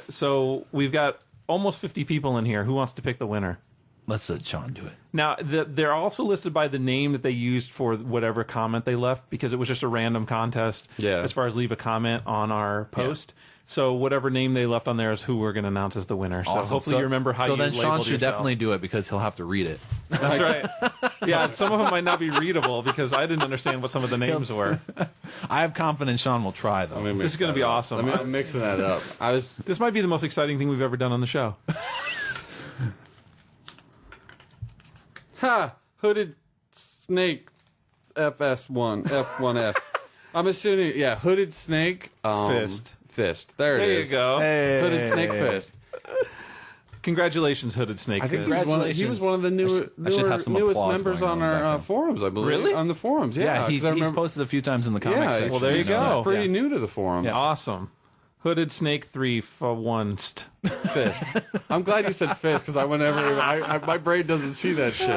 So we've got almost 50 people in here. Who wants to pick the winner? Let's let Sean do it. Now, they're also listed by the name that they used for whatever comment they left, because it was just a random contest as far as leave a comment on our post. Yeah. So whatever name they left on there is who we're going to announce as the winner. Awesome. So hopefully you remember how you labeled yourself. So then Sean should yourself. definitely do it, because he'll have to read it. That's right. Yeah, some of them might not be readable because I didn't understand what some of the names were. I have confidence Sean will try, though. This is going to be awesome. I'm mixing that up. This might be the most exciting thing we've ever done on the show. Ha! Hooded Snake F1S. I'm assuming, yeah, Hooded Snake. Fist. There it is. You go. Hey. Hooded Snake Fist. Congratulations, Hooded Snake. I think Fist. he was one of the newest applause members going on on our back forums, I believe. Really? On the forums, yeah. He's posted a few times in the comic section. well, there you go. He's pretty new to the forums. Yeah, awesome. Hooded Snake 3 for once. Fist. I'm glad you said fist because my brain doesn't see that shit.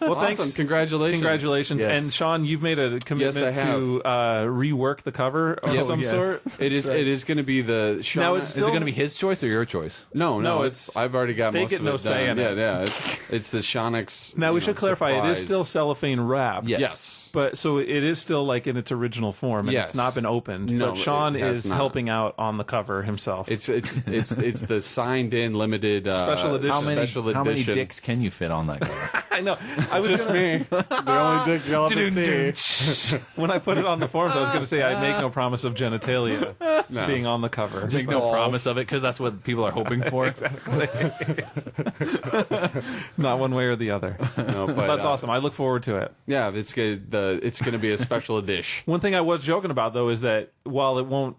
Well, Awesome. thanks. Congratulations. Congratulations. Yes. And Sean, you've made a commitment Yes, I have. to rework the cover of some sort. It is going to be the Sean. Now, it's Is it going to be his choice or your choice? No, it's- I've already got they most get of no it say done. in it. Yeah. It's the Shonix. Now, we should clarify, it is surprise. still cellophane wrapped. Yes. But so it is still like in its original form, and Yes. it's not been opened. No, but Sean it has is not. helping out on the cover himself. It's the signed in limited Special edition. How many dicks can you fit on that cover? I know. I was Just me. The only dick you'll ever see. When I put it on the forums, I was going to say I make no promise of genitalia being on the cover. Make no promise of it because that's what people are hoping for. Exactly. Not one way or the other. No, but That's awesome. I look forward to it. Yeah, it's going to be a special edition. One thing I was joking about, though, is that while it won't,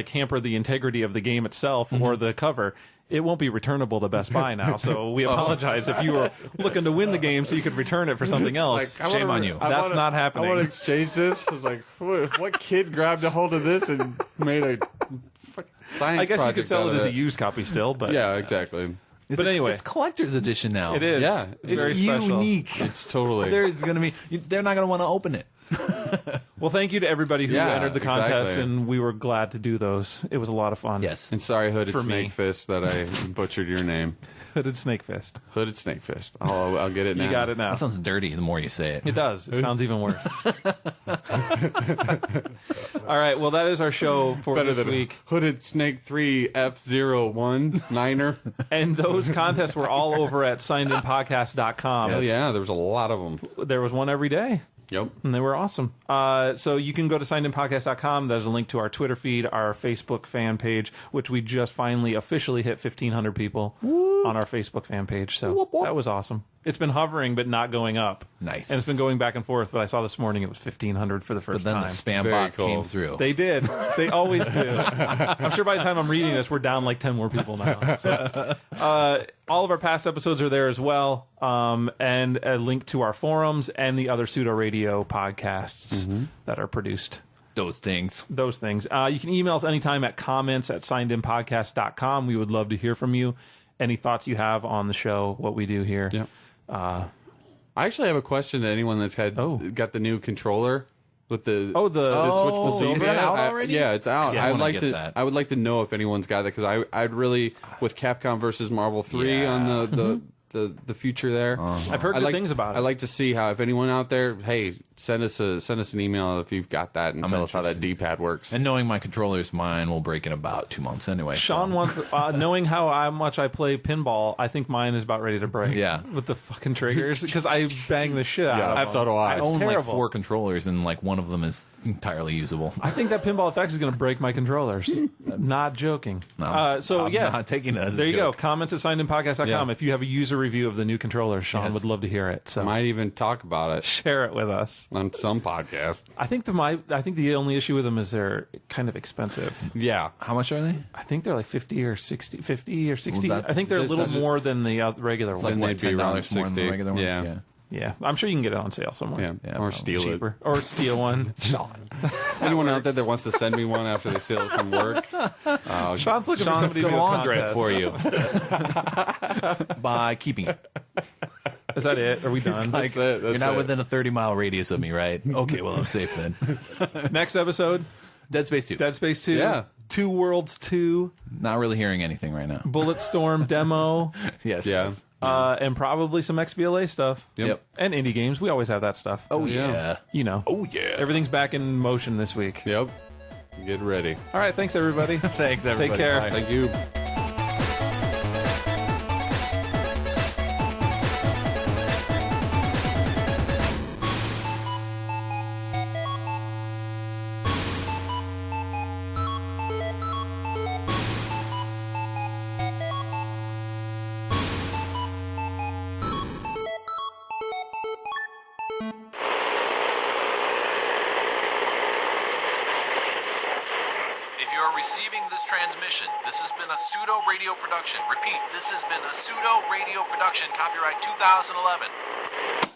hamper the integrity of the game itself or the cover, it won't be returnable to Best Buy now. So we apologize if you were looking to win the game so you could return it for something else. Shame on you. That's not happening. I want to exchange this. I was like, what kid grabbed a hold of this and made a fucking science I guess you project could sell out it of as a used copy still, but Yeah, exactly. But anyway, It's collector's edition now. it is. Yeah, it's very special. unique. It's totally. There's going to be. They're not going to want to open it. Well, thank you to everybody who Yeah, entered the contest, exactly. and we were glad to do those. It was a lot of fun. Yes. And sorry, Hooded For me. Snake Fist, that I butchered your name. Hooded Snake Fist. Hooded Snake Fist. I'll get it now. You got it now. That sounds dirty. The more you say it. It does. It sounds even worse. All right. Well, that is our show for Better this than week. Hooded Snake 3 F01 Niner. And those contests were all over at signedinpodcast.com. Oh yeah, there was a lot of them. There was one every day. Yep. And they were awesome. So you can go to signedinpodcast.com. There's a link to our Twitter feed, our Facebook fan page, which we just finally officially hit 1,500 people on our Facebook fan page. So that was awesome. It's been hovering but not going up. Nice. And it's been going back and forth, but I saw this morning it was 1,500 for the first But then time. the spam Very bots cool. came through. They did. They always do. I'm sure by the time I'm reading this, we're down like 10 more people now. So, all of our past episodes are there as well, and a link to our forums and the other Pseudo Radio podcasts that are produced. Those things. Those things. You can email us anytime at comments@signedinpodcast.com. We would love to hear from you. Any thoughts you have on the show, what we do here. Yep. I actually have a question to anyone that's got the new controller with the switchable seats. is that out already? Yeah, it's out. Yeah, I I'd wanna like get to. that. I would like to know if anyone's got that because I'd really with Capcom versus Marvel 3 on the future there. I've heard good things about it. I'd like to see how if anyone out there, hey, send us an email if you've got that and tell us how that D-pad works. And knowing my controllers, mine will break in about 2 months anyway. Sean wants, knowing how much I play pinball, I think mine is about ready to break. Yeah. With the fucking triggers, because I bang the shit out of them. so do I. I own like terrible. 4 controllers, and like one of them is entirely usable. I think that Pinball FX is going to break my controllers. Not joking. No, So I'm yeah, not taking it as there a you go. joke. Comments at signedinpodcast.com Yeah. if you have a user review of the new controllers. Sean Yes. would love to hear it. So Might even talk about it share it with us. on some podcast. I think the only issue with them is they're kind of expensive. Yeah. How much are they? I think they're like 50 or 60. Well, I think they're a little that's more just- than the regular It's one. like Then what, they'd be around $10 more than the 60. regular ones? Yeah. Yeah, I'm sure you can get it on sale somewhere. Yeah. Yeah, Or probably steal it. Cheaper. Or steal one. Anyone out there that wants to send me one after they steal it from work? Sean's looking for Sean's somebody to going do to a launder it contest. for you by keeping it. Is that it? Are we done? That's it. You're not within a 30-mile radius of me, right? Okay, well, I'm safe then. Next episode, Dead Space 2. Dead Space 2. Yeah. Two Worlds 2. Not really hearing anything right now. Bulletstorm demo. Yes. Yeah. yes. And probably some XBLA stuff. Yep. And indie games. We always have that stuff. Oh, yeah. yeah. You know. Oh, yeah. Everything's back in motion this week. Yep. Get ready. All right. Thanks, everybody. Thanks, everybody. Take care. Bye. Thank you. are receiving this transmission. This has been a pseudo radio production. Repeat, this has been a pseudo radio production, copyright 2011.